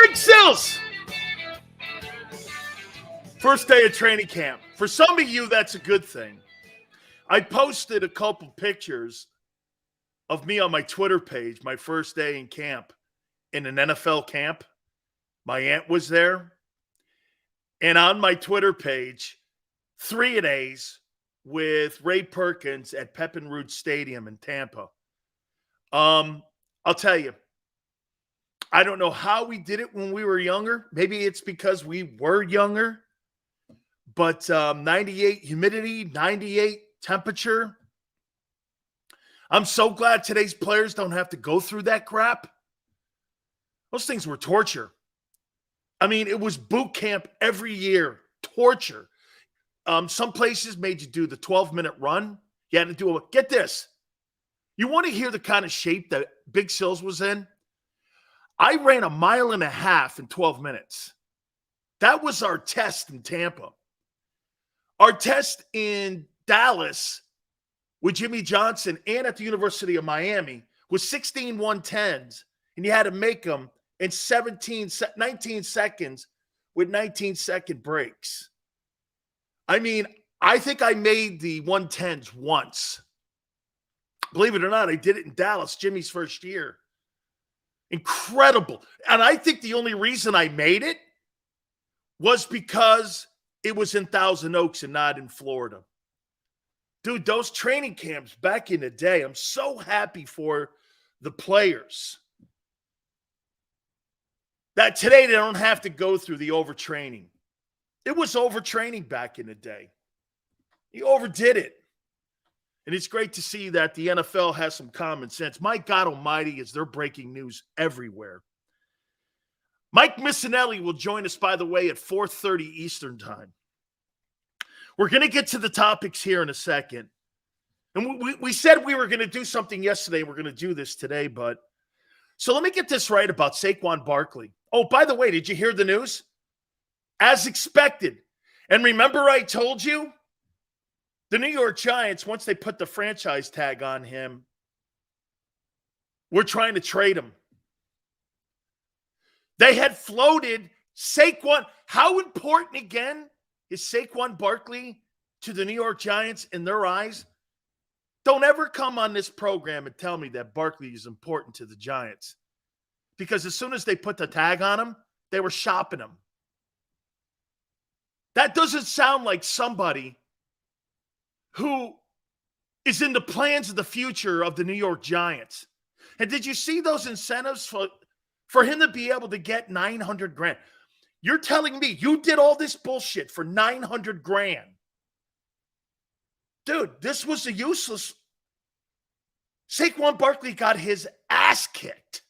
Big Sills! First day of training camp. For some of you, that's a good thing. I posted a couple pictures of me on my Twitter page, my first day in camp, in an NFL camp. My aunt was there. And on my Twitter page, 3-a-days with Ray Perkins at Pepin Root Stadium in Tampa. I'll tell you, I don't know how we did it when we were younger. Maybe it's because we were younger. But 98 humidity, 98 temperature. I'm so glad today's players don't have to go through that crap. Those things were torture. I mean, it was boot camp every year. Torture. Some places made you do the 12-minute run. You had to do – get this. You want to hear the kind of shape that Big Sills was in? I ran 1.5 miles in 12 minutes. That was our test in Tampa. Our test in Dallas with Jimmy Johnson and at the University of Miami was 16 110s, and you had to make them in 19 seconds with 19-second breaks. I mean, I think I made the 110s once. Believe it or not, I did it in Dallas, Jimmy's first year. Incredible. And I think the only reason I made it was because it was in Thousand Oaks and not in Florida. Dude, those training camps back in the day, I'm so happy for the players that today they don't have to go through the overtraining. It was overtraining back in the day. You overdid it. And it's great to see that the NFL has some common sense. My God almighty, is there breaking news everywhere. Mike Missinelli will join us, by the way, at 4:30 Eastern time. We're going to get to the topics here in a second. And we said we were going to do something yesterday. We're going to do this today. But so let me get this right about Saquon Barkley. Oh, by the way, did you hear the news? As expected. And remember I told you? The New York Giants, once they put the franchise tag on him, we're trying to trade him. They had floated Saquon. How important, again, is Saquon Barkley to the New York Giants in their eyes? Don't ever come on this program and tell me that Barkley is important to the Giants. Because as soon as they put the tag on him, they were shopping him. That doesn't sound like somebody who is in the plans of the future of the New York Giants. And did you see those incentives for him to be able to get $900,000? You're telling me you did all this bullshit for $900,000. Dude, this was a useless. Saquon Barkley got his ass kicked.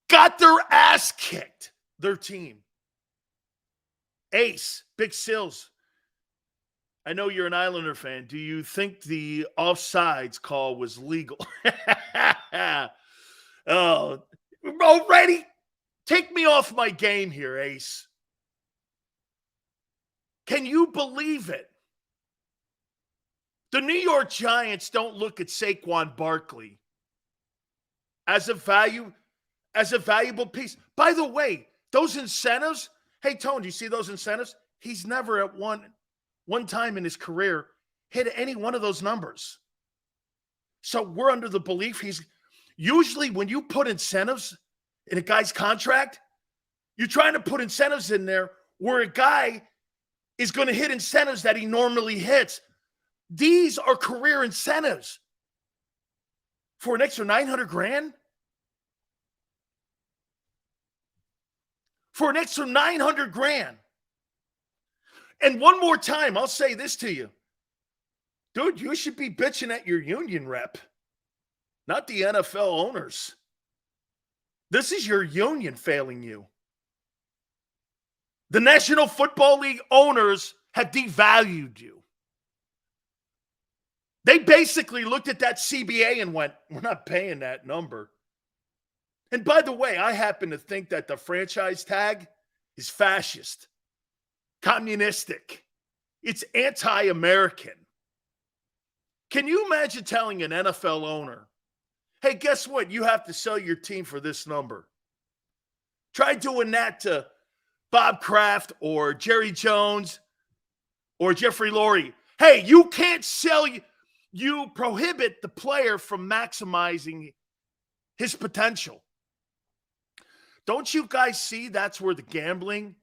Got their ass kicked, their team. Ace, Big Sills. I know you're an Islander fan. Do you think the offsides call was legal? Oh, already? Take me off my game here, Ace. Can you believe it? The New York Giants don't look at Saquon Barkley as a valuable piece. By the way, those incentives, hey, Tone, do you see those incentives? He's never at one time in his career hit any one of those numbers. So we're under the belief usually when you put incentives in a guy's contract, you're trying to put incentives in there where a guy is going to hit incentives that he normally hits. These are career incentives for an extra $900,000. For an extra $900,000. And one more time, I'll say this to you. Dude, you should be bitching at your union rep, not the NFL owners. This is your union failing you. The National Football League owners have devalued you. They basically looked at that CBA and went, we're not paying that number. And by the way, I happen to think that the franchise tag is fascist, communistic. It's anti-American. Can you imagine telling an NFL owner, Hey, guess what? You have to sell your team for this number. Try doing that to Bob Kraft or Jerry Jones or Jeffrey Lurie. Hey, you can't sell. You prohibit the player from maximizing his potential. Don't you guys see that's where the gambling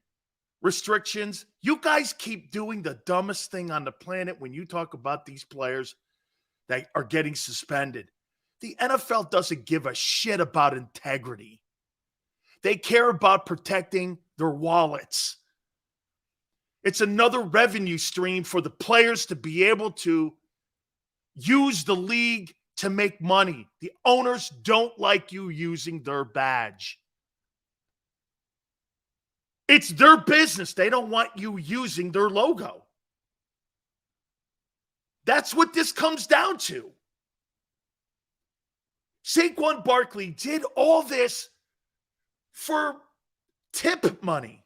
restrictions, you guys keep doing the dumbest thing on the planet when you talk about these players that are getting suspended. The NFL doesn't give a shit about integrity. They care about protecting their wallets. It's another revenue stream for the players to be able to use the league to make money. The owners don't like you using their badge. It's their business. They don't want you using their logo. That's what this comes down to. Saquon Barkley did all this for tip money.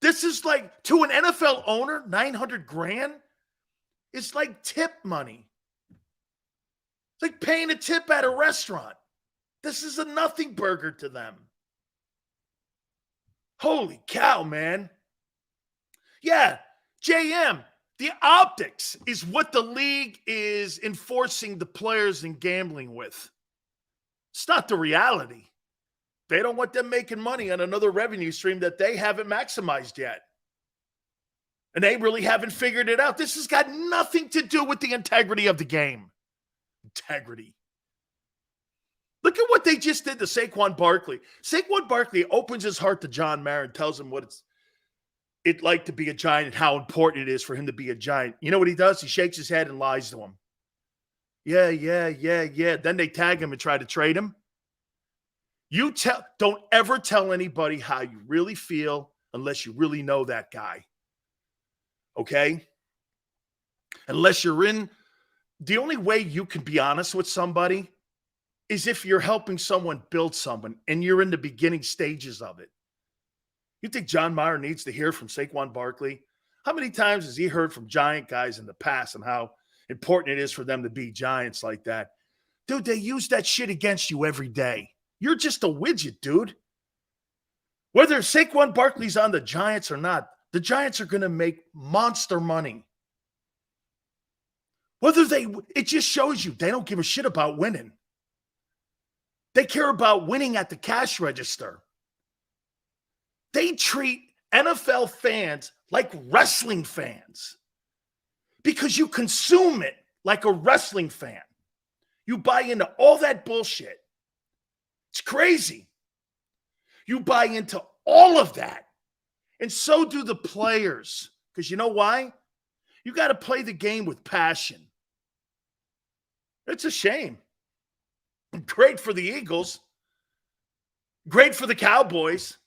This is like, to an NFL owner, $900,000 is like tip money. It's like paying a tip at a restaurant. This is a nothing burger to them. Holy cow, man. Yeah, JM, the optics is what the league is enforcing the players in gambling with. It's not the reality. They don't want them making money on another revenue stream that they haven't maximized yet. And they really haven't figured it out. This has got nothing to do with the integrity of the game. Integrity. Look at what they just did to Saquon Barkley. Saquon Barkley opens his heart to John Marin, tells him what it's like to be a Giant and how important it is for him to be a Giant. You know what he does? He shakes his head and lies to him. Yeah. Then they tag him and try to trade him. Don't ever tell anybody how you really feel unless you really know that guy. Okay? Unless you're in, the only way you can be honest with somebody is if you're helping someone build someone and you're in the beginning stages of it. You think John Mayer needs to hear from Saquon Barkley? How many times has he heard from Giant guys in the past and how important it is for them to be Giants like that? Dude, they use that shit against you every day. You're just a widget, dude. Whether Saquon Barkley's on the Giants or not, the Giants are going to make monster money. It just shows you they don't give a shit about winning. They care about winning at the cash register. They treat NFL fans like wrestling fans because you consume it like a wrestling fan. You buy into all that bullshit. It's crazy. You buy into all of that. And so do the players. Because you know why? You got to play the game with passion. It's a shame. Great for the Eagles. Great for the Cowboys.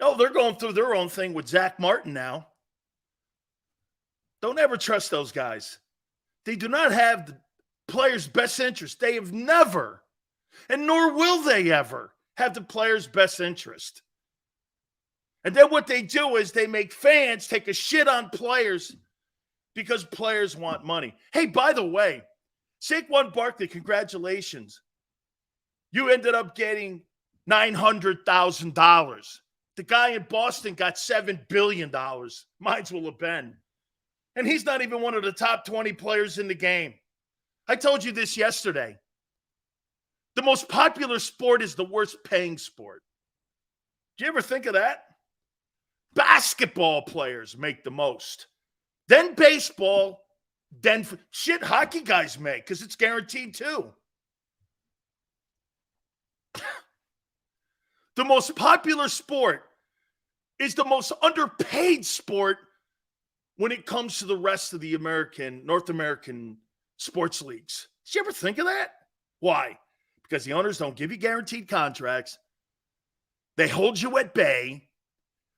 Oh, they're going through their own thing with Zach Martin now. Don't ever trust those guys. They do not have the players' best interest. They have never, and nor will they ever, have the players' best interest. And then what they do is they make fans take a shit on players because players want money. Hey, by the way, Saquon Barkley, congratulations. You ended up getting $900,000. The guy in Boston got $7 billion. Mines will have been. And he's not even one of the top 20 players in the game. I told you this yesterday. The most popular sport is the worst paying sport. Do you ever think of that? Basketball players make the most. Then baseball. Then shit hockey guys make because it's guaranteed too. The most popular sport is the most underpaid sport when it comes to the rest of the North American sports leagues. Did you ever think of that? Why? Because the owners don't give you guaranteed contracts. They hold you at bay.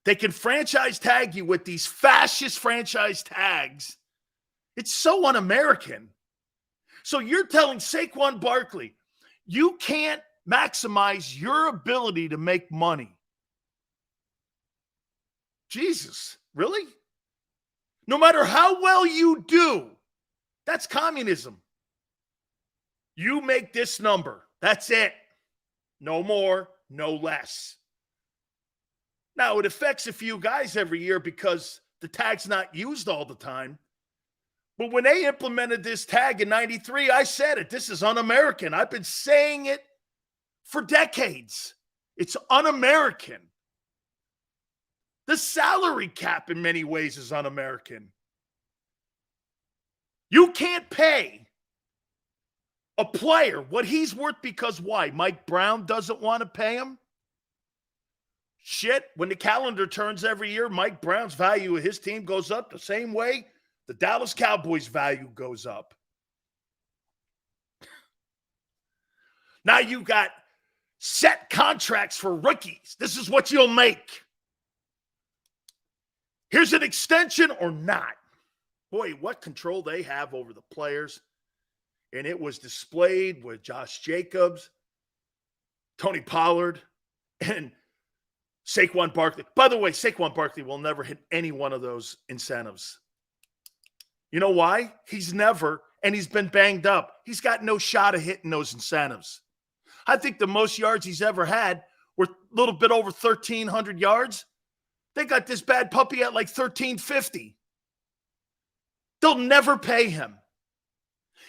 They can franchise tag you with these fascist franchise tags. It's so un-American. So you're telling Saquon Barkley, you can't maximize your ability to make money. Jesus, really? No matter how well you do, that's communism. You make this number. That's it. No more, no less. Now, it affects a few guys every year because the tag's not used all the time. But when they implemented this tag in 93, I said it. This is un-American. I've been saying it for decades. It's un-American. The salary cap in many ways is un-American. You can't pay a player what he's worth because why? Mike Brown doesn't want to pay him? Shit, when the calendar turns every year, Mike Brown's value of his team goes up the same way the Dallas Cowboys' value goes up. Now you got set contracts for rookies. This is what you'll make. Here's an extension or not. Boy, what control they have over the players. And it was displayed with Josh Jacobs, Tony Pollard, and Saquon Barkley. By the way, Saquon Barkley will never hit any one of those incentives. You know why? He's been banged up. He's got no shot of hitting those incentives. I think the most yards he's ever had were a little bit over 1,300 yards. They got this bad puppy at like 1,350. They'll never pay him.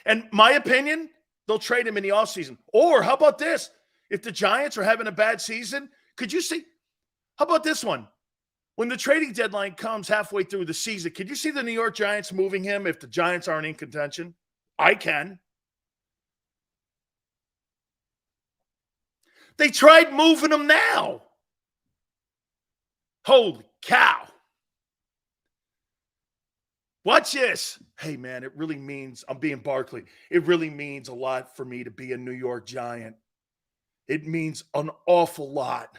And my opinion, they'll trade him in the offseason. Or how about this? If the Giants are having a bad season, could you see? How about this one? When the trading deadline comes halfway through the season, could you see the New York Giants moving him if the Giants aren't in contention? I can. They tried moving him now. Holy cow. Watch this. Hey, man, it really means, I'm being Barkley, it really means a lot for me to be a New York Giant. It means an awful lot.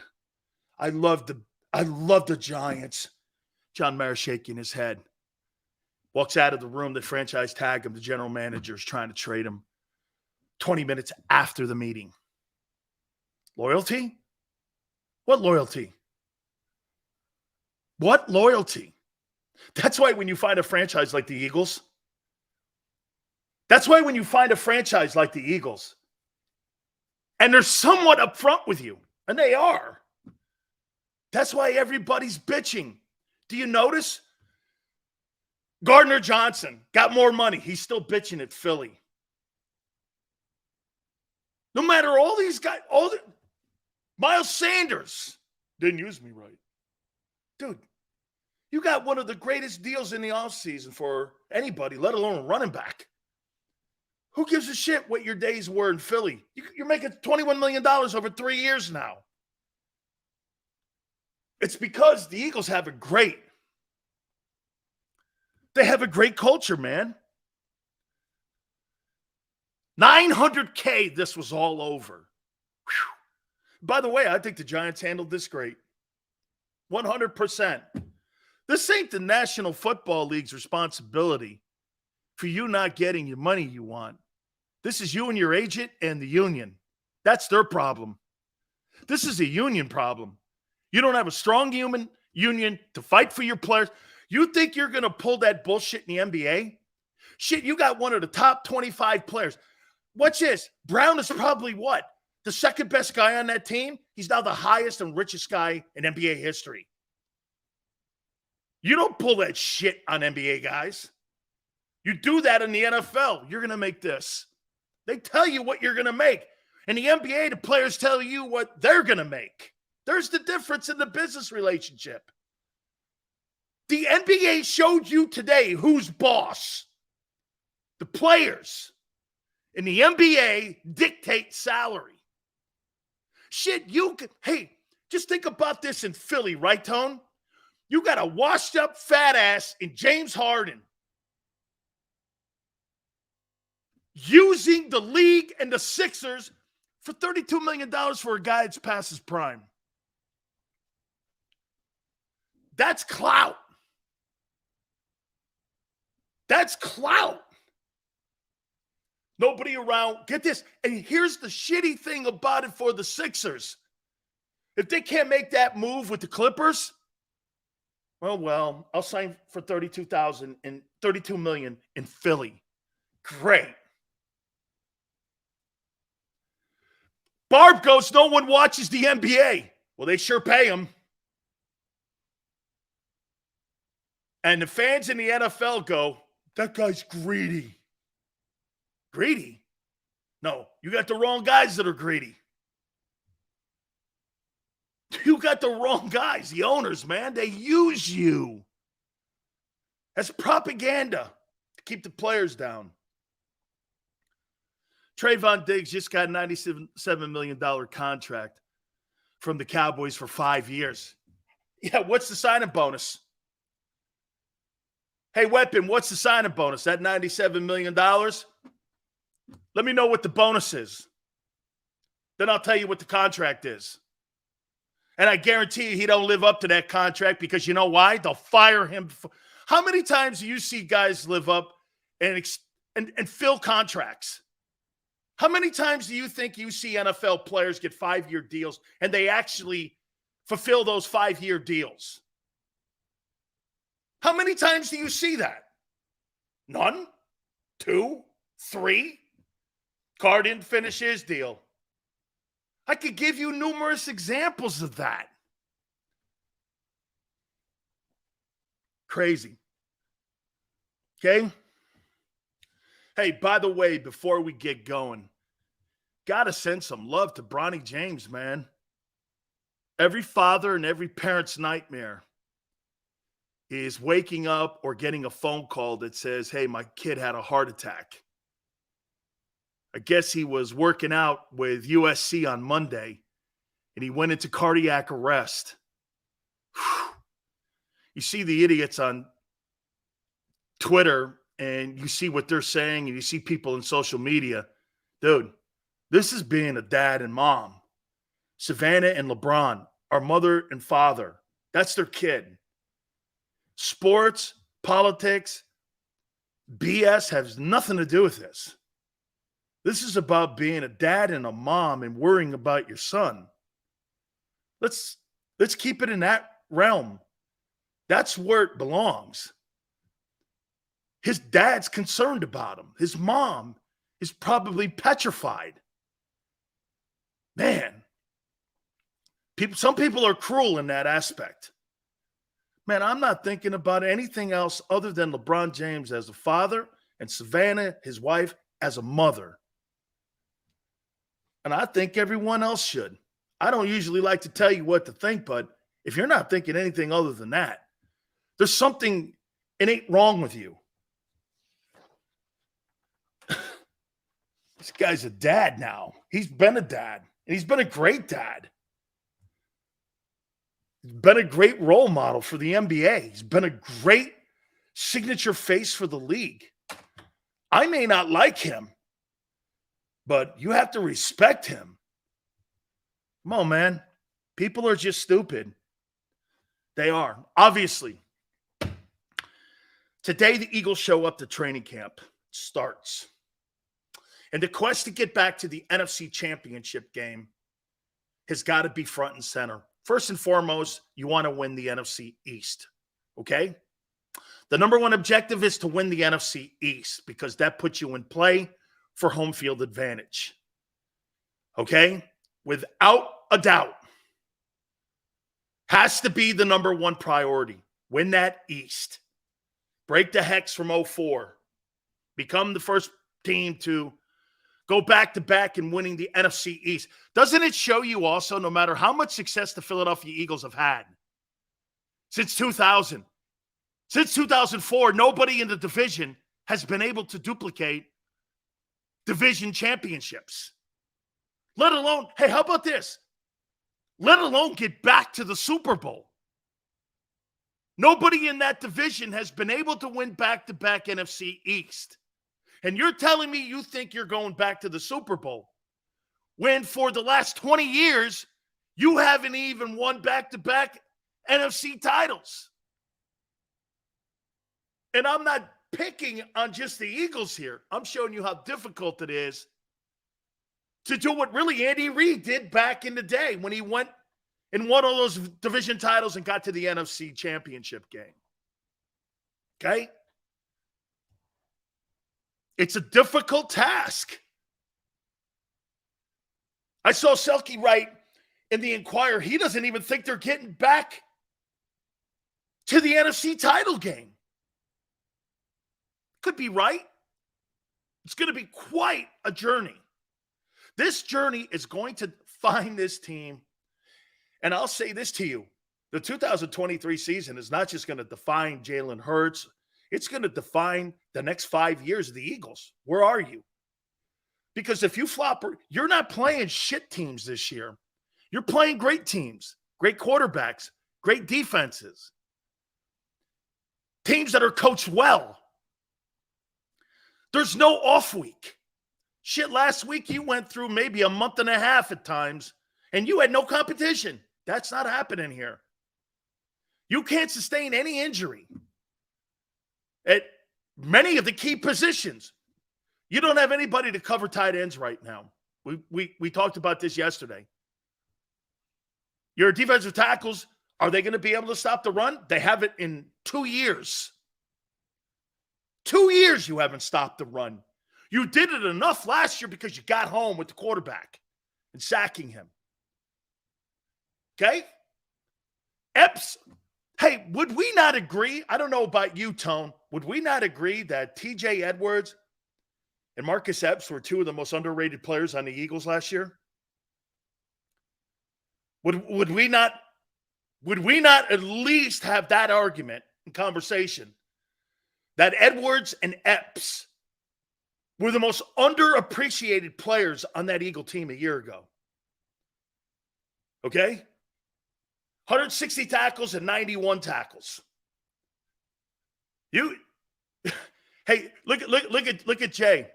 I love the Giants. John Mayer shaking his head. Walks out of the room. The franchise tagged him. The general manager is trying to trade him 20 minutes after the meeting. Loyalty? What loyalty? What loyalty? That's why when you find a franchise like the Eagles, and they're somewhat upfront with you, and they are, that's why everybody's bitching. Do you notice? Gardner Johnson got more money. He's still bitching at Philly. No matter all these guys, Miles Sanders didn't use me right. Dude, you got one of the greatest deals in the offseason for anybody, let alone a running back. Who gives a shit what your days were in Philly? You're making $21 million over 3 years now. It's because the Eagles have a great culture, man. $900K, this was all over. Whew. By the way, I think the Giants handled this great. 100%. This ain't the National Football League's responsibility for you not getting your money you want. This is you and your agent and the union. That's their problem. This is a union problem. You don't have a strong union to fight for your players. You think you're going to pull that bullshit in the NBA? Shit, you got one of the top 25 players. Watch this. Brown is probably what? The second best guy on that team? He's now the highest and richest guy in NBA history. You don't pull that shit on NBA guys. You do that in the NFL. You're going to make this. They tell you what you're going to make. In the NBA, the players tell you what they're going to make. There's the difference in the business relationship. The NBA showed you today who's boss. The players in the NBA dictate salary. Shit, hey, just think about this in Philly, right, Tone? You got a washed up fat ass in James Harden using the league and the Sixers for $32 million for a guy that's past his prime. That's clout. That's clout. Nobody around. Get this. And here's the shitty thing about it for the Sixers. If they can't make that move with the Clippers, well, I'll sign for $32 million in Philly. Great. Barb goes, no one watches the NBA. Well, they sure pay him. And the fans in the NFL go, that guy's greedy. Greedy? No, you got the wrong guys that are greedy. You got the wrong guys, the owners, man. They use you. That's propaganda to keep the players down. Trayvon Diggs just got a $97 million contract from the Cowboys for 5 years. Yeah, what's the signing bonus? Hey, Weapon, what's the signing bonus? That $97 million? Let me know what the bonus is. Then I'll tell you what the contract is. And I guarantee you he don't live up to that contract because you know why? They'll fire him. How many times do you see guys live up and fill contracts? How many times do you think you see NFL players get 5-year deals and they actually fulfill those 5-year deals? How many times do you see that? None? 2? 3? Carr didn't finish his deal. I could give you numerous examples of that. Crazy. Okay? Hey, by the way, before we get going, got to send some love to Bronny James, man. Every father and every parent's nightmare is waking up or getting a phone call that says, hey, my kid had a heart attack. I guess he was working out with USC on Monday, and he went into cardiac arrest. Whew. You see the idiots on Twitter, and you see what they're saying, and you see people in social media. Dude, this is being a dad and mom. Savannah and LeBron are mother and father. That's their kid. Sports, politics, BS has nothing to do with this. This is about being a dad and a mom and worrying about your son. Let's keep it in that realm. That's where it belongs. His dad's concerned about him. His mom is probably petrified. Man, some people are cruel in that aspect. Man, I'm not thinking about anything else other than LeBron James as a father and Savannah, his wife, as a mother. And I think everyone else should. I don't usually like to tell you what to think, but if you're not thinking anything other than that, there's something innate wrong with you. This guy's a dad now. He's been a dad, and he's been a great dad. He's been a great role model for the NBA. He's been a great signature face for the league. I may not like him, but you have to respect him. Come on, man. People are just stupid. They are. Obviously, today the Eagles show up to training camp. It starts. And the quest to get back to the NFC Championship game has got to be front and center. First and foremost, you want to win the NFC East, okay? The number one objective is to win the NFC East because that puts you in play for home field advantage, okay? Without a doubt, has to be the number one priority. Win that East. Break the hex from 04. Become the first team to go back-to-back in winning the NFC East. Doesn't it show you also, no matter how much success the Philadelphia Eagles have had since 2000, since 2004, nobody in the division has been able to duplicate division championships. Let alone, hey, how about this? Let alone get back to the Super Bowl. Nobody in that division has been able to win back-to-back NFC East. And you're telling me you think you're going back to the Super Bowl when for the last 20 years, you haven't even won back-to-back NFC titles. And I'm not picking on just the Eagles here. I'm showing you how difficult it is to do what really Andy Reid did back in the day when he went and won all those division titles and got to the NFC Championship game. Okay? It's a difficult task. I saw Selke write in the Inquirer, he doesn't even think they're getting back to the NFC title game. Could be right. It's going to be quite a journey. This journey is going to find this team. And I'll say this to you. The 2023 season is not just going to define Jalen Hurts. It's going to define the next 5 years of the Eagles. Where are you? Because if you flop, you're not playing shit teams this year. You're playing great teams, great quarterbacks, great defenses, teams that are coached well. There's no off week. Shit, last week you went through maybe a month and a half at times, and you had no competition. That's not happening here. You can't sustain any injury at many of the key positions. You don't have anybody to cover tight ends right now. We talked about this yesterday. Your defensive tackles, are they going to be able to stop the run? They haven't in 2 years. 2 years you haven't stopped the run. You did it enough last year because you got home with the quarterback and sacking him. Okay? Epps, hey, would we not agree? I don't know about you, Tone. Would we not agree that TJ Edwards and Marcus Epps were two of the most underrated players on the Eagles last year? Would we not at least have that argument and conversation that Edwards and Epps were the most underappreciated players on that Eagle team a year ago? Okay? 160 tackles and 91 tackles. Hey, look at Jay.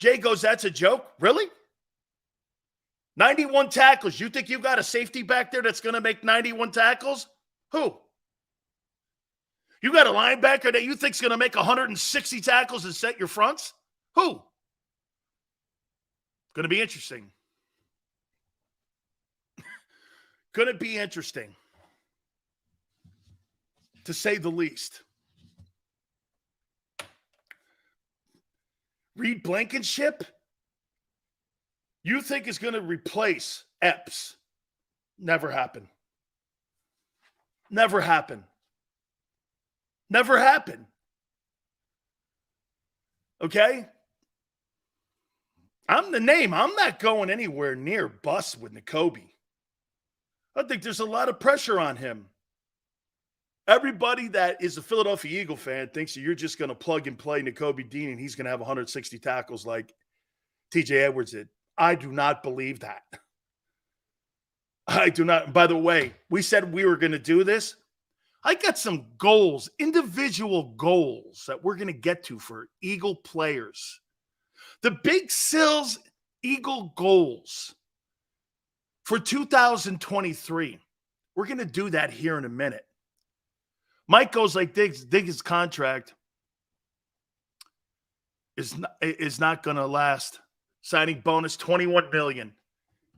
Jay goes, that's a joke? Really? 91 tackles. You think you got a safety back there that's going to make 91 tackles? Who? You got a linebacker that you think's going to make 160 tackles and set your fronts? Who? Going to be interesting. Going to be interesting, to say the least. Reed Blankenship, you think is going to replace Epps? Never happen. Never happen. Never happen. Okay? I'm the name. I'm not going anywhere near bust with Nakobe. I think there's a lot of pressure on him. Everybody that is a Philadelphia Eagle fan thinks that you're just going to plug and play Nakobe Dean and he's going to have 160 tackles like TJ Edwards did. I do not believe that. I do not. By the way, we said we were going to do this. I got some goals, individual goals that we're going to get to for Eagle players. The Big Sills Eagle goals for 2023. We're going to do that here in a minute. Mike goes like Diggs' contract is not going to last. Signing bonus, $21 million.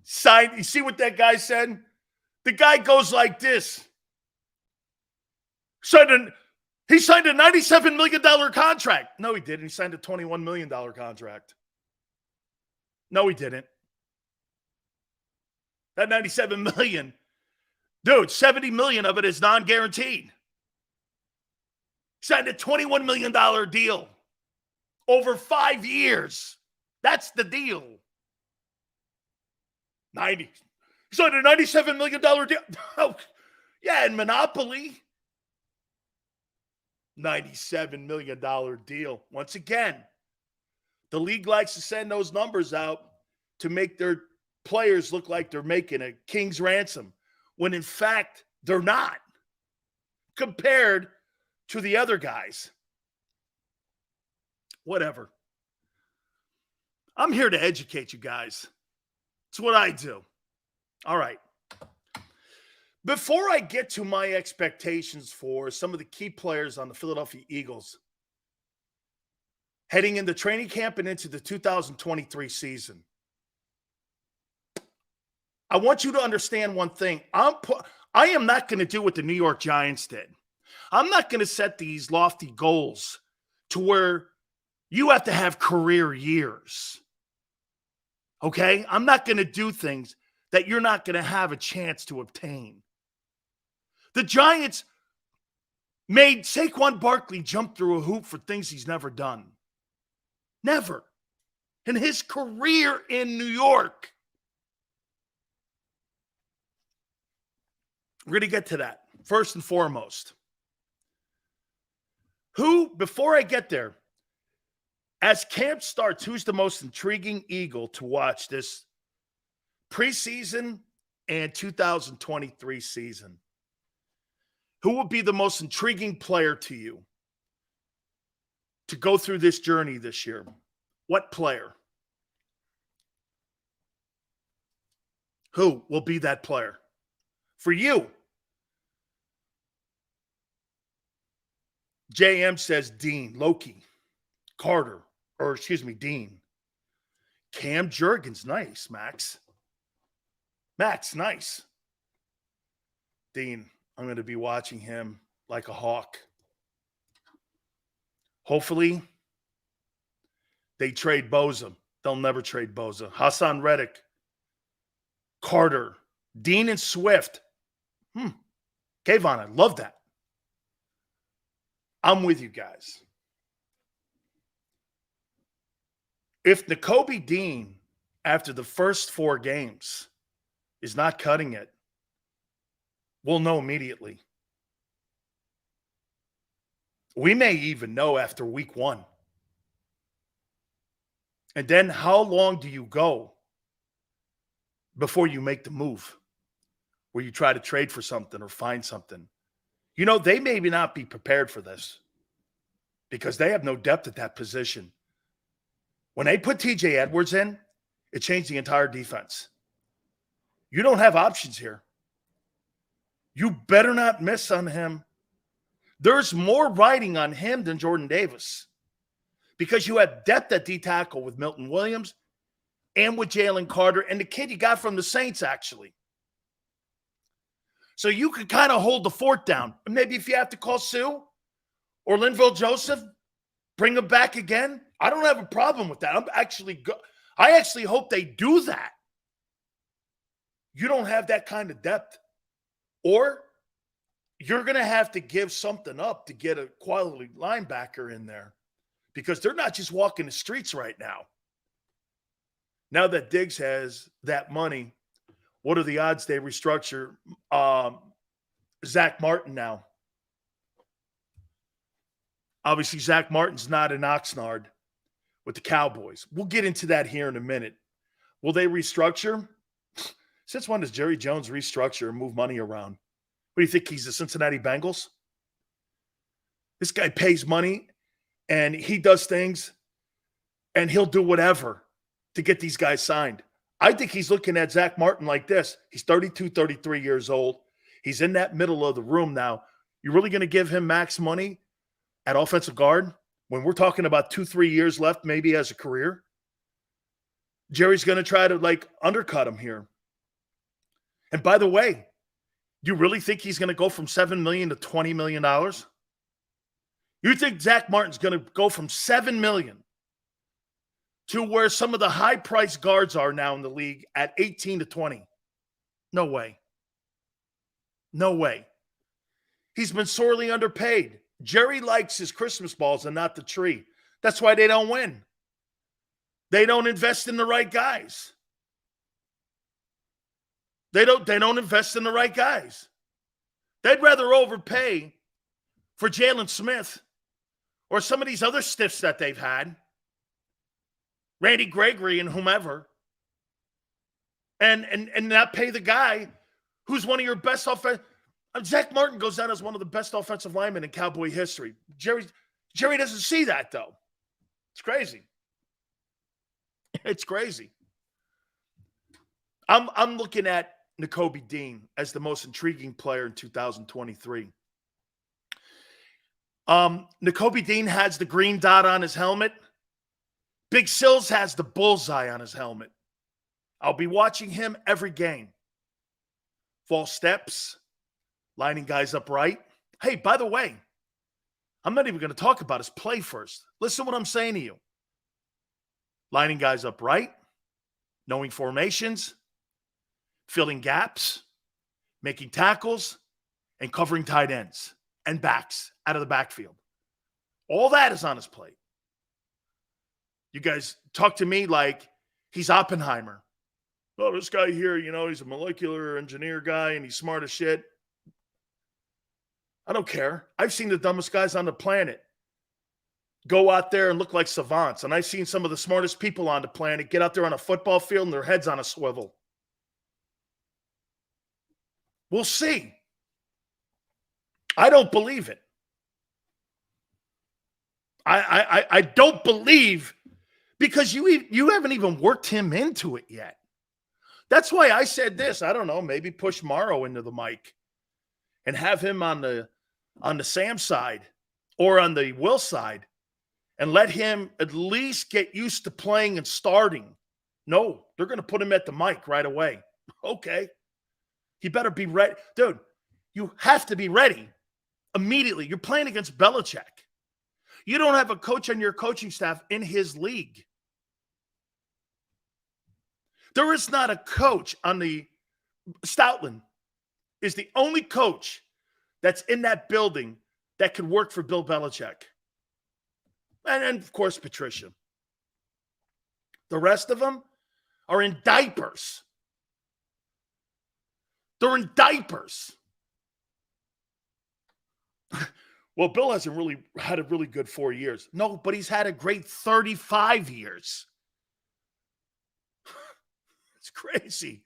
You see what that guy said? The guy goes like this. He signed a $97 million contract. No, he didn't. He signed a $21 million contract. No, he didn't. That $97 million, dude, $70 million of it is non-guaranteed. Signed a $21 million deal over 5 years. That's the deal. He signed a $97 million deal. Oh, yeah, in Monopoly. $97 million deal. Once again, the league likes to send those numbers out to make their players look like they're making a king's ransom, when in fact, they're not, compared to the other guys. Whatever. I'm here to educate you guys. It's what I do. All right. Before I get to my expectations for some of the key players on the Philadelphia Eagles heading into training camp and into the 2023 season, I want you to understand one thing. I am not going to do what the New York Giants did. I'm not going to set these lofty goals to where you have to have career years. Okay? I'm not going to do things that you're not going to have a chance to obtain. The Giants made Saquon Barkley jump through a hoop for things he's never done. Never. In his career in New York. We're going to get to that. First and foremost. Before I get there, as camp starts, who's the most intriguing Eagle to watch this preseason and 2023 season? Who will be the most intriguing player to you to go through this journey this year? What player? Who will be that player? For you. JM says Dean, Loki, Carter, Dean. Cam Jurgens, nice, Max. Max, nice. Dean, I'm going to be watching him like a hawk. Hopefully, they trade Boza. They'll never trade Boza. Hassan Reddick, Carter, Dean and Swift. Kayvon, I love that. I'm with you guys. If Nakobe Dean, after the first 4 games, is not cutting it, we'll know immediately. We may even know after week 1. And then how long do you go before you make the move where you try to trade for something or find something? You know, they may not be prepared for this because they have no depth at that position. When they put TJ Edwards in, it changed the entire defense. You don't have options here. You better not miss on him. There's more riding on him than Jordan Davis because you have depth at D-tackle with Milton Williams and with Jalen Carter and the kid you got from the Saints, actually. So you could kind of hold the fort down. Maybe if you have to call Sue or Linville Joseph, bring him back again. I don't have a problem with that. I actually hope they do that. You don't have that kind of depth. Or you're going to have to give something up to get a quality linebacker in there because they're not just walking the streets right now. Now that Diggs has that money, what are the odds they restructure Zach Martin now? Obviously, Zach Martin's not in Oxnard with the Cowboys. We'll get into that here in a minute. Will they restructure? Since when does Jerry Jones restructure and move money around? What do you think? He's the Cincinnati Bengals? This guy pays money, and he does things, and he'll do whatever to get these guys signed. I think he's looking at Zach Martin like this. He's 32, 33 years old. He's in that middle of the room now. You're really going to give him max money at offensive guard when we're talking about 2-3 years left maybe as a career? Jerry's going to try to, undercut him here. And by the way, do you really think he's going to go from $7 million to $20 million? You think Zach Martin's going to go from $7 million to where some of the high-priced guards are now in the league at 18 to 20? No way. No way. He's been sorely underpaid. Jerry likes his Christmas balls and not the tree. That's why they don't win. They don't invest in the right guys. They don't invest in the right guys. They'd rather overpay for Jalen Smith or some of these other stiffs that they've had, Randy Gregory and whomever, and not pay the guy who's one of your best offensive. Zach Martin goes down as one of the best offensive linemen in Cowboy history. Jerry doesn't see that, though. It's crazy. It's crazy. I'm looking at Nakobe Dean as the most intriguing player in 2023. Nakobe Dean has the green dot on his helmet. Big Sills has the bullseye on his helmet. I'll be watching him every game. False steps, lining guys up right. Hey, by the way, I'm not even going to talk about his play first. Listen to what I'm saying to you. Lining guys up right, knowing formations, filling gaps, making tackles, and covering tight ends and backs out of the backfield. All that is on his plate. You guys talk to me like he's Oppenheimer. Oh, this guy here, he's a molecular engineer guy and he's smart as shit. I don't care. I've seen the dumbest guys on the planet go out there and look like savants. And I've seen some of the smartest people on the planet get out there on a football field and their heads on a swivel. We'll see. I don't believe it. I don't believe, because you haven't even worked him into it yet. That's why I said this. I don't know, maybe push Morrow into the mic and have him on the Sam side or on the Will side and let him at least get used to playing and starting. No, they're going to put him at the mic right away. Okay. He better be ready. Dude, you have to be ready immediately. You're playing against Belichick. You don't have a coach on your coaching staff in his league. There is not a coach on the Stoutland is the only coach that's in that building that could work for Bill Belichick. And of course, Patricia. The rest of them are in diapers. They're in diapers. Well, Bill hasn't really had a really good 4 years. No, but he's had a great 35 years. It's crazy.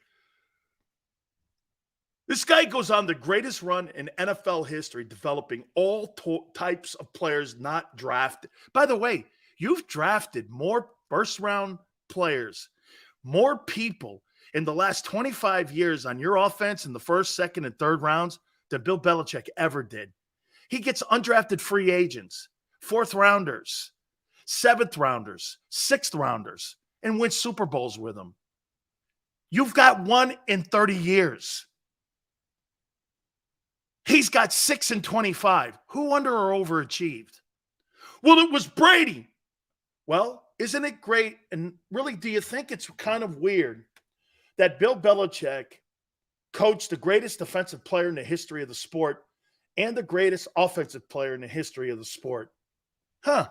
This guy goes on the greatest run in NFL history, developing all types of players not drafted. By the way, you've drafted more first-round players, more people in the last 25 years on your offense in the first, second, and third rounds than Bill Belichick ever did. He gets undrafted free agents, fourth rounders, seventh rounders, sixth rounders, and wins Super Bowls with them. You've got one in 30 years. He's got 6 in 25. Who under or overachieved? Well, it was Brady. Well, isn't it great? And really, do you think it's kind of weird that Bill Belichick coached the greatest defensive player in the history of the sport and the greatest offensive player in the history of the sport? Huh.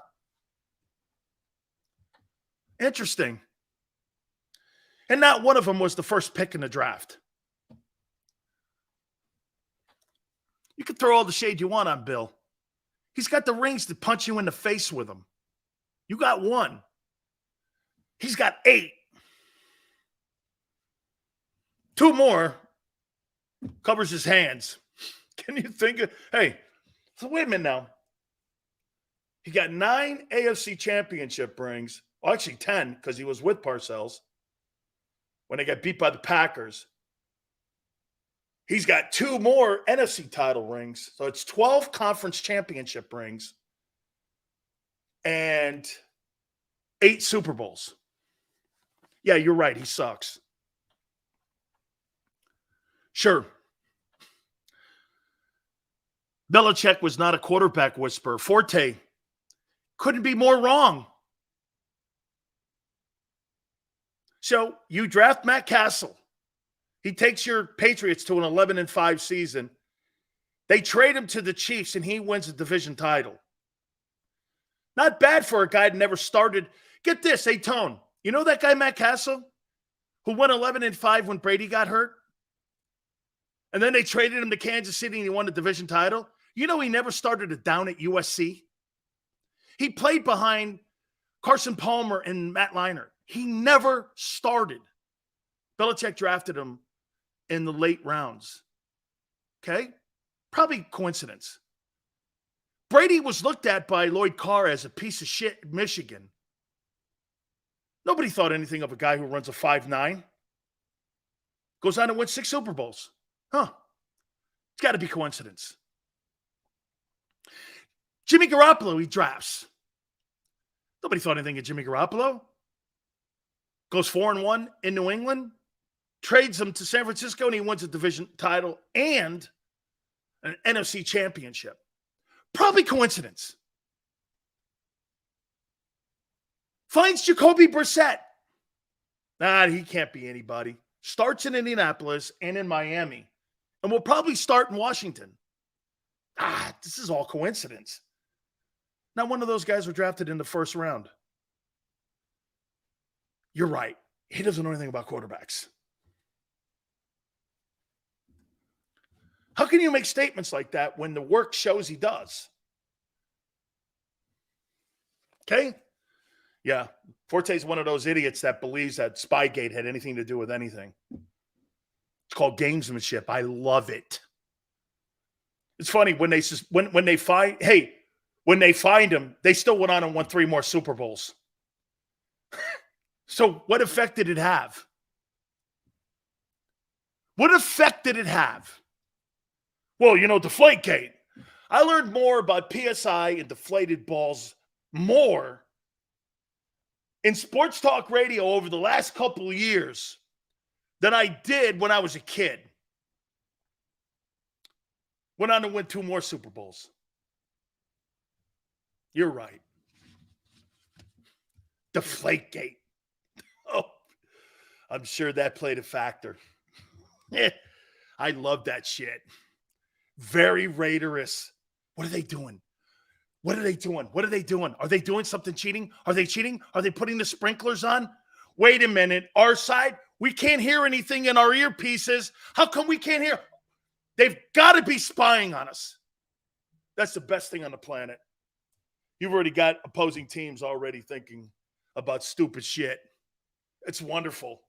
Interesting. And not one of them was the first pick in the draft. You can throw all the shade you want on Bill. He's got the rings to punch you in the face with them. You got one. He's got 8. 2 more covers his hands. Can you think of, hey, so wait a minute now. He got 9 AFC championship rings. Well, actually 10, because he was with Parcells when they got beat by the Packers. He's got 2 more NFC title rings. So it's 12 conference championship rings and 8 Super Bowls. Yeah, you're right. He sucks. Sure. Belichick was not a quarterback whisperer. Forte couldn't be more wrong. So you draft Matt Castle. He takes your Patriots to an 11-5 season. They trade him to the Chiefs, and he wins a division title. Not bad for a guy that never started. Get this, hey, Tone. You know that guy, Matt Castle, who won 11-5 when Brady got hurt? And then they traded him to Kansas City, and he won the division title. You know he never started it down at USC? He played behind Carson Palmer and Matt Leinart. He never started. Belichick drafted him in the late rounds. Okay? Probably coincidence. Brady was looked at by Lloyd Carr as a piece of shit in Michigan. Nobody thought anything of a guy who runs a 5'9". Goes on to win 6 Super Bowls. Huh. It's got to be coincidence. Jimmy Garoppolo, he drafts. Nobody thought anything of Jimmy Garoppolo. Goes 4-1 in New England. Trades him to San Francisco, and he wins a division title and an NFC championship. Probably coincidence. Finds Jacoby Brissett. Nah, he can't be anybody. Starts in Indianapolis and in Miami. And will probably start in Washington. This is all coincidence. Not one of those guys were drafted in the first round. You're right. He doesn't know anything about quarterbacks. How can you make statements like that when the work shows he does? Okay? Yeah. Forte's one of those idiots that believes that Spygate had anything to do with anything. It's called gamesmanship. I love it. It's funny when they find him, they still went on and won 3 more Super Bowls. So what effect did it have? What effect did it have? Well, Deflategate. I learned more about PSI and deflated balls more in sports talk radio over the last couple of years than I did when I was a kid. Went on to win 2 more Super Bowls. You're right. Deflategate. Oh, I'm sure that played a factor. I love that shit. Very Raiderous. What are they doing? What are they doing? What are they doing? Are they doing something cheating? Are they cheating? Are they putting the sprinklers on? Wait a minute. Our side, we can't hear anything in our earpieces. How come we can't hear? They've got to be spying on us. That's the best thing on the planet. You've already got opposing teams already thinking about stupid shit. It's wonderful.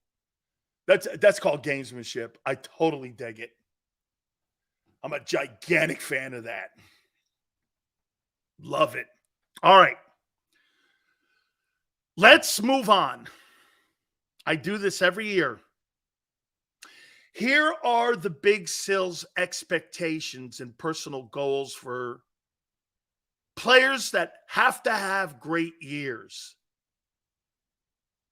That's called gamesmanship. I totally dig it. I'm a gigantic fan of that. Love it. All right. Let's move on. I do this every year. Here are the Big Sil's expectations and personal goals for players that have to have great years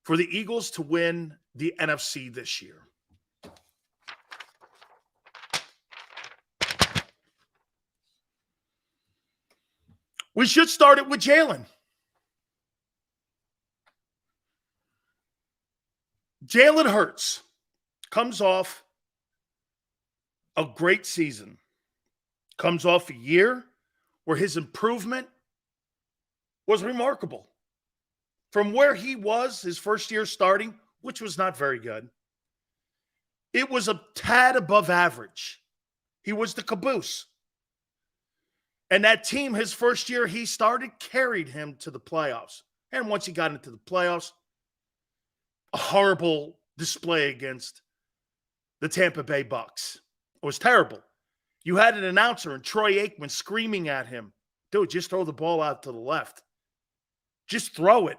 for the Eagles to win the NFC this year. We should start it with Jalen. Jalen Hurts comes off a great season. Comes off a year where his improvement was remarkable. From where he was his first year starting, which was not very good, it was a tad above average. He was the caboose. And that team, his first year he started, carried him to the playoffs. And once he got into the playoffs, a horrible display against the Tampa Bay Bucks. It was terrible. You had an announcer and Troy Aikman screaming at him, dude, just throw the ball out to the left. Just throw it.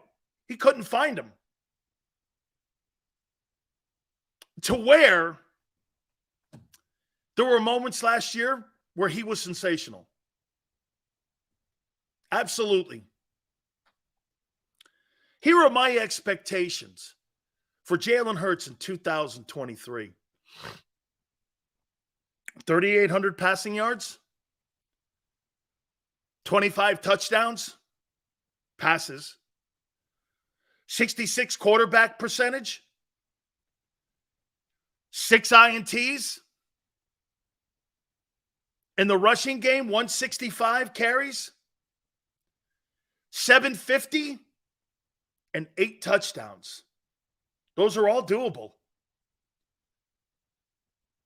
He couldn't find him. To where there were moments last year where he was sensational. Absolutely. Here are my expectations for Jalen Hurts in 2023. 3,800 passing yards, 25 touchdowns, passes, 66 quarterback percentage, 6 INTs. In the rushing game, 165 carries, 750, and 8 touchdowns. Those are all doable.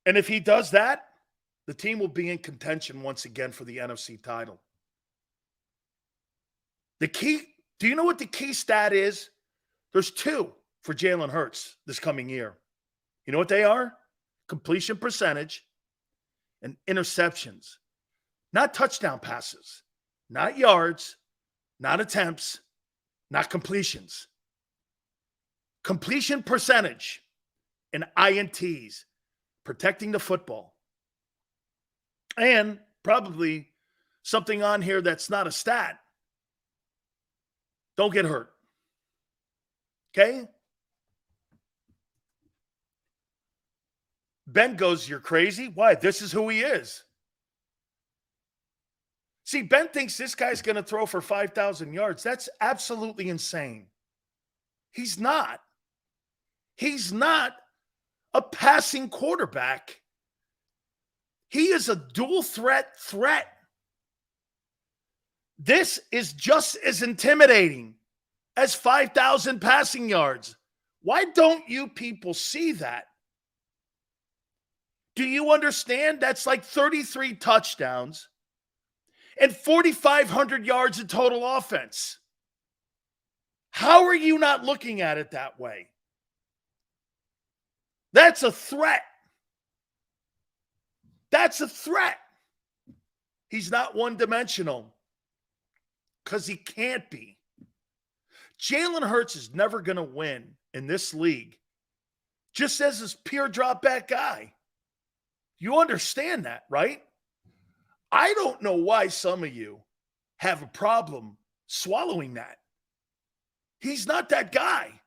And if he does that, the team will be in contention once again for the NFC title. The key, do you know what the key stat is? There's 2 for Jalen Hurts this coming year. You know what they are? Completion percentage and interceptions. Not touchdown passes, not yards, not attempts, not completions. Completion percentage and INTs, protecting the football. And probably something on here that's not a stat. Don't get hurt. Okay? Ben goes, you're crazy? Why? This is who he is. See, Ben thinks this guy's going to throw for 5,000 yards. That's absolutely insane. He's not. He's not a passing quarterback. He is a dual threat. This is just as intimidating as 5,000 passing yards. Why don't you people see that? Do you understand? That's like 33 touchdowns and 4,500 yards of total offense. How are you not looking at it that way? That's a threat. That's a threat. He's not one-dimensional because he can't be. Jalen Hurts is never going to win in this league just as this pure drop-back guy. You understand that, right? I don't know why some of you have a problem swallowing that. He's not that guy.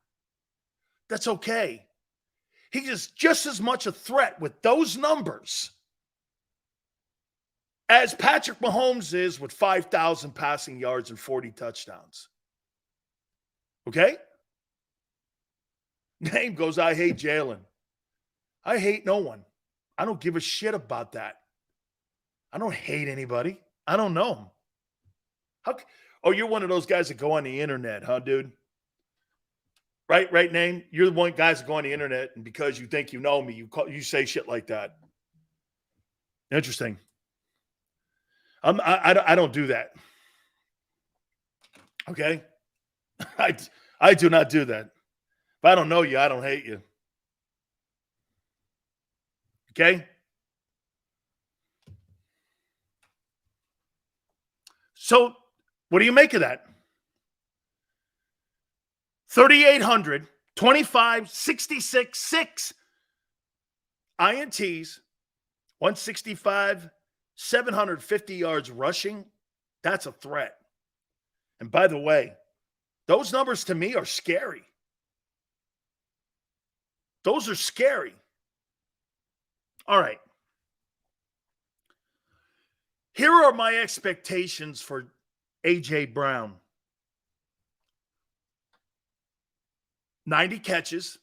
That's okay. He is just as much a threat with those numbers as Patrick Mahomes is with 5,000 passing yards and 40 touchdowns. Okay? Name goes, I hate Jalen. I hate no one. I don't give a shit about that. I don't hate anybody. I don't know him. You're one of those guys that go on the internet, huh, dude? Right, Name? You're the one guys that go on the internet, and because you think you know me, you say shit like that. Interesting. I don't do that. Okay? I do not do that. If I don't know you, I don't hate you. Okay? So, what do you make of that? 3,800, 25, 66, 6 INTs, 165, 750 yards rushing. That's a threat. And by the way, those numbers to me are scary. Those are scary. All right. Here are my expectations for A.J. Brown. 90 catches,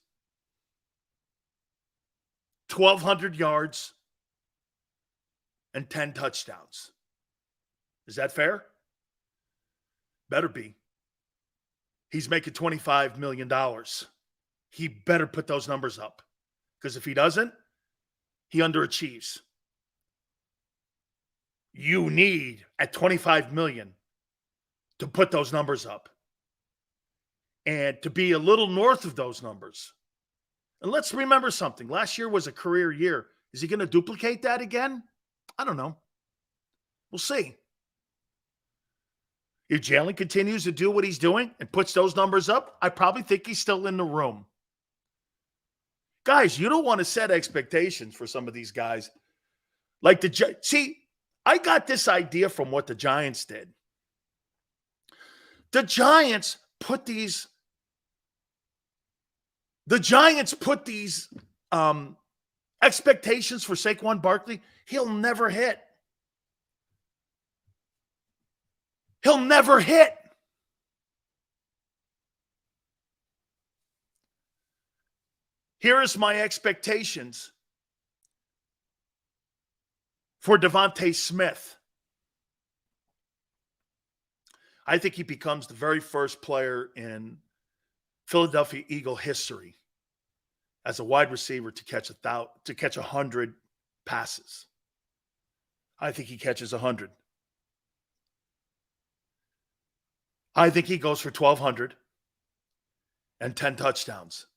1,200 yards, and 10 touchdowns. Is that fair? Better be. He's making $25 million. He better put those numbers up. Because if he doesn't, he underachieves. You need, at $25 million, to put those numbers up. And to be a little north of those numbers. And let's remember something. Last year was a career year. Is he going to duplicate that again? I don't know. We'll see. If Jalen continues to do what he's doing and puts those numbers up, I probably think he's still in the room. Guys, you don't want to set expectations for some of these guys. Like see, I got this idea from what the Giants did. The Giants put these expectations for Saquon Barkley. He'll never hit. He'll never hit. Here is my expectations for Devontae Smith. I think he becomes the very first player in Philadelphia Eagle history as a wide receiver to catch 100 passes. I think he catches 100. I think he goes for 1,200 and 10 touchdowns.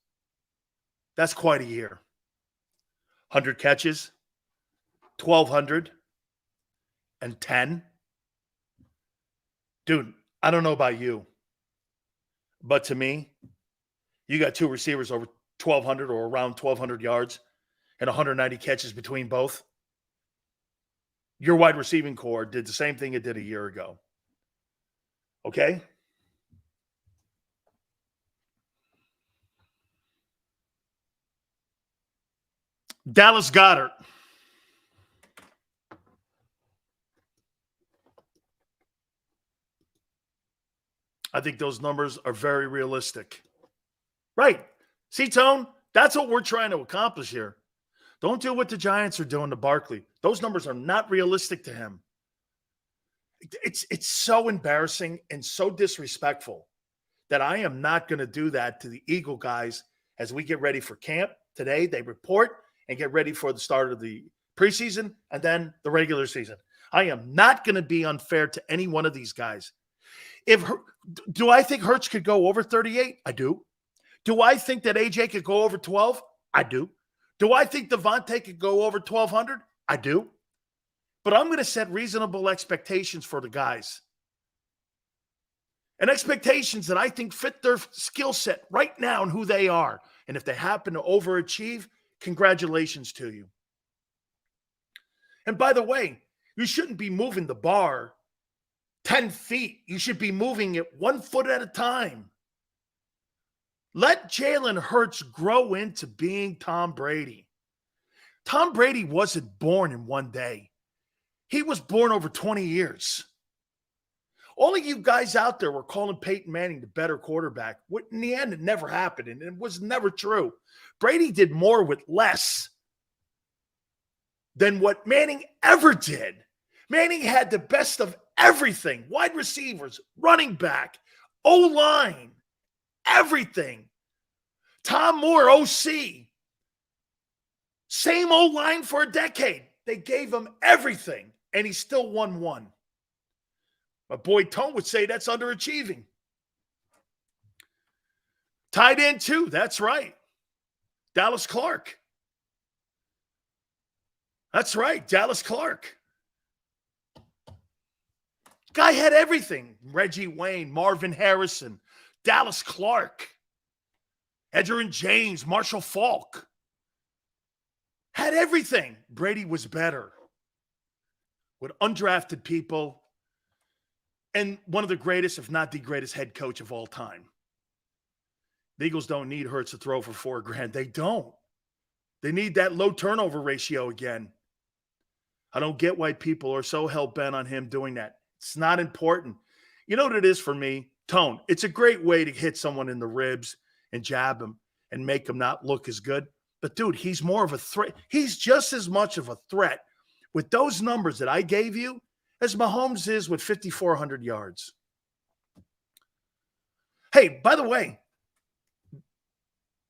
That's quite a year. 100 catches, 1,200 and 10. Dude, I don't know about you, but to me, you got two receivers over 1,200 or around 1,200 yards and 190 catches between both. Your wide receiving core did the same thing it did a year ago. Okay? Dallas Goedert. I think those numbers are very realistic. Right. See, Tone? That's what we're trying to accomplish here. Don't do what the Giants are doing to Barkley. Those numbers are not realistic to him. It's so embarrassing and so disrespectful that I am not going to do that to the Eagle guys as we get ready for camp. Today, they report and get ready for the start of the preseason and then the regular season. I am not going to be unfair to any one of these guys. Do I think Hurts could go over 38? I do. Do I think that AJ could go over 12? I do. Do I think Devontae could go over 1,200? I do. But I'm going to set reasonable expectations for the guys. And expectations that I think fit their skill set right now and who they are. And if they happen to overachieve, congratulations to you. And by the way, you shouldn't be moving the bar 10 feet. You should be moving it 1 foot at a time. Let Jalen Hurts grow into being Tom Brady. Tom Brady wasn't born in one day. He was born over 20 years. All of you guys out there were calling Peyton Manning the better quarterback. In the end, it never happened, and it was never true. Brady did more with less than what Manning ever did. Manning had the best of everything. Wide receivers, running back, O-line, everything. Tom Moore, OC. Same O-line for a decade. They gave him everything, and he still won one. My boy Tone would say that's underachieving. Tight end too, that's right. Dallas Clark. That's right, Dallas Clark. Guy had everything. Reggie Wayne, Marvin Harrison, Dallas Clark, Edgerrin James, Marshall Faulk. Had everything. Brady was better. With undrafted people and one of the greatest, if not the greatest, head coach of all time. The Eagles don't need Hurts to throw for $4,000. They don't. They need that low turnover ratio again. I don't get why people are so hell-bent on him doing that. It's not important. You know what it is for me? Tone. It's a great way to hit someone in the ribs and jab him and make him not look as good. But, dude, he's more of a threat. He's just as much of a threat with those numbers that I gave you as Mahomes is with 5,400 yards. Hey, by the way,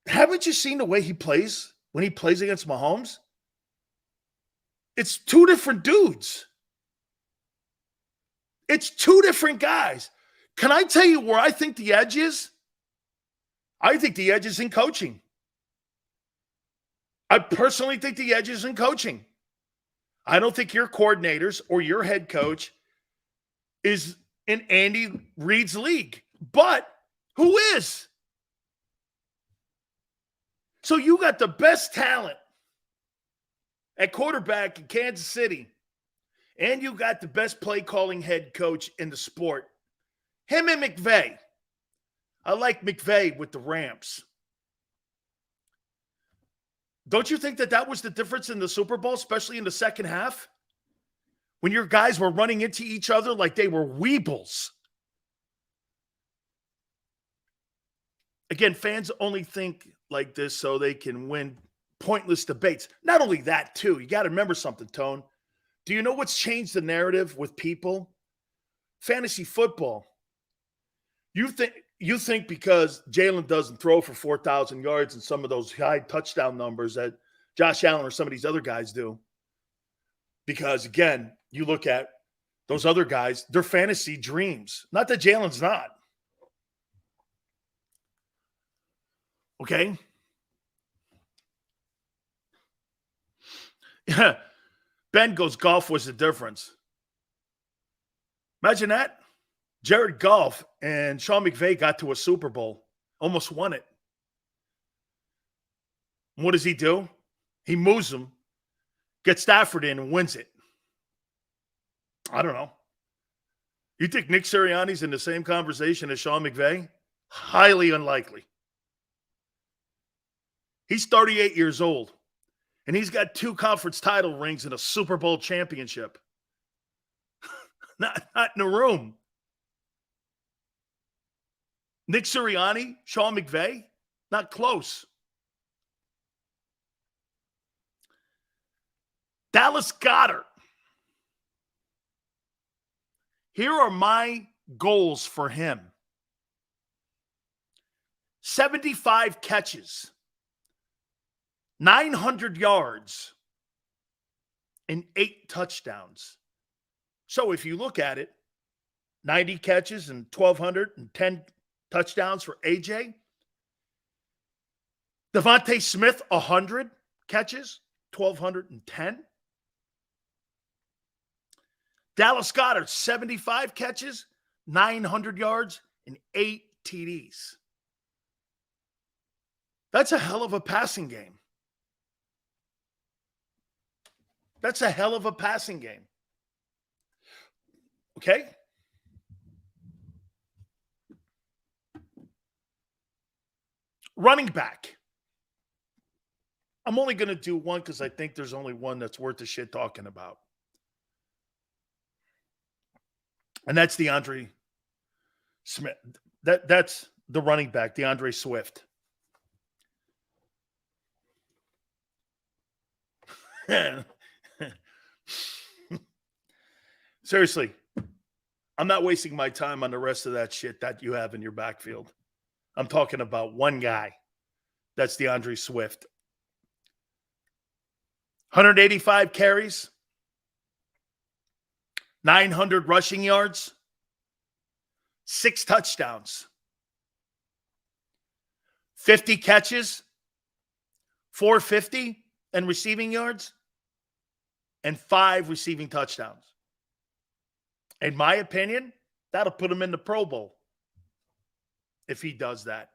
haven't you seen the way he plays when he plays against Mahomes? It's two different dudes. It's two different guys. Can I tell you where I think the edge is? I think the edge is in coaching. I personally think the edge is in coaching. I don't think your coordinators or your head coach is in Andy Reid's league. But who is? So you got the best talent at quarterback in Kansas City, and you got the best play-calling head coach in the sport. Him and McVay. I like McVay with the Rams. Don't you think that was the difference in the Super Bowl, especially in the second half? When your guys were running into each other like they were weebles. Again, fans only think like this so they can win pointless debates. Not only that, too, you got to remember something, Tone. Do you know what's changed the narrative with people? Fantasy football. You think because Jalen doesn't throw for 4,000 yards and some of those high touchdown numbers that Josh Allen or some of these other guys do. Because, again, you look at those other guys, they're fantasy dreams. Not that Jalen's not. Okay? Yeah. Ben goes, golf was the difference. Imagine that. Jared Goff and Sean McVay got to a Super Bowl, almost won it. What does he do? He moves them, gets Stafford in, and wins it. I don't know. You think Nick Sirianni's in the same conversation as Sean McVay? Highly unlikely. He's 38 years old, and he's got 2 conference title rings and a Super Bowl championship. not in a room. Nick Sirianni, Sean McVay, not close. Dallas Goedert. Here are my goals for him. 75 catches, 900 yards, and 8 touchdowns. So if you look at it, 90 catches and 1,210 touchdowns for AJ. Devontae Smith, 100 catches, 1,210. Dallas Goedert, 75 catches, 900 yards, and 8 TDs. That's a hell of a passing game. That's a hell of a passing game. Okay? Running back. I'm only going to do one because I think there's only one that's worth the shit talking about. And that's DeAndre Smith. That's the running back, DeAndre Swift. Seriously, I'm not wasting my time on the rest of that shit that you have in your backfield. I'm talking about one guy. That's DeAndre Swift. 185 carries, 900 rushing yards, 6 touchdowns, 50 catches, 450 and receiving yards, and 5 receiving touchdowns. In my opinion, that'll put him in the Pro Bowl if he does that.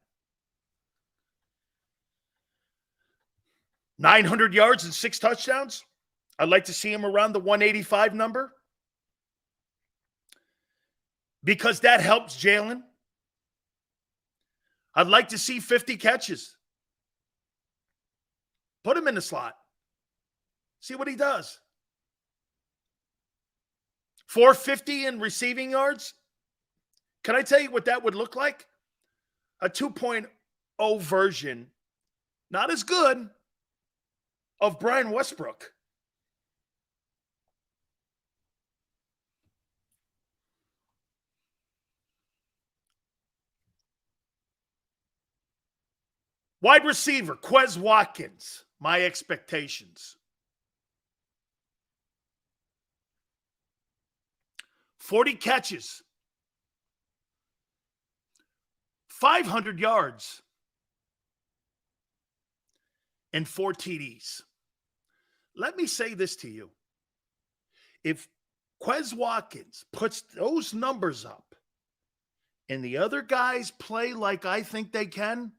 900 yards and 6 touchdowns. I'd like to see him around the 185 number because that helps Jalen. I'd like to see 50 catches. Put him in the slot. See what he does. 450 in receiving yards. Can I tell you what that would look like? A 2.0 version, not as good, of Brian Westbrook. Wide receiver, Quez Watkins. My expectations. 40 catches. 500 yards. And 4 TDs. Let me say this to you. If Quez Watkins puts those numbers up and the other guys play like I think they can,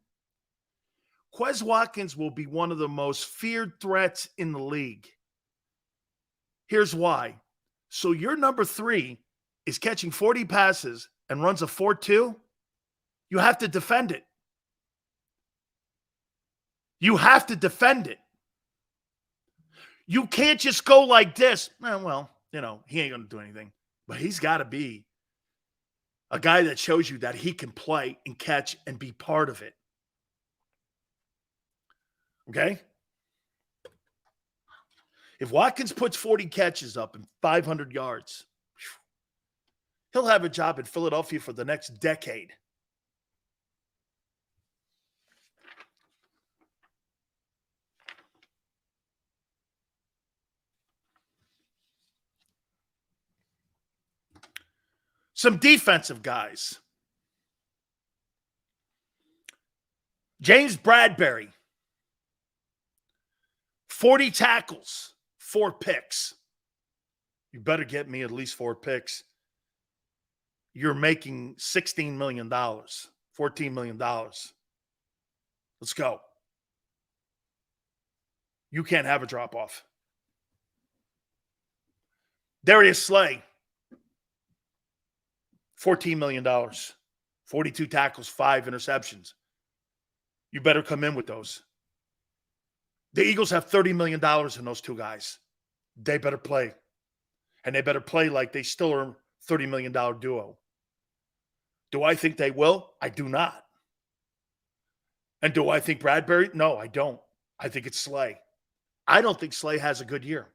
Quez Watkins will be one of the most feared threats in the league. Here's why. So your number 3 is catching 40 passes and runs a 4.2. You have to defend it. You have to defend it. You can't just go like this. Well, he ain't going to do anything. But he's got to be a guy that shows you that he can play and catch and be part of it. Okay? If Watkins puts 40 catches up and 500 yards, he'll have a job in Philadelphia for the next decade. Some defensive guys. James Bradbury. 40 tackles, 4 picks. You better get me at least 4 picks. You're making $16 million, $14 million. Let's go. You can't have a drop-off. Darius Slay. $14 million, 42 tackles, 5 interceptions. You better come in with those. The Eagles have $30 million in those 2 guys. They better play. And they better play like they still are a $30 million duo. Do I think they will? I do not. And do I think Bradbury? No, I don't. I think it's Slay. I don't think Slay has a good year.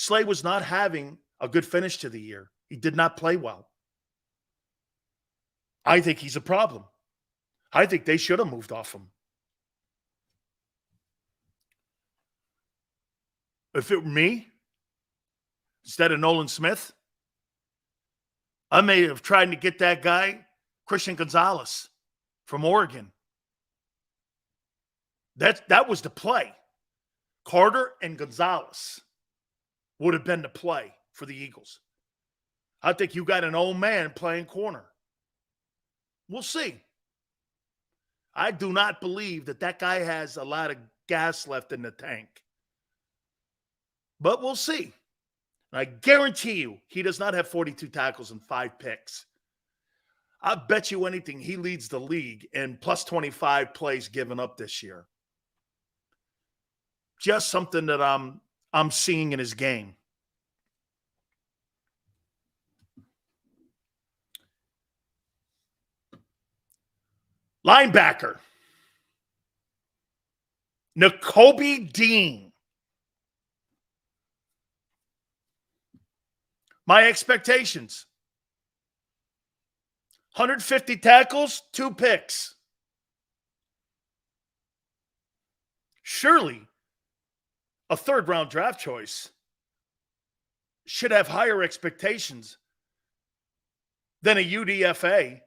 Slay was not having a good finish to the year. He did not play well. I think he's a problem. I think they should have moved off him. If it were me, instead of Nolan Smith, I may have tried to get that guy, Christian Gonzalez, from Oregon. That was the play. Carter and Gonzalez would have been the play for the Eagles. I think you got an old man playing corner. We'll see. I do not believe that guy has a lot of gas left in the tank. But we'll see. I guarantee you he does not have 42 tackles and 5 picks. I bet you anything he leads the league in plus 25 plays given up this year. Just something that I'm seeing in his game. Linebacker. Nakobe Dean. My expectations. 150 tackles, 2 picks. Surely, a third-round draft choice should have higher expectations than a UDFA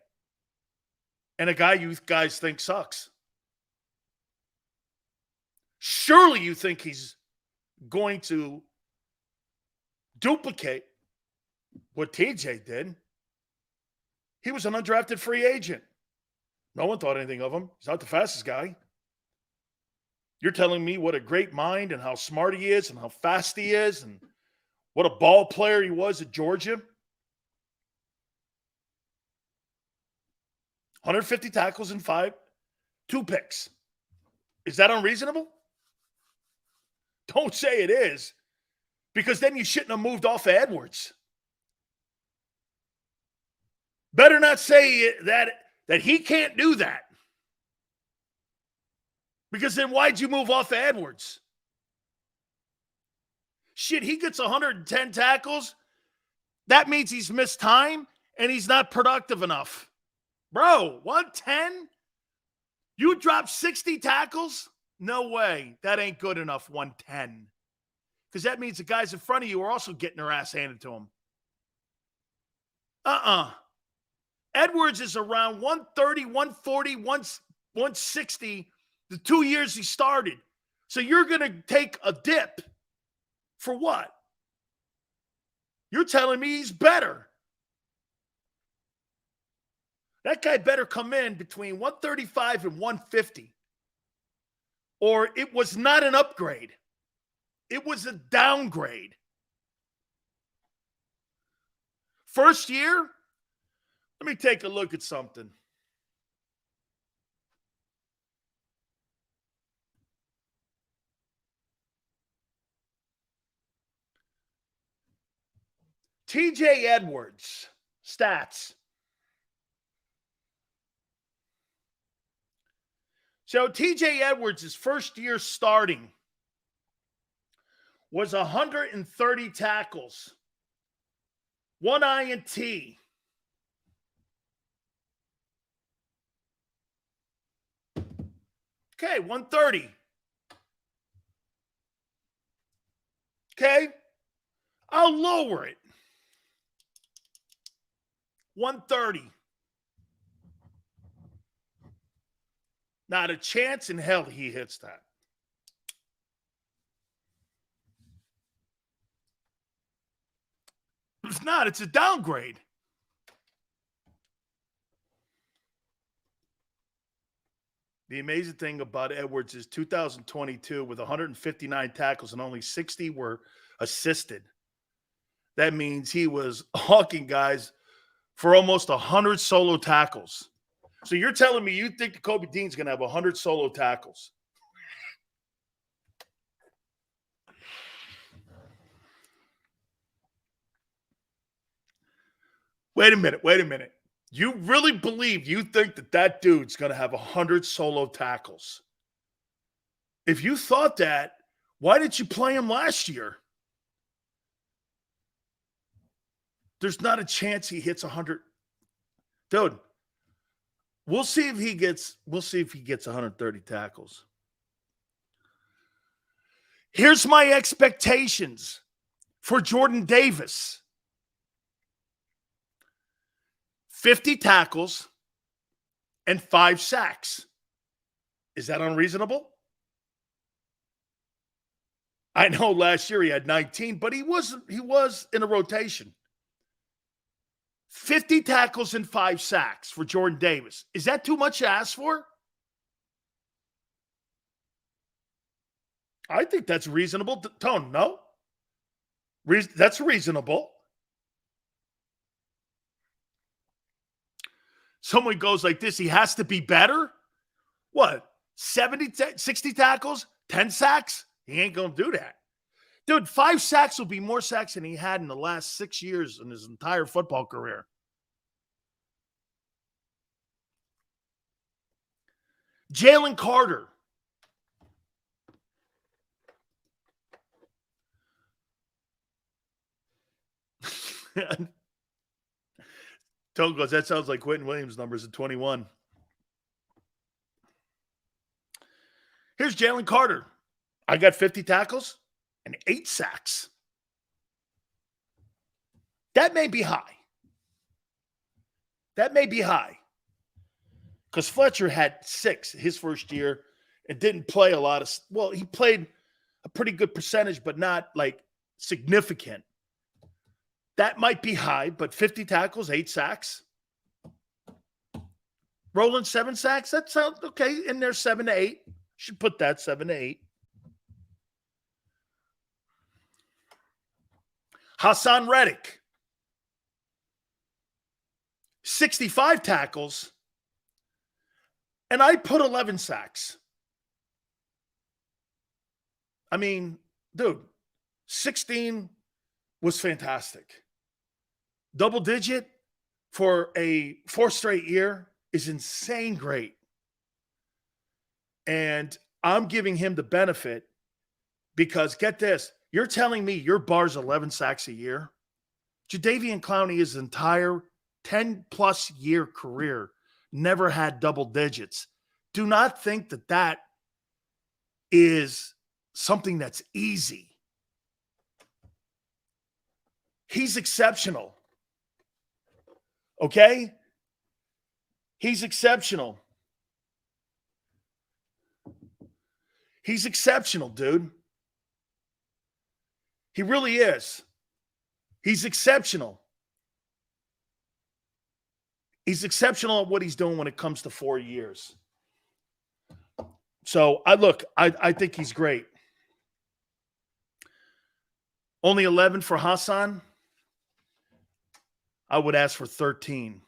and a guy you guys think sucks. Surely you think he's going to duplicate what TJ did. He was an undrafted free agent. No one thought anything of him. He's not the fastest guy. You're telling me what a great mind and how smart he is and how fast he is and what a ball player he was at Georgia. 150 tackles and 2 picks. Is that unreasonable? Don't say it is, because then you shouldn't have moved off of Edwards. Better not say that he can't do that. Because then why'd you move off of Edwards? Shit, he gets 110 tackles. That means he's missed time and he's not productive enough. Bro, 110? You dropped 60 tackles? No way. That ain't good enough, 110. Because that means the guys in front of you are also getting their ass handed to them. Edwards is around 130, 140, 160 the 2 years he started. So you're going to take a dip for what? You're telling me he's better. That guy better come in between 135 and 150. Or it was not an upgrade. It was a downgrade. First year, let me take a look at something. TJ Edwards, stats. So TJ Edwards' first year starting was 130 tackles, 1 INT. Okay, 130. Okay, I'll lower it. 130. Not a chance in hell he hits that. It's not. It's a downgrade. The amazing thing about Edwards is 2022 with 159 tackles and only 60 were assisted. That means he was hawking guys for almost 100 solo tackles. So you're telling me you think Nakobe Dean's going to have 100 solo tackles? Wait a minute. You really believe you think that dude's going to have 100 solo tackles? If you thought that, why didn't you play him last year? There's not a chance he hits 100. Dude, we'll see if he gets 130 tackles. Here's my expectations for Jordan Davis. 50 tackles and 5 sacks. Is that unreasonable? I know last year he had 19, but he was in a rotation. 50 tackles and 5 sacks for Jordan Davis. Is that too much to ask for? I think that's reasonable. Tone, no? That's reasonable. Someone goes like this, he has to be better? What, 60 tackles, 10 sacks? He ain't going to do that. Dude, 5 sacks will be more sacks than he had in the last 6 years in his entire football career. Jalen Carter. Tone goes, that sounds like Quentin Williams' numbers at 21. Here's Jalen Carter. I got 50 tackles and 8 sacks. That may be high. Because Fletcher had 6 his first year and didn't play a lot of – well, he played a pretty good percentage, but not, like, significant. That might be high, but 50 tackles, 8 sacks. Rolling 7 sacks, that sounds okay. In there, 7 to 8. Should put that 7 to 8. Hassan Reddick. 65 tackles. And I put 11 sacks. I mean, dude, 16 was fantastic. Double digit for a 4th straight year is insane great. And I'm giving him the benefit because, get this, you're telling me your bar's 11 sacks a year? Jadeveon Clowney, his entire 10-plus year career, never had double digits. Do not think that that is something that's easy. He's exceptional. Okay? He's exceptional. He's exceptional, dude. He really is. He's exceptional. He's exceptional at what he's doing when it comes to 4 years. So, I think he's great. Only 11 for Hassan. I would ask for 13.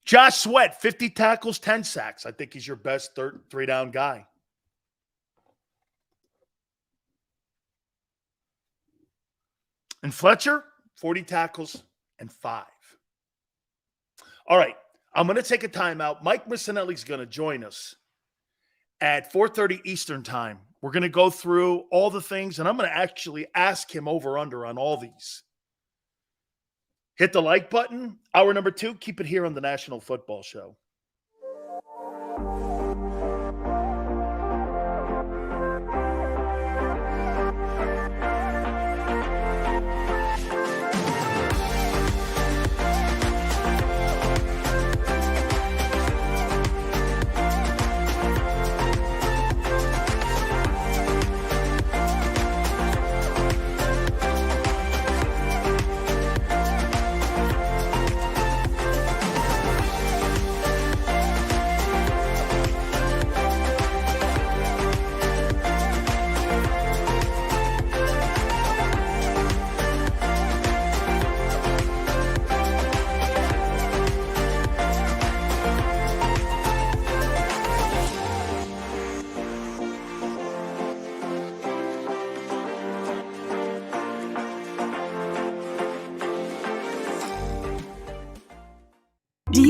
Josh Sweat, 50 tackles, 10 sacks. I think he's your best 3-down guy. And Fletcher, 40 tackles and 5. All right, I'm going to take a timeout. Mike Missinelli's going to join us at 4:30 Eastern time. We're going to go through all the things, and I'm going to actually ask him over-under on all these. Hit the like button. Hour number 2, keep it here on the National Football Show.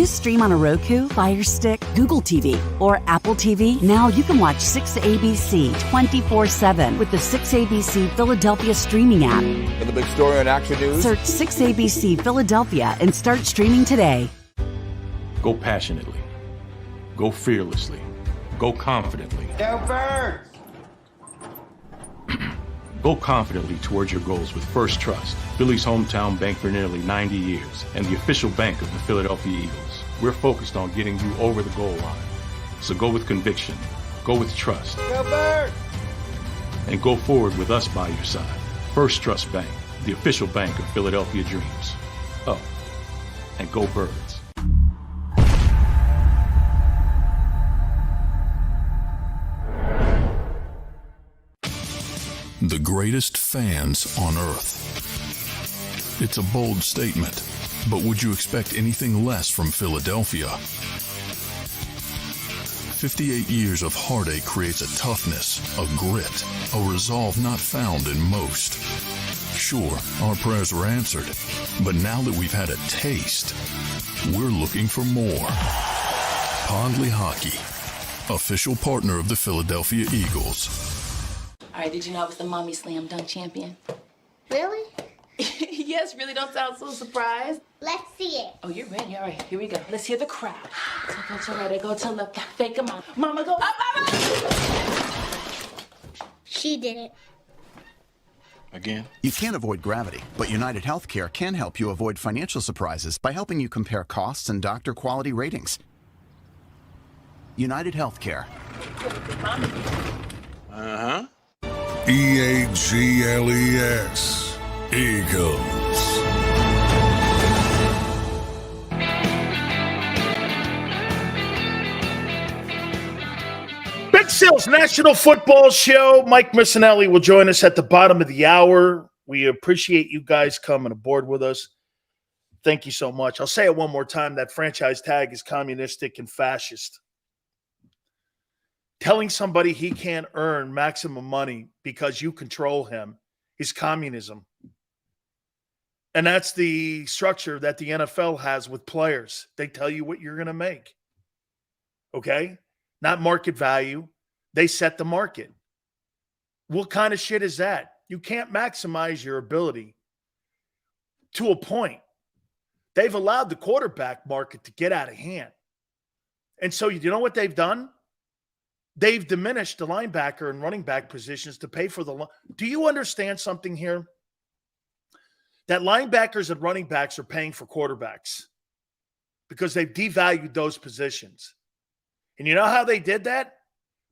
stream on a Roku, Fire Stick, Google TV, or Apple TV? Now you can watch 6ABC 24/7 with the 6ABC Philadelphia streaming app. For the big story on Action News, search 6ABC Philadelphia and start streaming today. Go passionately. Go fearlessly. Go confidently. Go Birds! Go confidently towards your goals with First Trust, Philly's hometown bank for nearly 90 years, and the official bank of the Philadelphia Eagles. We're focused on getting you over the goal line. So go with conviction, go with trust, Go Birds! and go forward with us by your side. First Trust Bank, the official bank of Philadelphia dreams. Oh, and go Birds. The greatest fans on earth. It's a bold statement, but would you expect anything less from Philadelphia? 58 years of heartache creates a toughness, a grit, a resolve not found in most. Sure, our prayers were answered, but now that we've had a taste, we're looking for more. Pondley Hockey, official partner of the Philadelphia Eagles. All right, did you know I was the Mommy Slam Dunk Champion? Really? Yes, really, don't sound so surprised. Let's see it. Oh, you're ready. All right, here we go. Let's hear the crowd. So go to right, I go to left, fake a mom. Mama, go up, mama! She did it. Again? You can't avoid gravity, but United Healthcare can help you avoid financial surprises by helping you compare costs and doctor quality ratings. United Healthcare. uh-huh. EAGLES, Eagles. Big Sales National Football Show. Mike Missinelli will join us at the bottom of the hour. We appreciate you guys coming aboard with us. Thank you so much. I'll say it one more time. That franchise tag is communistic and fascist. Telling somebody he can't earn maximum money because you control him is communism. And that's the structure that the NFL has with players. They tell you what you're going to make. Okay? Not market value. They set the market. What kind of shit is that? You can't maximize your ability to a point. They've allowed the quarterback market to get out of hand. And so you know what they've done? They've diminished the linebacker and running back positions to pay for the – do you understand something here? That linebackers and running backs are paying for quarterbacks because they've devalued those positions. And you know how they did that?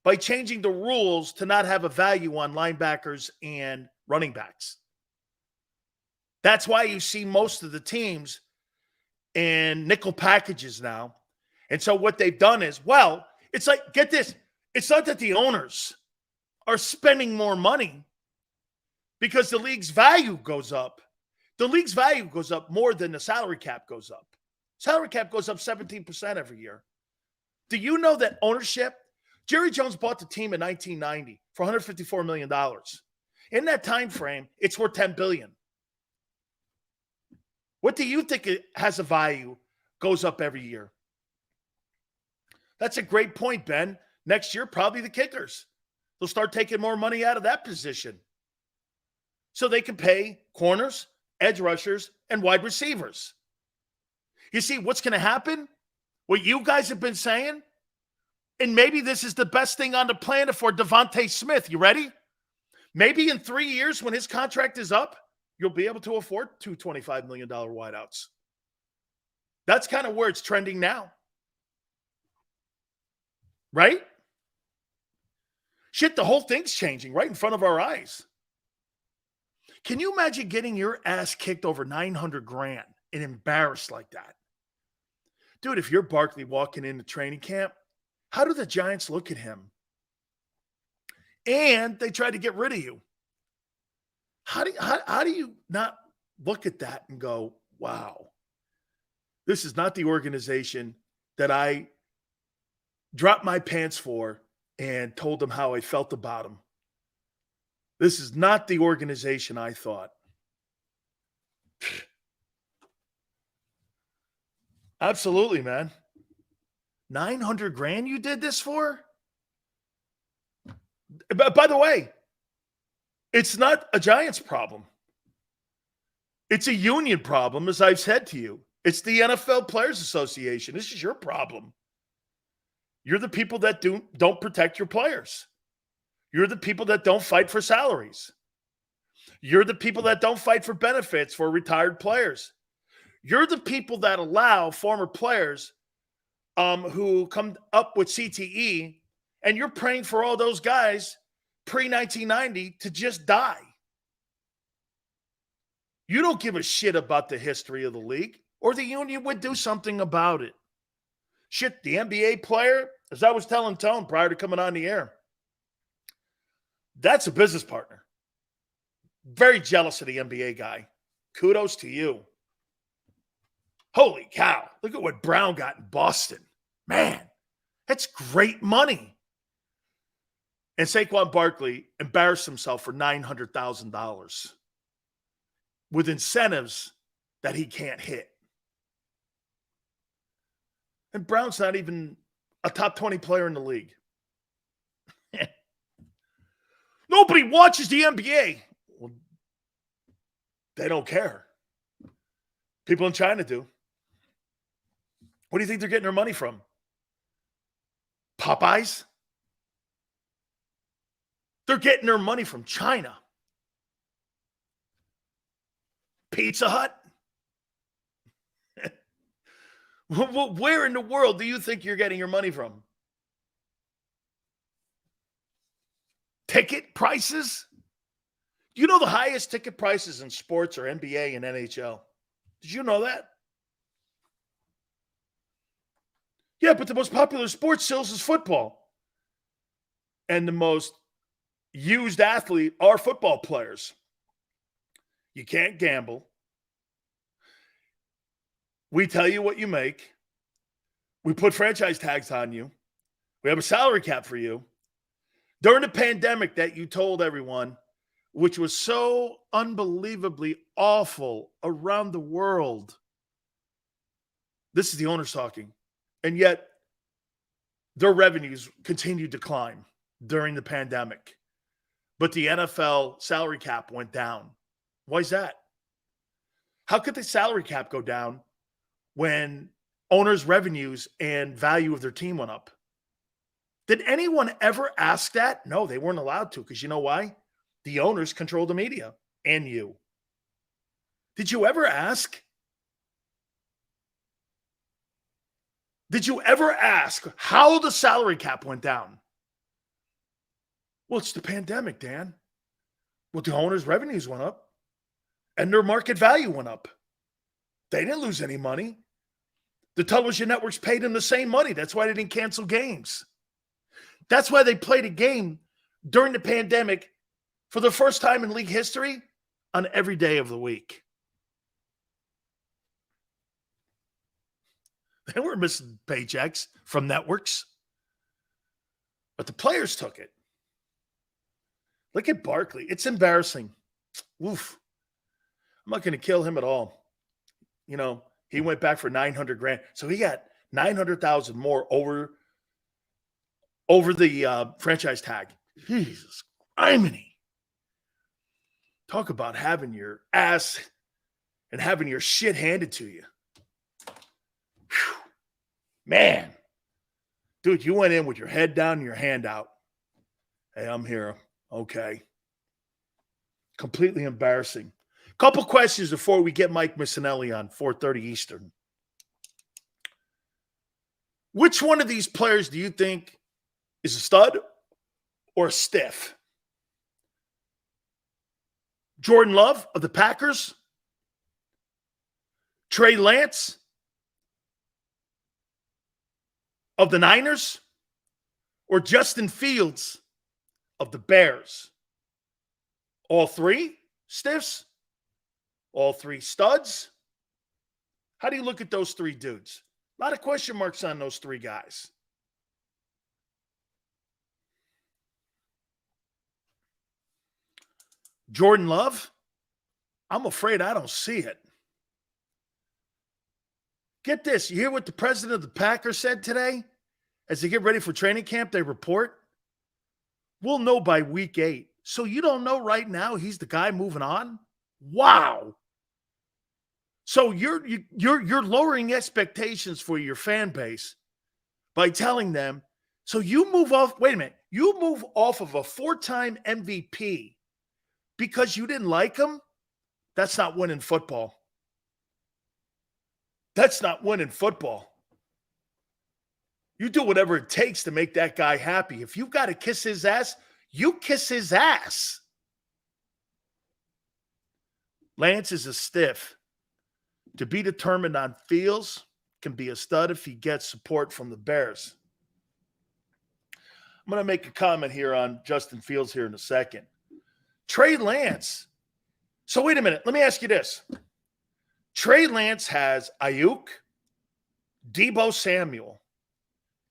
By changing the rules to not have a value on linebackers and running backs. That's why you see most of the teams in nickel packages now. And so what they've done is, well, it's like, get this, it's not that the owners are spending more money because the league's value goes up. The league's value goes up more than the salary cap goes up. Salary cap goes up 17% every year. Do you know that ownership? Jerry Jones bought the team in 1990 for $154 million. In that time frame, it's worth $10 billion. What do you think it has a value goes up every year? That's a great point, Ben. Next year, probably the kickers. They'll start taking more money out of that position so they can pay corners, edge rushers, and wide receivers. You see, what's going to happen? What you guys have been saying, and maybe this is the best thing on the planet for Devontae Smith. You ready? Maybe in 3 years when his contract is up, you'll be able to afford two $25 million wideouts. That's kind of where it's trending now. Right? Shit, the whole thing's changing right in front of our eyes. Can you imagine getting your ass kicked over $900,000 and embarrassed like that? Dude, if you're Barkley walking into training camp, how do the Giants look at him? And they try to get rid of you. How do you not look at that and go, wow, this is not the organization that I dropped my pants for and told them how I felt about them. This is not the organization I thought. Absolutely, man. 900 grand you did this for? By the way, it's not a Giants problem. It's a union problem, as I've said to you. It's the NFL Players Association. This is your problem. You're the people that don't protect your players. You're the people that don't fight for salaries. You're the people that don't fight for benefits for retired players. You're the people that allow former players who come up with CTE, and you're praying for all those guys pre-1990 to just die. You don't give a shit about the history of the league, or the union would do something about it. Shit, the NBA player, as I was telling Tone prior to coming on the air, that's a business partner. Very jealous of the NBA guy. Kudos to you. Holy cow. Look at what Brown got in Boston. Man, that's great money. And Saquon Barkley embarrassed himself for $900,000 with incentives that he can't hit. And Brown's not even a top 20 player in the league. Nobody watches the NBA. Well, they don't care. People in China do. What do you think they're getting their money from? Popeyes? They're getting their money from China. Pizza Hut? Where in the world do you think you're getting your money from? Ticket prices? You know the highest ticket prices in sports are NBA and NHL. Did you know that? Yeah, but the most popular sport still is football. And the most used athlete are football players. You can't gamble. We tell you what you make. We put franchise tags on you. We have a salary cap for you. During the pandemic that you told everyone, which was so unbelievably awful around the world. This is the owners talking. And yet, their revenues continued to climb during the pandemic. But the NFL salary cap went down. Why is that? How could the salary cap go down when owners' revenues and value of their team went up? Did anyone ever ask that? No, they weren't allowed to, because you know why? The owners control the media and you. Did you ever ask? Did you ever ask how the salary cap went down? Well, it's the pandemic, Dan. Well, the owners' revenues went up and their market value went up. They didn't lose any money. The television networks paid them the same money. That's why they didn't cancel games. That's why they played a game during the pandemic for the first time in league history on every day of the week. They weren't missing paychecks from networks. But the players took it. Look at Barkley. It's embarrassing. Oof. I'm not going to kill him at all. You know, he went back for 900 grand. So he got 900,000 more over the franchise tag. Jesus criminy. Talk about having your ass and having your shit handed to you. Whew. Man. Dude, you went in with your head down and your hand out. Hey, I'm here. Okay. Completely embarrassing. Couple questions before we get Mike Missinelli on 4:30 Eastern. Which one of these players do you think is a stud or a stiff? Jordan Love of the Packers? Trey Lance of the Niners? Or Justin Fields of the Bears? All three stiffs? All three studs? How do you look at those three dudes? A lot of question marks on those three guys. Jordan Love? I'm afraid I don't see it. Get this. You hear what the president of the Packers said today? As they get ready for training camp, they report, we'll know by week 8. So you don't know right now he's the guy moving on? Wow. So you're lowering expectations for your fan base by telling them, so you move off, wait a minute, you move off of a 4-time MVP because you didn't like him? That's not winning football. That's not winning football. You do whatever it takes to make that guy happy. If you've got to kiss his ass, you kiss his ass. Lance is a stiff. To be determined on Fields, can be a stud if he gets support from the Bears. I'm going to make a comment here on Justin Fields here in a second. Trey Lance. So wait a minute. Let me ask you this. Trey Lance has Ayuk, Deebo Samuel,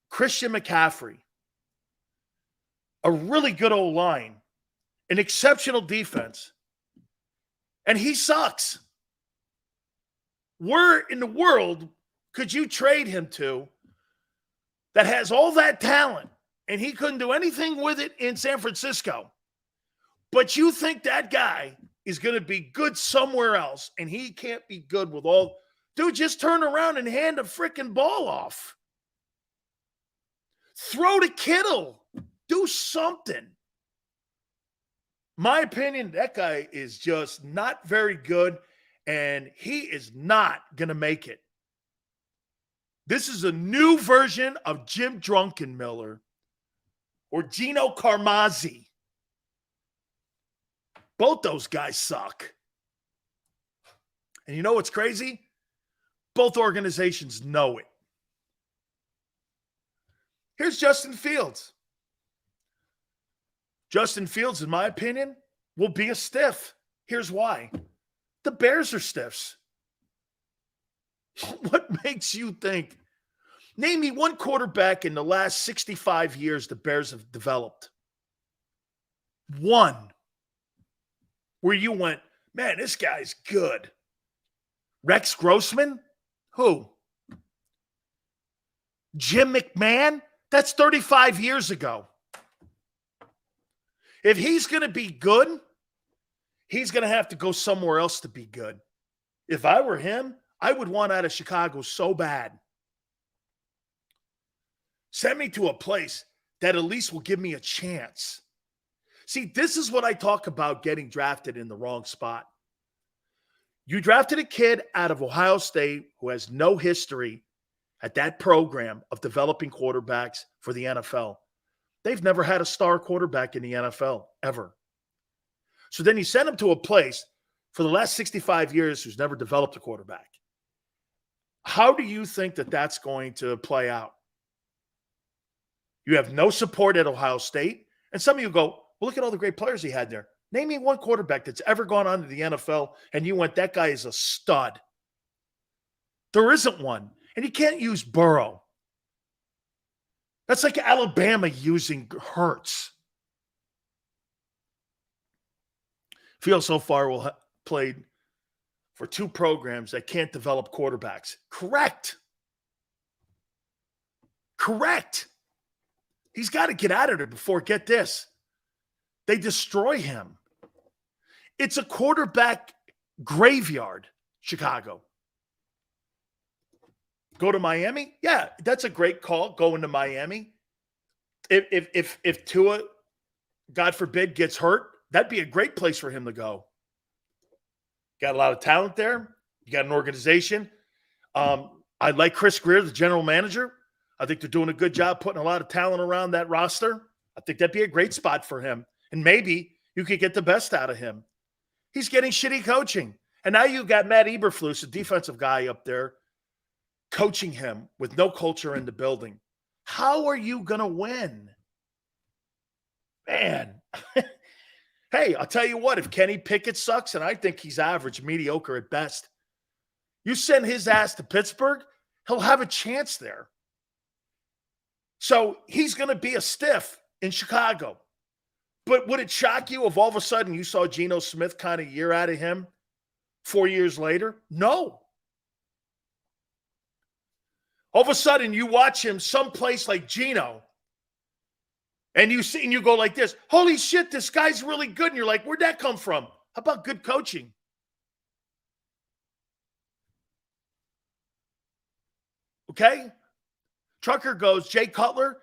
Christian McCaffrey, a really good O-line, an exceptional defense, and he sucks. Where in the world could you trade him to that has all that talent and he couldn't do anything with it in San Francisco? But you think that guy is going to be good somewhere else and he can't be good with all. Dude, just turn around and hand a freaking ball off. Throw to Kittle. Do something. My opinion, that guy is just not very good, and he is not going to make it. This is a new version of Jim Drunkenmiller or Gino Carmazzi. Both those guys suck. And you know what's crazy? Both organizations know it. Here's Justin Fields. Justin Fields, in my opinion, will be a stiff. Here's why. The Bears are stiffs. What makes you think? Name me one quarterback in the last 65 years the Bears have developed. One. Where you went, man, this guy's good. Rex Grossman? Who? Jim McMahon? That's 35 years ago. If he's going to be good, he's going to have to go somewhere else to be good. If I were him, I would want out of Chicago so bad. Send me to a place that at least will give me a chance. See, this is what I talk about getting drafted in the wrong spot. You drafted a kid out of Ohio State who has no history at that program of developing quarterbacks for the NFL. They've never had a star quarterback in the NFL, ever. So then you send them to a place for the last 65 years who's never developed a quarterback. How do you think that that's going to play out? You have no support at Ohio State. And some of you go, well, look at all the great players he had there. Name me one quarterback that's ever gone on to the NFL and you went, that guy is a stud. There isn't one. And you can't use Burrow. That's like Alabama using Hurts. Fields so far will played for 2 programs that can't develop quarterbacks. Correct. He's got to get out of there before, get this, they destroy him. It's a quarterback graveyard, Chicago. Go to Miami? Yeah, that's a great call, going to Miami. If Tua, God forbid, gets hurt, that'd be a great place for him to go. Got a lot of talent there. You got an organization. I like Chris Greer, the general manager. I think they're doing a good job putting a lot of talent around that roster. I think that'd be a great spot for him. And maybe you could get the best out of him. He's getting shitty coaching. And now you've got Matt Eberflus, a defensive guy up there, coaching him with no culture in the building. How are you going to win? Man. Hey, I'll tell you what, if Kenny Pickett sucks, and I think he's average, mediocre at best, you send his ass to Pittsburgh, he'll have a chance there. So he's going to be a stiff in Chicago. But would it shock you if all of a sudden you saw Geno Smith kind of year out of him 4 years later? No. All of a sudden, you watch him someplace like Geno, and you see and you go like this, holy shit, this guy's really good. And you're like, where'd that come from? How about good coaching? Okay? Trucker goes, Jay Cutler.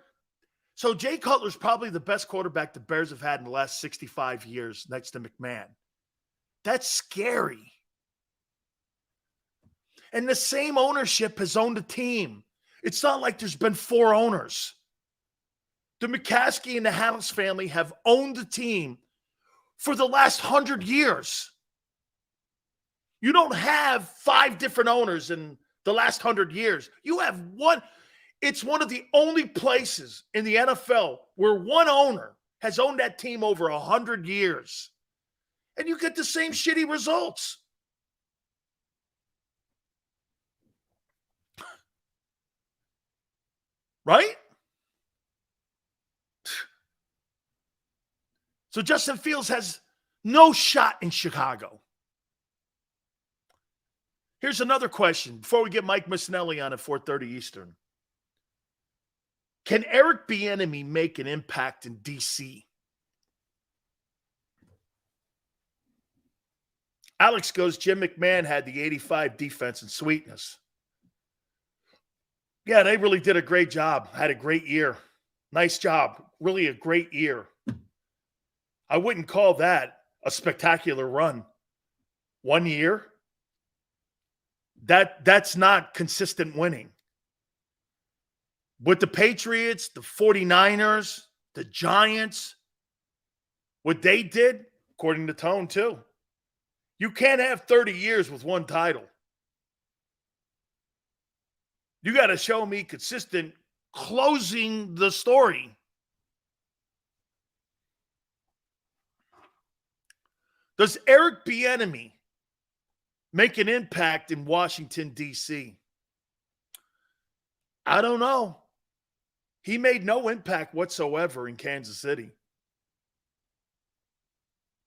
So Jay Cutler's probably the best quarterback the Bears have had in the last 65 years next to McMahon. That's scary. And the same ownership has owned the team. It's not like there's been 4 owners. The McCaskey and the House family have owned the team for the last 100 years. You don't have 5 different owners in the last 100 years. You have one. It's one of the only places in the NFL where one owner has owned that team over 100 years. And you get the same shitty results. Right? So Justin Fields has no shot in Chicago. Here's another question before we get Mike Missinelli on at 4:30 Eastern. Can Eric Bieniemy make an impact in D.C.? Alex goes, Jim McMahon had the 85 defense and sweetness. Yeah, they really did a great job. Had a great year. Nice job. Really a great year. I wouldn't call that a spectacular run. 1 year? That's not consistent winning. With the Patriots, the 49ers, the Giants, what they did, according to Tone, too. You can't have 30 years with one title. You got to show me consistent closing the story. Does Eric Bieniemy make an impact in Washington, D.C.? I don't know. He made no impact whatsoever in Kansas City.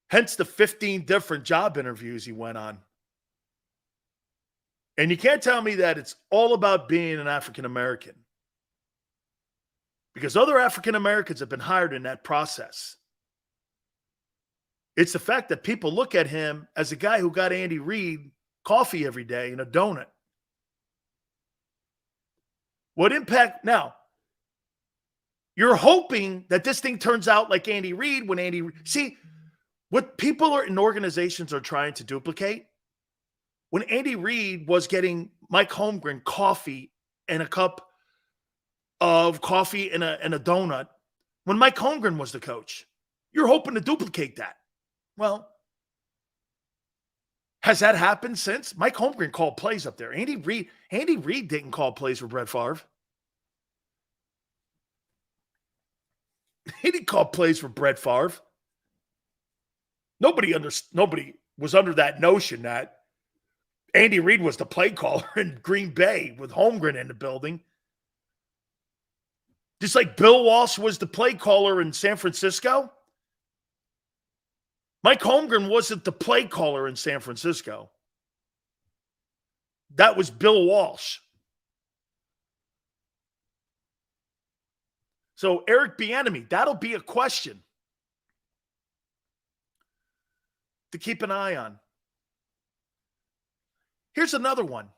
Hence the 15 different job interviews he went on. And you can't tell me that it's all about being an African American. Because other African Americans have been hired in that process. It's the fact that people look at him as a guy who got Andy Reid coffee every day and a donut. What impact? Now, you're hoping that this thing turns out like Andy Reid when Andy – see, what people are in organizations are trying to duplicate, when Andy Reid was getting Mike Holmgren coffee and a cup of coffee and a donut, when Mike Holmgren was the coach, you're hoping to duplicate that. Well, has that happened since? Mike Holmgren called plays up there. Andy Reid didn't call plays for Brett Favre. He didn't call plays for Brett Favre. Nobody was under that notion that Andy Reid was the play caller in Green Bay with Holmgren in the building. Just like Bill Walsh was the play caller in San Francisco. Mike Holmgren wasn't the play caller in San Francisco. That was Bill Walsh. So Eric Bieniemy, that'll be a question to keep an eye on. Here's another one.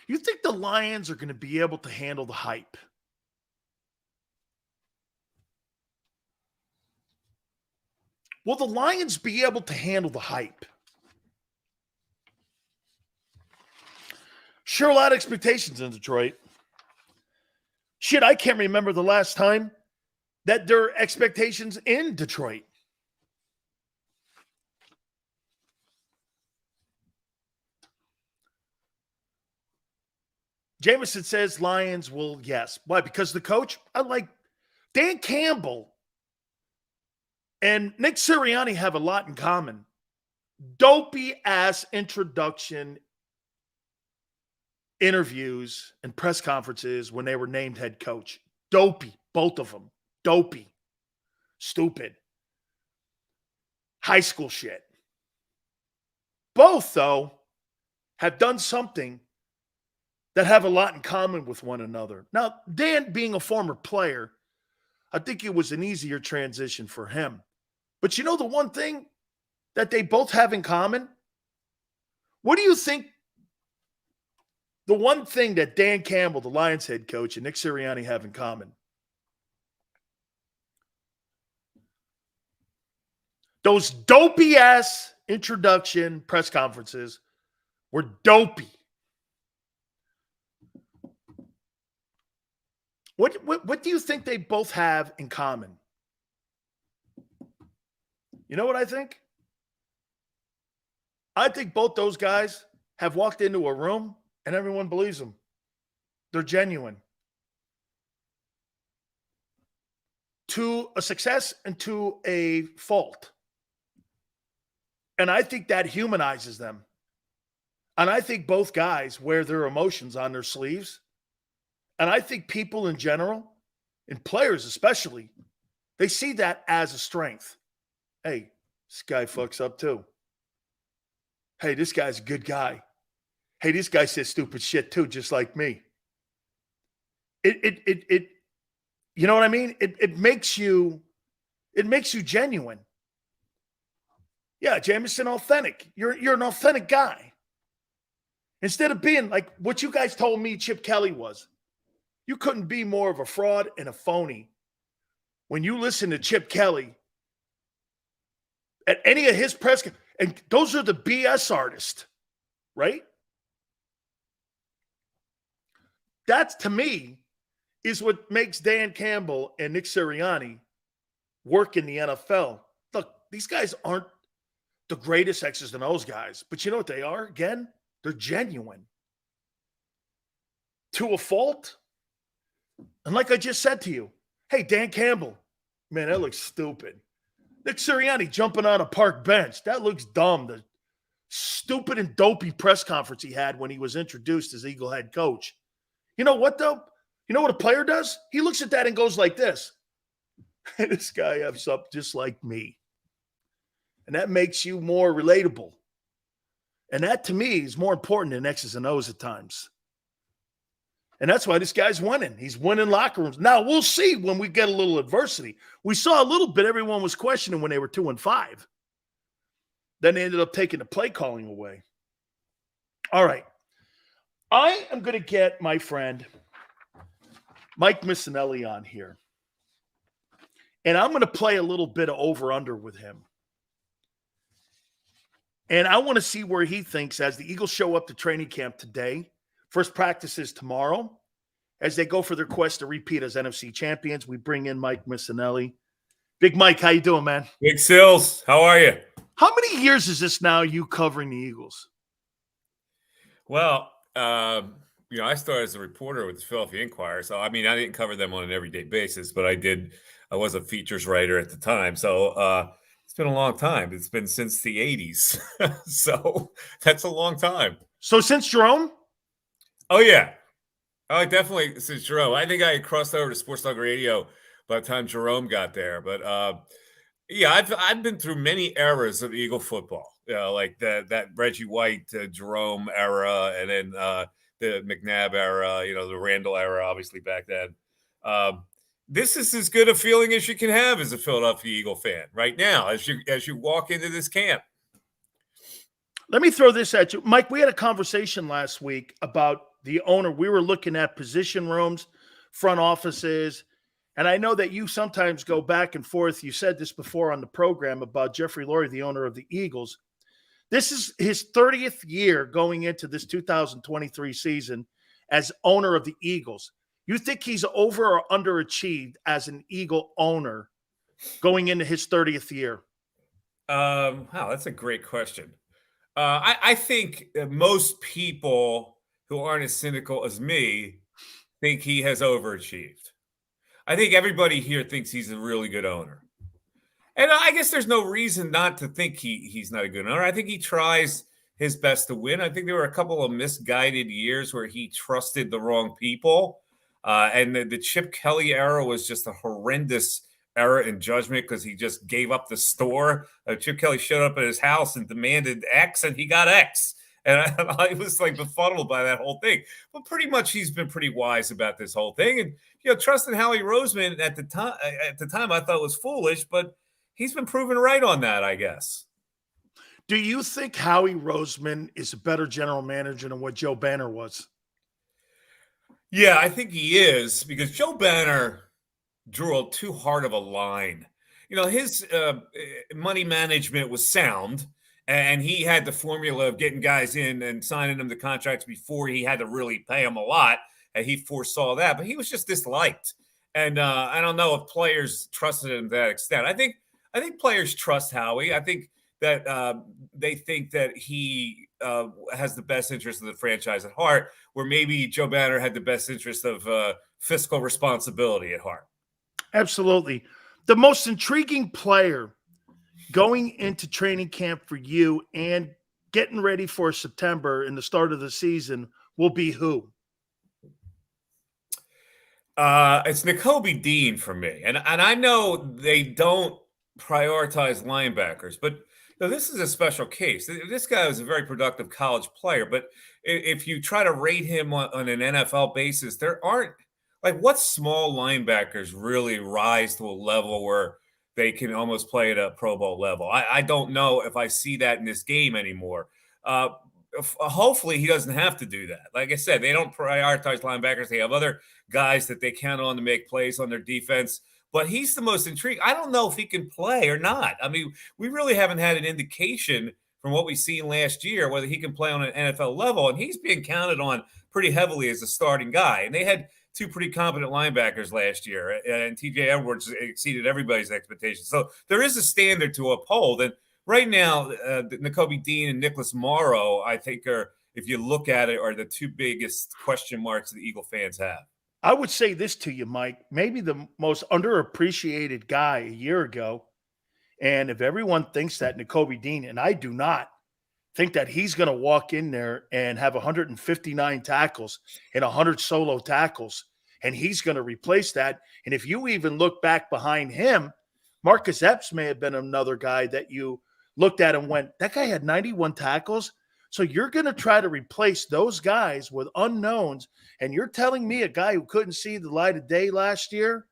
You think the Lions are going to be able to handle the hype? Will the Lions be able to handle the hype? Sure, a lot of expectations in Detroit. Shit, I can't remember the last time that there are expectations in Detroit. Jameson says Lions will, yes. Why? Because the coach, I like Dan Campbell and Nick Sirianni have a lot in common. Dopey-ass introduction interviews and press conferences when they were named head coach. Dopey, both of them. Dopey. Stupid. High school shit. Both, though, have done something that have a lot in common with one another. Now, Dan being a former player, I think it was an easier transition for him. But you know the one thing that they both have in common? What do you think the one thing that Dan Campbell, the Lions head coach, and Nick Sirianni have in common? Those dopey-ass introduction press conferences were dopey. What do you think they both have in common? You know what I think? I think both those guys have walked into a room and everyone believes them. They're genuine. To a success and to a fault. And I think that humanizes them. And I think both guys wear their emotions on their sleeves. And I think people in general, and players especially, they see that as a strength. Hey, this guy fucks up too. Hey, this guy's a good guy. Hey, this guy says stupid shit too, just like me. It you know what I mean? It makes you genuine. Yeah, Jameson, authentic. You're an authentic guy. Instead of being like what you guys told me Chip Kelly was. You couldn't be more of a fraud and a phony when you listen to Chip Kelly at any of his press. And those are the BS artists, right? That, to me, is what makes Dan Campbell and Nick Sirianni work in the NFL. Look, these guys aren't the greatest X's and O's guys, but you know what they are? Again, they're genuine. To a fault. And like I just said to you, hey, Dan Campbell, man, that looks stupid. Nick Sirianni jumping on a park bench, that looks dumb. The stupid and dopey press conference he had when he was introduced as Eagle head coach. You know what, though? You know what a player does? He looks at that and goes like this. This guy has up just like me. And that makes you more relatable. And that, to me, is more important than X's and O's at times. And that's why this guy's winning. He's winning locker rooms. Now, we'll see when we get a little adversity. We saw a little bit. Everyone was questioning when they were 2-5. Then they ended up taking the play calling away. All right. I am going to get my friend Mike Missanelli on here. And I'm going to play a little bit of over-under with him. And I want to see where he thinks as the Eagles show up to training camp today. First practice is tomorrow. As they go for their quest to repeat as NFC champions, we bring in Mike Missanelli. Big Mike, how you doing, man? Big Sills, how are you? How many years is this now you covering the Eagles? Well, I started as a reporter with the Philadelphia Inquirer. So, I mean, I didn't cover them on an everyday basis, but I was a features writer at the time. So it's been a long time. It's been since the 80s. So that's a long time. So since Jerome? Oh, yeah. Oh, definitely since Jerome. I think I had crossed over to Sports Talk Radio by the time Jerome got there. But, I've been through many eras of Eagle football, like that Reggie White, Jerome era, and then the McNabb era, the Randall era, obviously back then. This is as good a feeling as you can have as a Philadelphia Eagle fan right now as you walk into this camp. Let me throw this at you. Mike, we had a conversation last week about the owner. We were looking at position rooms, front offices, and I know that you sometimes go back and forth. You said this before on the program about Jeffrey Lurie, the owner of the Eagles. This is his 30th year going into this 2023 season as owner of the Eagles. You think he's over or underachieved as an Eagle owner going into his 30th year? Wow, that's a great question. I think most people who aren't as cynical as me think he has overachieved. I think everybody here thinks he's a really good owner. And I guess there's no reason not to think he's not a good owner. I think he tries his best to win. I think there were a couple of misguided years where he trusted the wrong people. And the Chip Kelly era was just a horrendous era in judgment because he just gave up the store. Chip Kelly showed up at his house and demanded X, and he got X. And I was like befuddled by that whole thing. But pretty much he's been pretty wise about this whole thing. And, trusting Howie Roseman at the time I thought was foolish, but he's been proven right on that, I guess. Do you think Howie Roseman is a better general manager than what Joe Banner was? Yeah, I think he is, because Joe Banner drew too hard of a line. His money management was sound, and he had the formula of getting guys in and signing them to contracts before he had to really pay them a lot, and he foresaw that. But he was just disliked, and I don't know if players trusted him to that extent. I think players trust Howie. I think that they think that he has the best interest of the franchise at heart, where maybe Joe Banner had the best interest of fiscal responsibility at heart. Absolutely. The most intriguing player going into training camp for you and getting ready for September and the start of the season will be who? It's Nakobe Dean for me. And I know they don't prioritize linebackers, but this is a special case. This guy was a very productive college player, but if you try to rate him on an NFL basis, there aren't, what small linebackers really rise to a level where they can almost play at a Pro Bowl level. I don't know if I see that in this game anymore. Hopefully he doesn't have to do that. Like I said, they don't prioritize linebackers. They have other guys that they count on to make plays on their defense. But he's the most intriguing. I don't know if he can play or not. I mean, we really haven't had an indication from what we've seen last year whether he can play on an NFL level. And he's being counted on pretty heavily as a starting guy. And they had two pretty competent linebackers last year. And TJ Edwards exceeded everybody's expectations. So there is a standard to uphold. And right now, Nakobe Dean and Nicholas Morrow, I think, if you look at it, are the two biggest question marks that Eagle fans have. I would say this to you, Mike, maybe the most underappreciated guy a year ago. And if everyone thinks that Nakobe Dean, and I do not think that he's going to walk in there and have 159 tackles and 100 solo tackles, and he's going to replace that. And if you even look back behind him, Marcus Epps may have been another guy that you looked at and went, that guy had 91 tackles. So you're going to try to replace those guys with unknowns. And you're telling me a guy who couldn't see the light of day last year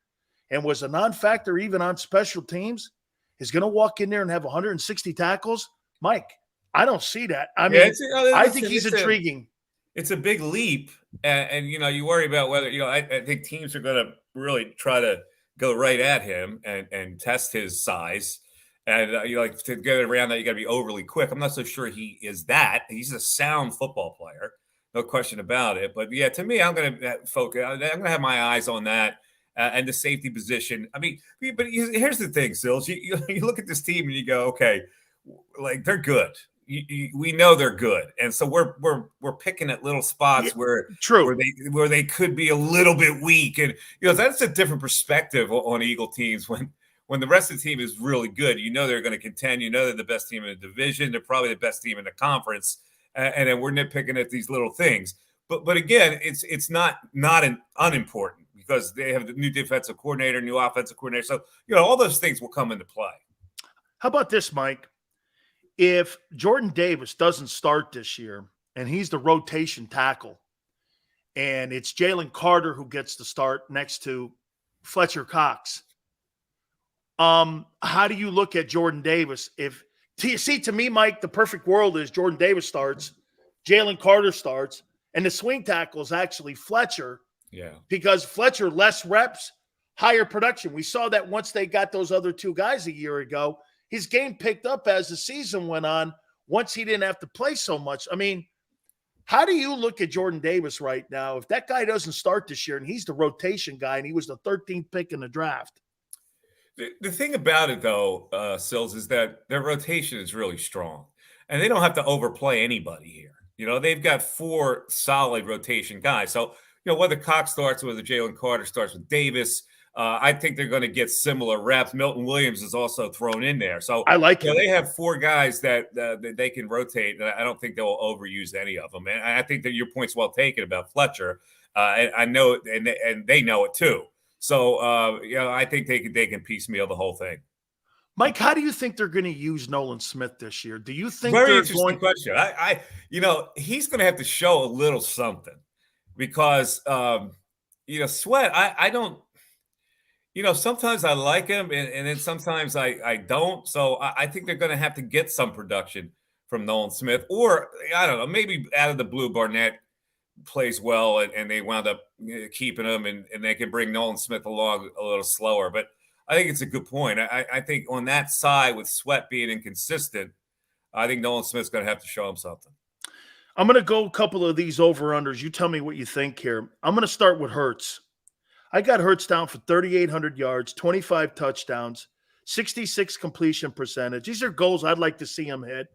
and was a non-factor even on special teams is going to walk in there and have 160 tackles? Mike, I don't see that. I mean, I think he's intriguing. It's a big leap. And you worry about whether, I think teams are going to really try to go right at him and test his size. And to get around that, you got to be overly quick. I'm not so sure he is that. He's a sound football player, no question about it. But yeah, to me, I'm going to focus. I'm going to have my eyes on that and the safety position. I mean, but here's the thing, Sills. You look at this team and you go, okay, they're good. We know they're good, and so we're picking at little spots where they could be a little bit weak, and that's a different perspective on Eagle teams when the rest of the team is really good. They're going to contend. They're the best team in the division. They're probably the best team in the conference. And then we're nitpicking at these little things. But again, it's not unimportant because they have the new defensive coordinator, new offensive coordinator. So, all those things will come into play. How about this, Mike? If Jordan Davis doesn't start this year and he's the rotation tackle and it's Jalen Carter who gets the start next to Fletcher Cox, how do you look at Jordan Davis? To me, Mike, the perfect world is Jordan Davis starts, Jalen Carter starts, and the swing tackle is actually Fletcher. Yeah. Because Fletcher, less reps, higher production. We saw that once they got those other two guys a year ago, his game picked up as the season went on once he didn't have to play so much. I mean, how do you look at Jordan Davis right now? If that guy doesn't start this year and he's the rotation guy and he was the 13th pick in the draft. The thing about it, though, Sills, is that their rotation is really strong, and they don't have to overplay anybody here. They've got four solid rotation guys. So, whether Cox starts, whether Jalen Carter starts with Davis, I think they're going to get similar reps. Milton Williams is also thrown in there. So I like it. They have four guys that they can rotate. I don't think they'll overuse any of them. And I think that your point's well taken about Fletcher. I know, and they know it too. So, I think they can piecemeal the whole thing. Mike, how do you think they're going to use Nolan Smith this year? Do you think Very they're interesting going? question. He's going to have to show a little something because, Sweat. I don't. Sometimes I like him, and then sometimes I don't. So I think they're going to have to get some production from Nolan Smith, or I don't know, maybe out of the blue, Barnett plays well, and they wound up keeping him, and they can bring Nolan Smith along a little slower. But I think it's a good point. I think on that side, with Sweat being inconsistent, I think Nolan Smith's going to have to show him something. I'm going to go a couple of these over-unders. You tell me what you think here. I'm going to start with Hurts. I got Hurts down for 3,800 yards, 25 touchdowns, 66 completion percentage. These are goals I'd like to see him hit.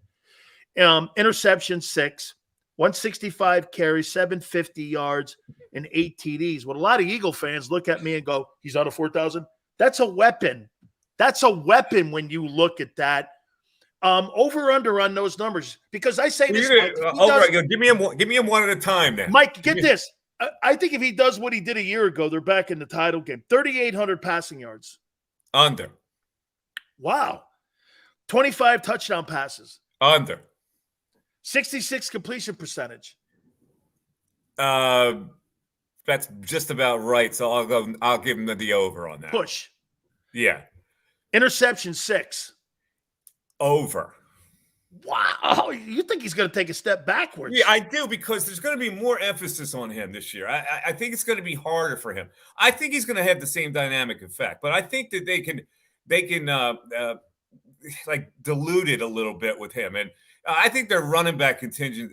Interception 6, 165 carries, 750 yards, and 8 TDs. What a lot of Eagle fans look at me and go, he's out of 4,000. That's a weapon. That's a weapon when you look at that. Over under on those numbers, because I say this. Mike, give me him one at a time. Then, Mike, get this. I think if he does what he did a year ago, they're back in the title game. 3,800 passing yards. Under. Wow. 25 touchdown passes. Under. 66 completion percentage. That's just about right. So I'll give him the over on that. Push. Yeah. Interception 6. Over. Wow. You think he's going to take a step backwards? Yeah, I do, because there's going to be more emphasis on him this year. I think it's going to be harder for him. I think he's going to have the same dynamic effect, but I think that they can like dilute it a little bit with him. And I think their running back contingent,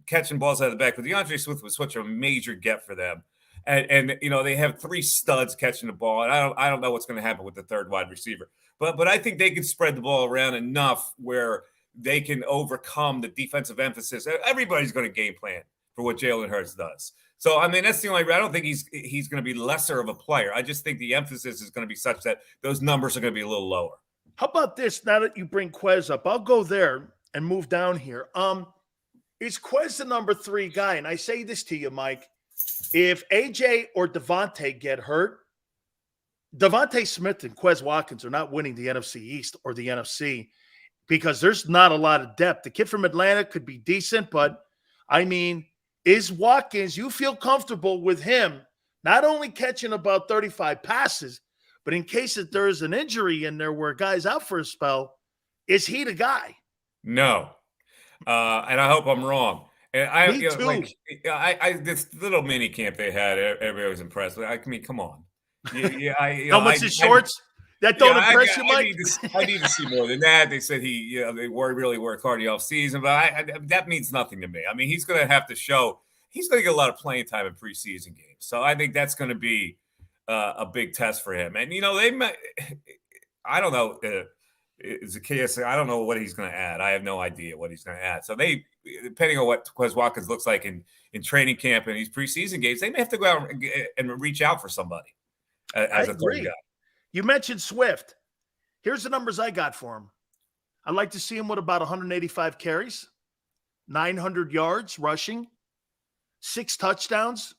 catching balls out of the back, but DeAndre Swift was such a major get for them. And they have 3 studs catching the ball, and I don't know what's going to happen with the third wide receiver. But I think they can spread the ball around enough where they can overcome the defensive emphasis. Everybody's going to game plan for what Jalen Hurts does. So, I mean, that's the only – I don't think he's going to be lesser of a player. I just think the emphasis is going to be such that those numbers are going to be a little lower. How about this? Now that you bring Quez up, I'll go there and move down here. Is Quez the number 3 guy? And I say this to you, Mike. If AJ or Devontae get hurt, Devontae Smith and Quez Watkins are not winning the NFC East or the NFC because there's not a lot of depth. The kid from Atlanta could be decent, but I mean, is Watkins, you feel comfortable with him not only catching about 35 passes, but in case that there is an injury in there where a guy's out for a spell, is he the guy? No. And I hope I'm wrong. And Me too. This little mini camp they had, everybody was impressed. I mean, come on. How much his shorts? That don't impress you, Mike? I need to see more than that. They said they really worked hard the offseason, but that means nothing to me. I mean, he's going to have to show – he's going to get a lot of playing time in preseason games. So I think that's going to be a big test for him. And, they might – I don't know. Zacchaeus, I don't know what he's going to add. I have no idea what he's going to add. So depending on what Quez Watkins looks like in training camp and these preseason games, they may have to go out and reach out for somebody as a third guy. You mentioned Swift. Here's the numbers I got for him. I'd like to see him with about 185 carries, 900 yards rushing, 6 touchdowns,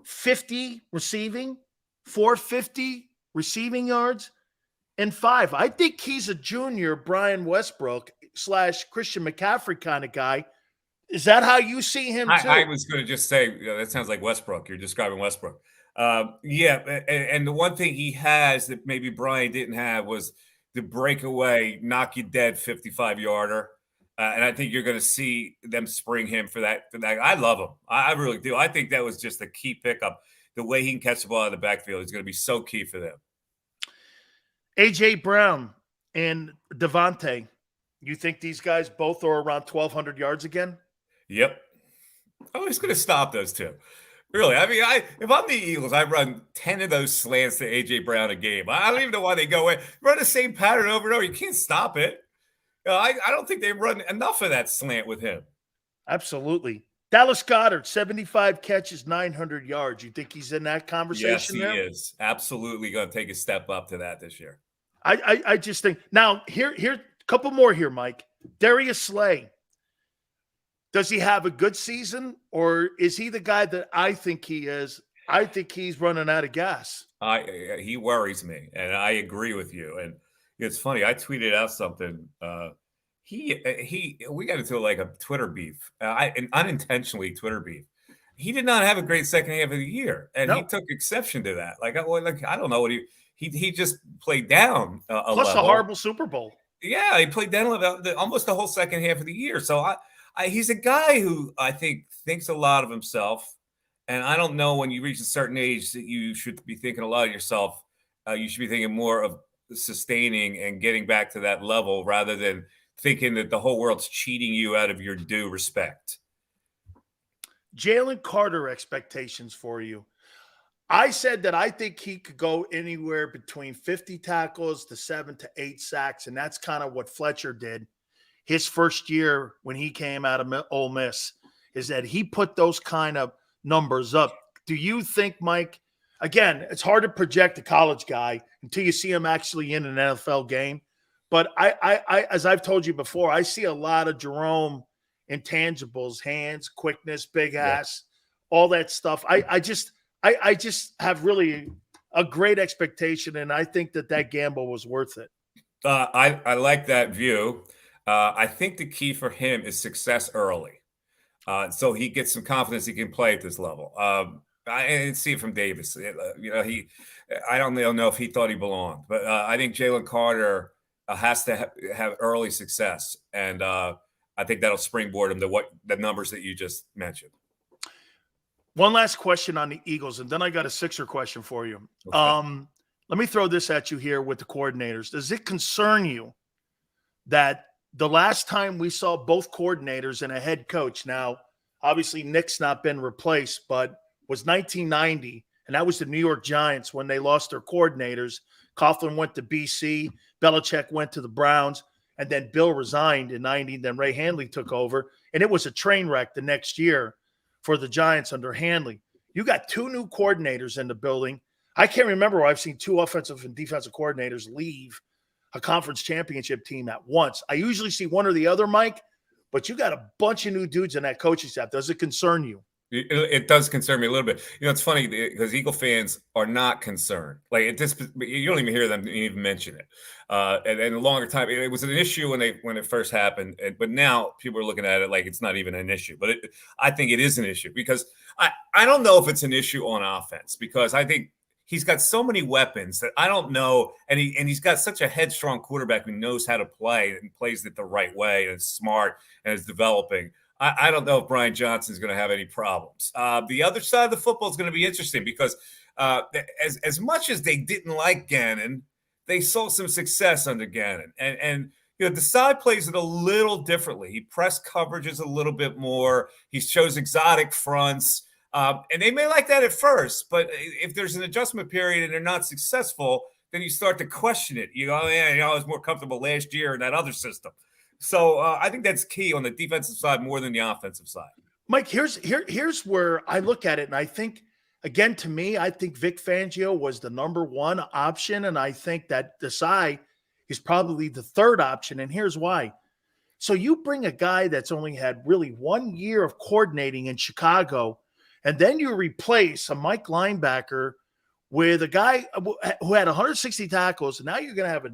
50 receiving, 450 receiving yards, and 5. I think he's a junior Brian Westbrook / Christian McCaffrey kind of guy. Is that how you see him too? I was going to just say, that sounds like Westbrook. You're describing Westbrook. And the one thing he has that maybe Brian didn't have was the breakaway, knock you dead 55-yarder. And I think you're going to see them spring him for that. I love him. I really do. I think that was just a key pickup. The way he can catch the ball out of the backfield is going to be so key for them. A.J. Brown and Devontae, you think these guys both are around 1,200 yards again? Yep. Oh, he's going to stop those two. Really? I mean, if I'm the Eagles, I run 10 of those slants to A.J. Brown a game. I don't even know why they go in. Run the same pattern over and over. You can't stop it. I don't think they run enough of that slant with him. Absolutely. Dallas Goedert, 75 catches, 900 yards. You think he's in that conversation? Yes, he is. Absolutely going to take a step up to that this year. I just think – now, here, a couple more here, Mike. Darius Slay. Does he have a good season, or is he the guy that I think he is I think he's running out of gas. He worries me, and I agree with you. And it's funny. I tweeted out something. We got into like a Twitter beef. And unintentionally Twitter beef. He did not have a great second half of the year, and he took exception to that. Like I don't know what he just played down a Plus level. a horrible Super Bowl. Yeah, he played down almost the whole second half of the year. So he's a guy who I think thinks a lot of himself. And I don't know, when you reach a certain age that you should be thinking a lot of yourself. You should be thinking more of sustaining and getting back to that level rather than thinking that the whole world's cheating you out of your due respect. Jalen Carter expectations for you. I said that I think he could go anywhere between 50 tackles to 7 to 8 sacks, and that's kind of what Fletcher did his first year when he came out of Ole Miss, is that he put those kind of numbers up. Do you think, Mike, again, it's hard to project a college guy until you see him actually in an NFL game, but I as I've told you before, I see a lot of Jerome intangibles, hands, quickness, big ass, all that stuff. I just have really a great expectation, and I think that gamble was worth it. I like that view. I think the key for him is success early. So he gets some confidence he can play at this level. I didn't see it from Davis. I don't know if he thought he belonged, but I think Jalen Carter has to have early success, and I think that'll springboard him to the numbers that you just mentioned. One last question on the Eagles, and then I got a Sixer question for you. Okay. Let me throw this at you here with the coordinators. Does it concern you that the last time we saw both coordinators and a head coach, now obviously Nick's not been replaced, but was 1990, and that was the New York Giants when they lost their coordinators. Coughlin went to BC, Belichick went to the Browns, and then Bill resigned in 90, then Ray Handley took over, and it was a train wreck the next year for the Giants under Handley. You got 2 new coordinators in the building. I can't remember where I've seen 2 offensive and defensive coordinators leave a conference championship team at once. I usually see one or the other, Mike, but you got a bunch of new dudes in that coaching staff. Does it concern you? It does concern me a little bit. It's funny because Eagle fans are not concerned. Like you don't even hear them even mention it. And a longer time, it was an issue when it first happened, but now people are looking at it like it's not even an issue. But I think it is an issue because I don't know if it's an issue on offense, because I think he's got so many weapons that I don't know, and he's got such a headstrong quarterback who knows how to play and plays it the right way and is smart and is developing. I don't know if Brian Johnson is going to have any problems. The other side of the football is going to be interesting because as much as they didn't like Gannon, they saw some success under Gannon. And the side plays it a little differently. He press coverages a little bit more. He shows exotic fronts. And they may like that at first, but if there's an adjustment period and they're not successful, then you start to question it. I was more comfortable last year in that other system. So I think that's key on the defensive side more than the offensive side. Mike, here's where I look at it, and I think, again, to me, I think Vic Fangio was the number 1 option, and I think that Desai is probably the 3rd option, and here's why. So you bring a guy that's only had really 1 year of coordinating in Chicago, and then you replace a Mike linebacker with a guy who had 160 tackles, and now you're going to have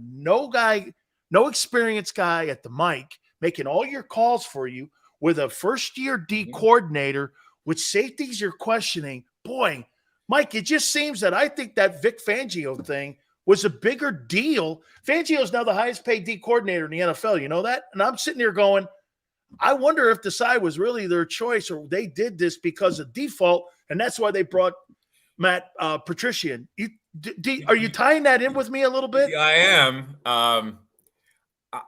no experienced guy at the mic making all your calls for you with a first-year D coordinator with safeties you're questioning. Boy, Mike, it just seems that I think that Vic Fangio thing was a bigger deal. Fangio is now the highest-paid D coordinator in the NFL. You know that? And I'm sitting here going, I wonder if Desai was really their choice, or they did this because of default, and that's why they brought Matt Patricia in. Are you tying that in with me a little bit? I am.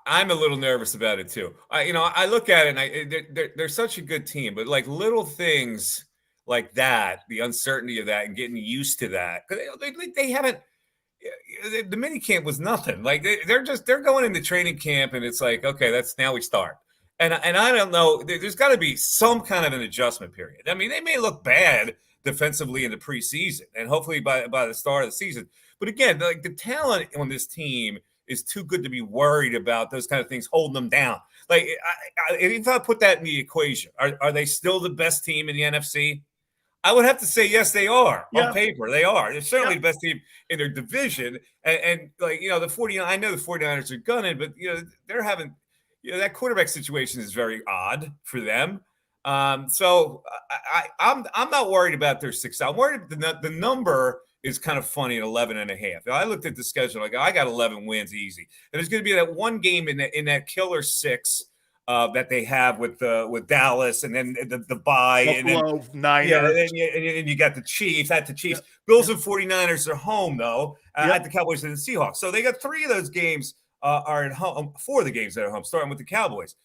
I'm a little nervous about it too. I look at it and they're such a good team, but like little things like that, the uncertainty of that and getting used to that, because they haven't. The mini camp was nothing. Like they're going into training camp and it's like, okay, that's now we start. And I don't know. There's got to be some kind of an adjustment period. I mean, they may look bad defensively in the preseason, and hopefully by the start of the season. But again, like the talent on this team is too good to be worried about those kind of things holding them down. Like, if I put that in the equation, are they still the best team in the NFC? I would have to say yes, they are. Yeah. On paper, they are. They're certainly Yeah. the best team in their division. And like, the 49, I know the 49ers are gunning, but they're having, that quarterback situation is very odd for them. So I'm not worried about their success. I'm worried the number is kind of funny at 11.5. I looked at the schedule. I got 11 wins easy. And there's going to be that one game in that killer 6 that they have with Dallas, and then the bye, Buffalo, and then Niners. and you got the Chiefs. At the Chiefs, Bills and 49ers are home though. At the Cowboys and the Seahawks. So they got 3 of those games are at home. 4 of the games that are home, starting with the Cowboys.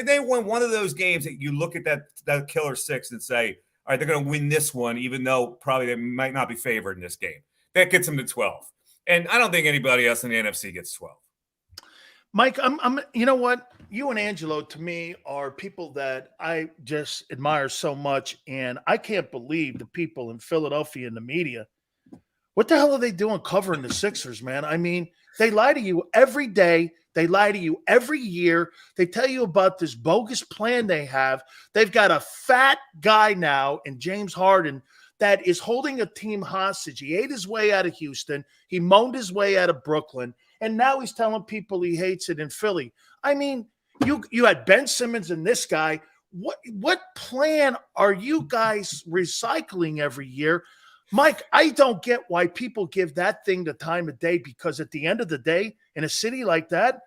They won one of those games that you look at that killer 6 and say, all right, they're going to win this one, even though probably they might not be favored in this game. That gets them to 12. And I don't think anybody else in the NFC gets 12. Mike, I'm you know what? You and Angelo, to me, are people that I just admire so much. And I can't believe the people in Philadelphia and the media. What the hell are they doing covering the Sixers, man? I mean, they lie to you every day. They lie to you every year. They tell you about this bogus plan they have. They've got a fat guy now in James Harden that is holding a team hostage. He ate his way out of Houston. He moaned his way out of Brooklyn. And now he's telling people he hates it in Philly. I mean, you had Ben Simmons and this guy. What plan are you guys recycling every year? Mike, I don't get why people give that thing the time of day, because at the end of the day, in a city like that,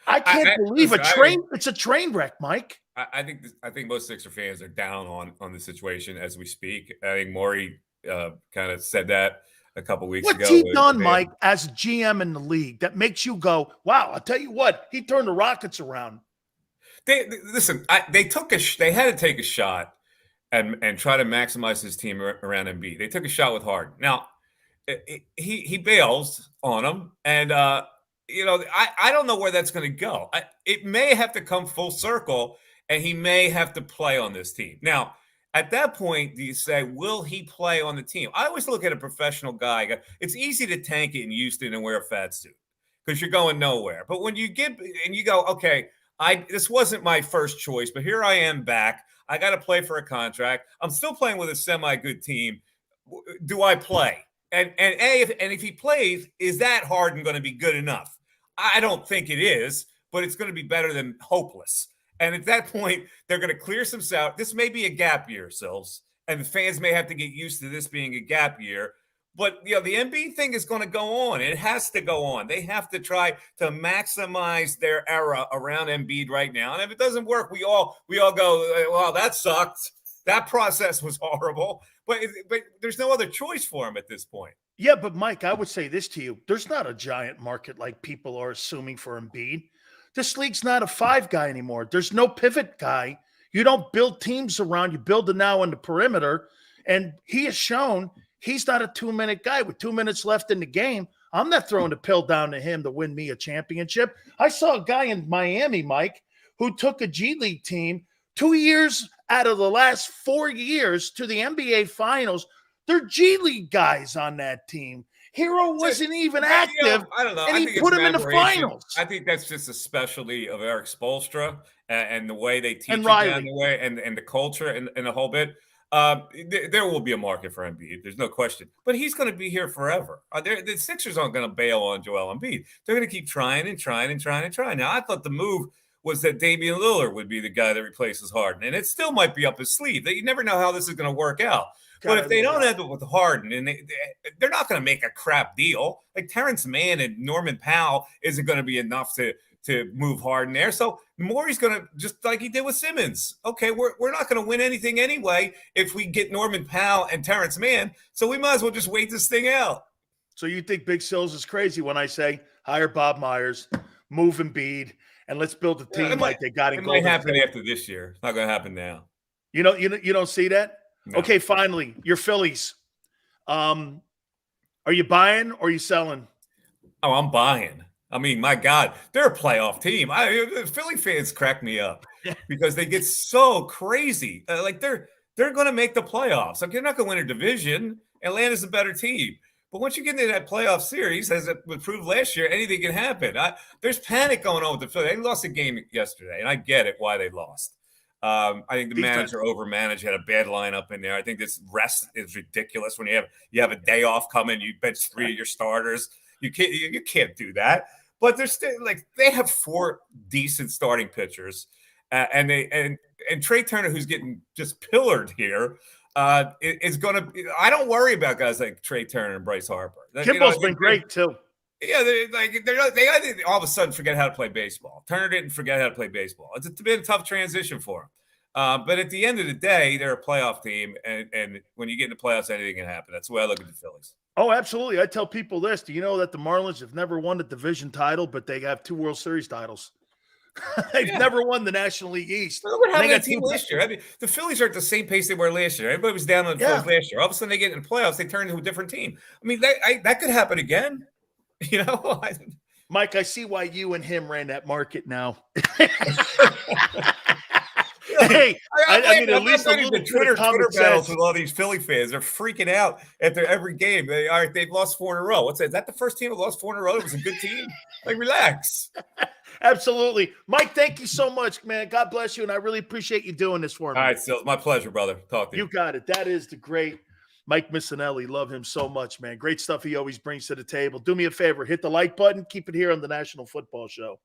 I can't believe it's a train wreck, Mike. I think most Sixer fans are down on the situation as we speak. I think Morey kind of said that a couple weeks ago. What's he done, Mike, as GM in the league that makes you go, wow, I'll tell you what, he turned the Rockets around. They had to take a shot and try to maximize his team around Embiid. They took a shot with Harden. Now, he bails on him, and I don't know where that's going to go. It may have to come full circle, and he may have to play on this team. Now, at that point, do you say, will he play on the team? I always look at a professional guy. It's easy to tank it in Houston and wear a fat suit because you're going nowhere. But when you get and you go, okay, this wasn't my first choice, but here I am back. I got to play for a contract. I'm still playing with a semi-good team. Do I play? And if he plays, is that Harden going to be good enough? I don't think it is, but it's going to be better than hopeless. And at that point, they're going to clear some out. This may be a gap year, Sills, and the fans may have to get used to this being a gap year. But the Embiid thing is going to go on. It has to go on. They have to try to maximize their era around Embiid right now. And if it doesn't work, we all go, well, that sucked. That process was horrible. But there's no other choice for him at this point. Yeah, but Mike, I would say this to you. There's not a giant market like people are assuming for Embiid. This league's not a 5 guy anymore. There's no pivot guy. You don't build teams around. You build it now on the perimeter. And he has shown he's not a 2-minute guy. With 2 minutes left in the game, I'm not throwing the pill down to him to win me a championship. I saw a guy in Miami, Mike, who took a G League team 2 years out of the last 4 years to the NBA Finals. They're G League guys on that team. Hero wasn't even active, I don't know. and I he think put it's him in the aberration. finals. I think that's just a specialty of Eric Spoelstra and the way they teach And it Riley. down the way and the culture and the whole bit. There will be a market for Embiid. There's no question. But he's going to be here forever. The Sixers aren't going to bail on Joel Embiid. They're going to keep trying and trying and trying and trying. Now, I thought the move was that Damian Lillard would be the guy that replaces Harden. And it still might be up his sleeve. You never know how this is going to work out. But if they don't end up with Harden, and they're not going to make a crap deal. Like Terrence Mann and Norman Powell isn't going to be enough to move Harden there. So Morey's going to, just like he did with Simmons, okay, we're not going to win anything anyway if we get Norman Powell and Terrence Mann. So we might as well just wait this thing out. So you think Big Sills is crazy when I say hire Bob Myers, move Embiid, and let's build a team like they got in Golden It might happen State. after this year. It's not going to happen now. You don't see that? No. Okay, finally, your Phillies. Are you buying or are you selling? Oh, I'm buying. I mean, my God, they're a playoff team. Philly fans crack me up because they get so crazy. Like they're going to make the playoffs. Like they're not going to win a division. Atlanta's a better team. But once you get into that playoff series, as it was proved last year, anything can happen. There's panic going on with the Phillies. They lost a game yesterday, and I get it why they lost. I think the Defense. manager overmanaged, had a bad lineup in there. I think this rest is ridiculous. When you have a day off coming, you bench 3 of your starters. You can't do that. But they're still they have 4 decent starting pitchers, and Trey Turner, who's getting just pillared here, is going to. I don't worry about guys like Trey Turner and Bryce Harper. Kimball's been great too. Yeah, they all of a sudden forget how to play baseball. Turner didn't forget how to play baseball. It's been a tough transition for him. But at the end of the day, they're a playoff team, and when you get into playoffs, anything can happen. That's the way I look at the Phillies. Oh, absolutely. I tell people this. Do you know that the Marlins have never won a division title, but they have 2 World Series titles? They've never won the National League East. Look what happened to that team last year. I mean, the Phillies are at the same pace they were last year. Everybody was down on the Phillies last year. All of a sudden, they get in the playoffs. They turn into a different team. I mean, that could happen again. You know, Mike, I see why you and him ran that market now. Hey, I mean, at least a little the bit Twitter of common battles sense. with all these Philly fans. They're freaking out after every game. They've lost 4 in a row. What's that? Is that the first team that lost 4 in a row? It was a good team. Relax. Absolutely. Mike, thank you so much, man. God bless you, and I really appreciate you doing this for me. All right, Sills. My pleasure, brother. Talk to you. You got it. That is the great Mike Missinelli. Love him so much, man. Great stuff he always brings to the table. Do me a favor. Hit the like button. Keep it here on the National Football Show.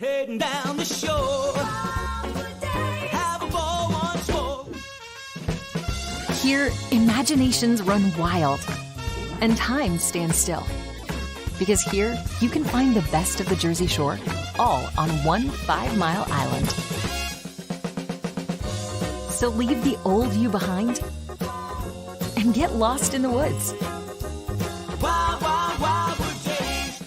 Heading down the shore, have a ball once more. Here, imaginations run wild and time stands still. Because here, you can find the best of the Jersey Shore, all on one 5-mile island. So leave the old you behind and get lost in the woods. Wild, wild, wild wood days.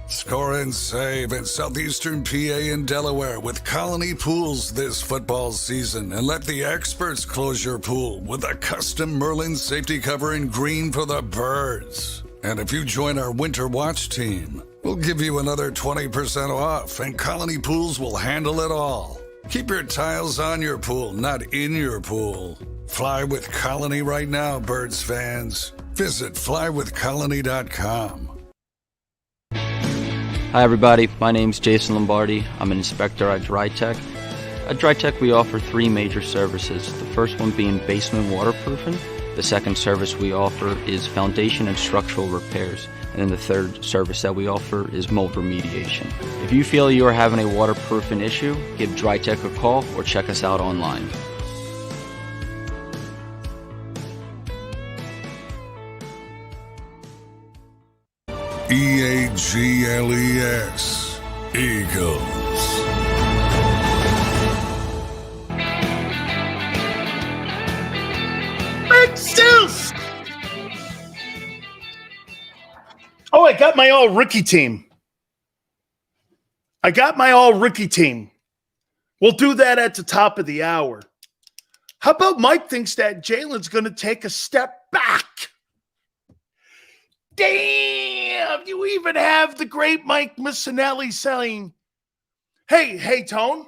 Score and save in southeastern PA and Delaware with Colony Pools this football season, and let the experts close your pool with a custom Merlin safety cover in green for the birds. And if you join our Winter Watch team, we'll give you another 20% off, and Colony Pools will handle it all. Keep your tiles on your pool, not in your pool. Fly with Colony right now, Birds fans. Visit flywithcolony.com. Hi everybody, my name's Jason Lombardi. I'm an inspector at DryTech. At DryTech we offer 3 major services, the first one being basement waterproofing. The second service we offer is foundation and structural repairs. And then the third service that we offer is mold remediation. If you feel you are having a waterproofing issue, give DryTech a call or check us out online. EAGLES, Eagles. Big Sills! Oh, I got my all-rookie team. We'll do that at the top of the hour. How about Mike thinks that Jalen's going to take a step back? Damn, you even have the great Mike Missinelli saying, hey, Tone,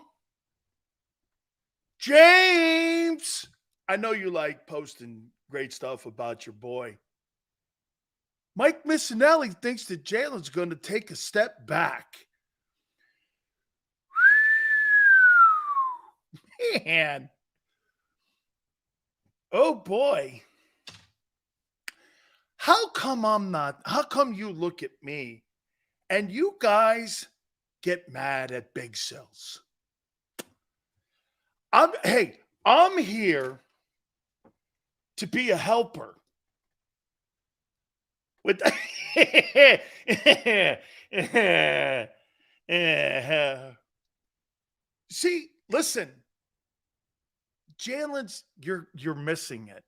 James, I know you like posting great stuff about your boy. Mike Missinelli thinks that Jalen's going to take a step back. Man. Oh, boy. How come you look at me and you guys get mad at Big Sills? I'm here to be a helper. With see, listen, Jalen's you're missing it.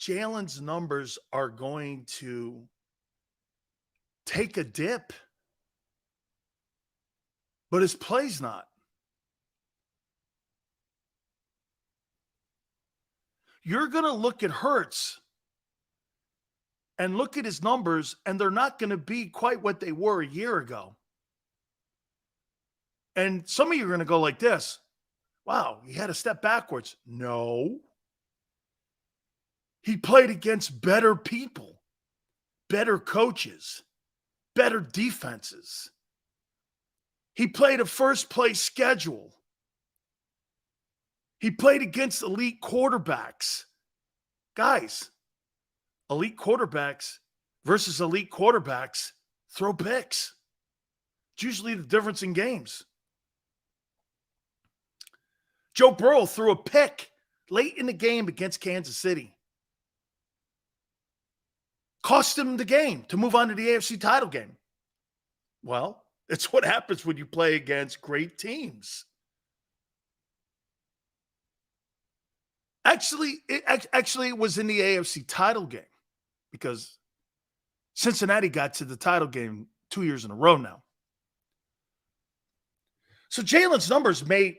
Jalen's numbers are going to take a dip, but his play's not. You're going to look at Hurts and look at his numbers, and they're not going to be quite what they were a year ago. And some of you are going to go like this. Wow, he had a step backwards. No. He played against better people, better coaches, better defenses. He played a first-place schedule. He played against elite quarterbacks. Guys, elite quarterbacks versus elite quarterbacks throw picks. It's usually the difference in games. Joe Burrow threw a pick late in the game against Kansas City. Cost him the game to move on to the AFC title game. Well, it's what happens when you play against great teams. Actually, it was in the AFC title game because Cincinnati got to the title game 2 years in a row now. So Jalen's numbers may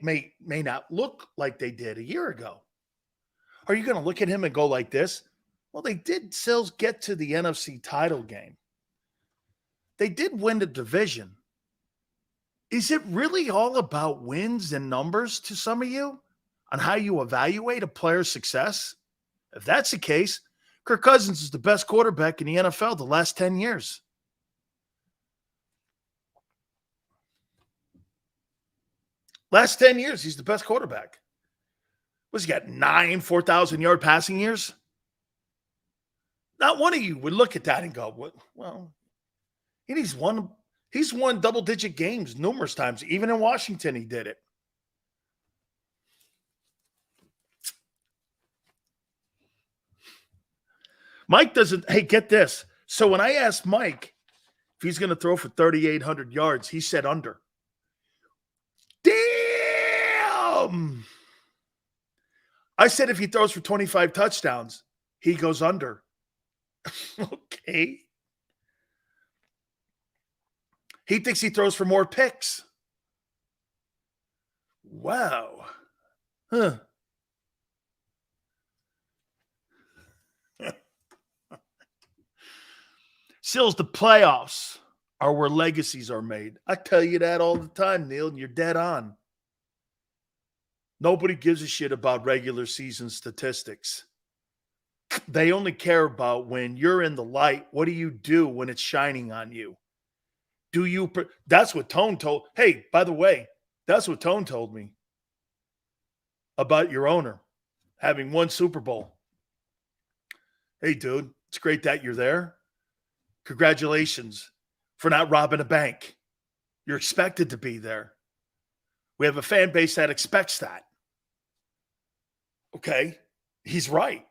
not look like they did a year ago. Are you going to look at him and go like this? Well, they did still get to the NFC title game. They did win the division. Is it really all about wins and numbers to some of you on how you evaluate a player's success? If that's the case, Kirk Cousins is the best quarterback in the NFL the last 10 years. Last 10 years, he's the best quarterback. What's he got, 9 4,000-yard passing years? Not one of you would look at that and go, "What? Well, he's won double-digit games numerous times. Even in Washington, he did it." Mike doesn't, hey, get this. So when I asked Mike if he's going to throw for 3,800 yards, he said under. Damn! I said if he throws for 25 touchdowns, he goes under. Okay. He thinks he throws for more picks. Wow. Huh. Sills, the playoffs are where legacies are made. I tell you that all the time, Neil, and you're dead on. Nobody gives a shit about regular season statistics. They only care about when you're in the light. What do you do when it's shining on you? That's what Tone told. Hey, by the way, that's what Tone told me about your owner having won Super Bowl. Hey, dude, it's great that you're there. Congratulations for not robbing a bank. You're expected to be there. We have a fan base that expects that. Okay, he's right.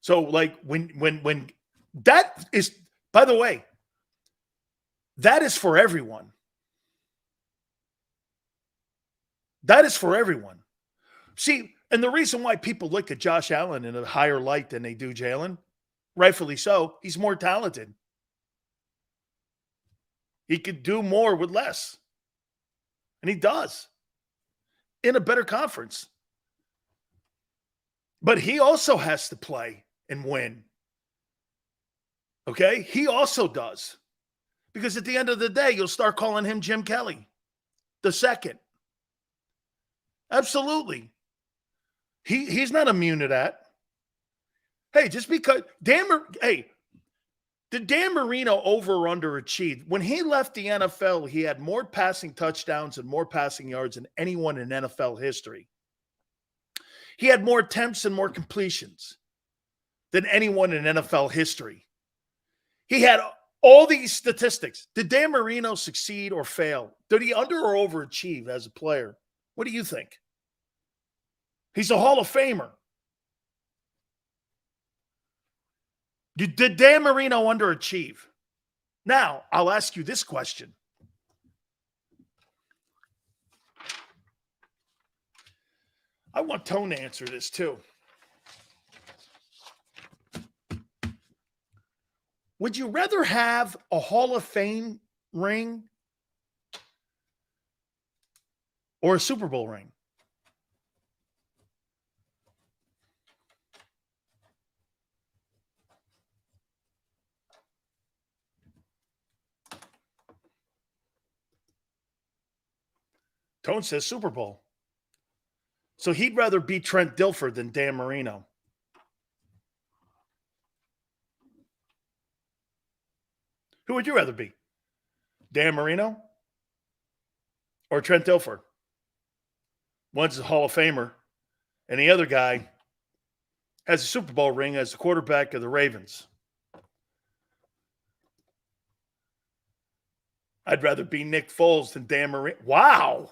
So, like, when that is, by the way, that is for everyone. That is for everyone. See, and the reason why people look at Josh Allen in a higher light than they do Jalen, rightfully so, he's more talented. He could do more with less. And he does. In a better conference. But he also has to play and win. Okay? He also does. Because at the end of the day, you'll start calling him Jim Kelly. the second. Absolutely. He's not immune to that. Hey, just because did Dan Marino over or underachieve? When he left the NFL, he had more passing touchdowns and more passing yards than anyone in NFL history. He had more attempts and more completions than anyone in NFL history. He had all these statistics. Did Dan Marino succeed or fail? Did he under or overachieve as a player? What do you think? He's a Hall of Famer. Did Dan Marino underachieve? Now, I'll ask you this question. I want Tone to answer this too. Would you rather have a Hall of Fame ring or a Super Bowl ring? Tone says Super Bowl. So he'd rather be Trent Dilfer than Dan Marino. Who would you rather be? Dan Marino or Trent Dilfer? One's a Hall of Famer, and the other guy has a Super Bowl ring as the quarterback of the Ravens. I'd rather be Nick Foles than Dan Marino. Wow.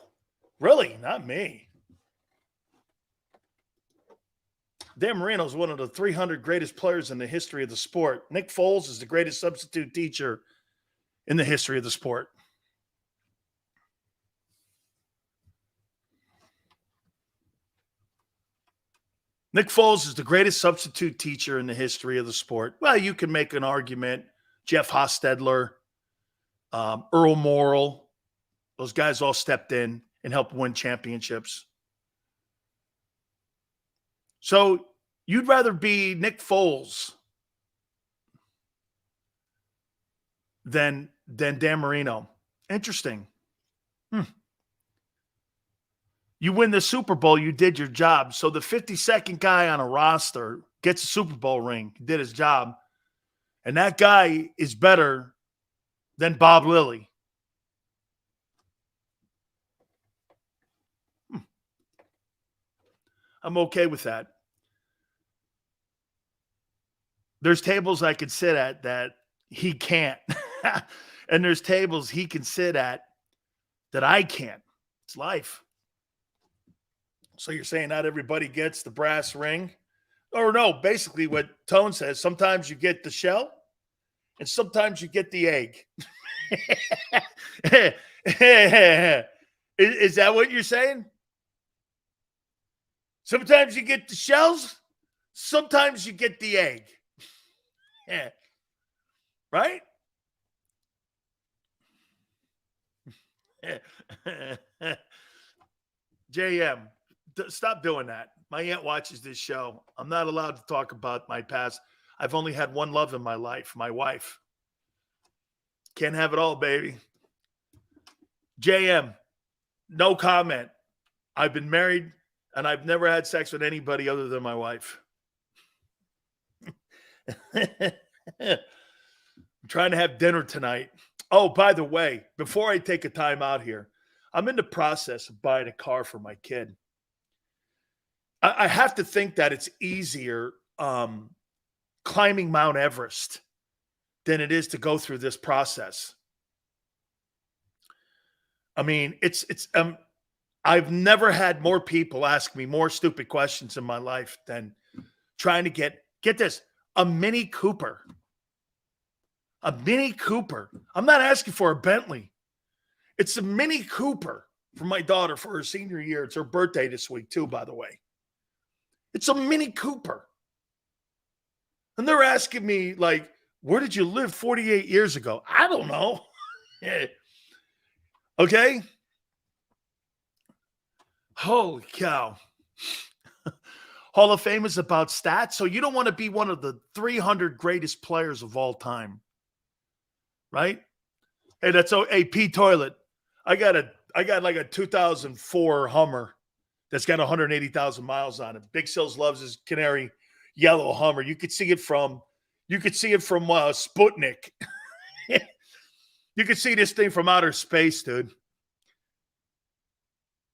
Really? Not me. Dan Marino is one of the 300 greatest players in the history of the sport. Nick Foles is the greatest substitute teacher in the history of the sport. Nick Foles is the greatest substitute teacher in the history of the sport. Well, you can make an argument. Jeff Hostetler, Earl Morrall, those guys all stepped in and helped win championships. So you'd rather be Nick Foles than Dan Marino. Interesting. You win the Super Bowl, you did your job. So the 52nd guy on a roster gets a Super Bowl ring, did his job. And that guy is better than Bob Lilly. I'm okay with that. There's tables I could sit at that he can't. And there's tables he can sit at that I can't. It's life. So you're saying not everybody gets the brass ring? Or no, basically what Tone says, sometimes you get the shell and sometimes you get the egg. Is that what you're saying? Sometimes you get the shells, sometimes you get the egg. Yeah. Right? JM, stop doing that. My aunt watches this show. I'm not allowed to talk about my past. I've only had one love in my life, my wife. Can't have it all, baby. JM, no comment. I've been married and I've never had sex with anybody other than my wife. I'm trying to have dinner tonight. Oh, by the way, before I take a time out here, I'm in the process of buying a car for my kid. I have to think that it's easier climbing Mount Everest than it is to go through this process. I mean, I've never had more people ask me more stupid questions in my life than trying to get this, a Mini Cooper. A Mini Cooper. I'm not asking for a Bentley. It's a Mini Cooper for my daughter for her senior year. It's her birthday this week too, by the way. It's a Mini Cooper. And they're asking me, like, where did you live 48 years ago? I don't know. Okay? Holy cow. Hall of Fame is about stats. So you don't want to be one of the 300 greatest players of all time. Right? Hey, that's P Toilet. I got a like a 2004 Hummer that's got 180,000 miles on it. Big Sills loves his canary yellow Hummer. You could see it from Sputnik. You could see this thing from outer space, dude.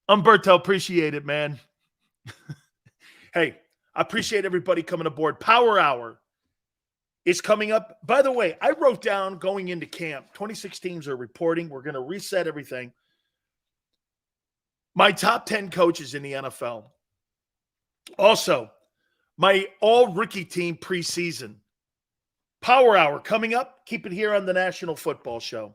Umberto, appreciate it, man. Hey, I appreciate everybody coming aboard. Power Hour is coming up. By the way, I wrote down going into camp, 26 teams are reporting. We're going to reset everything. My top 10 coaches in the NFL. Also, my all-rookie team preseason. Power Hour coming up. Keep it here on the National Football Show.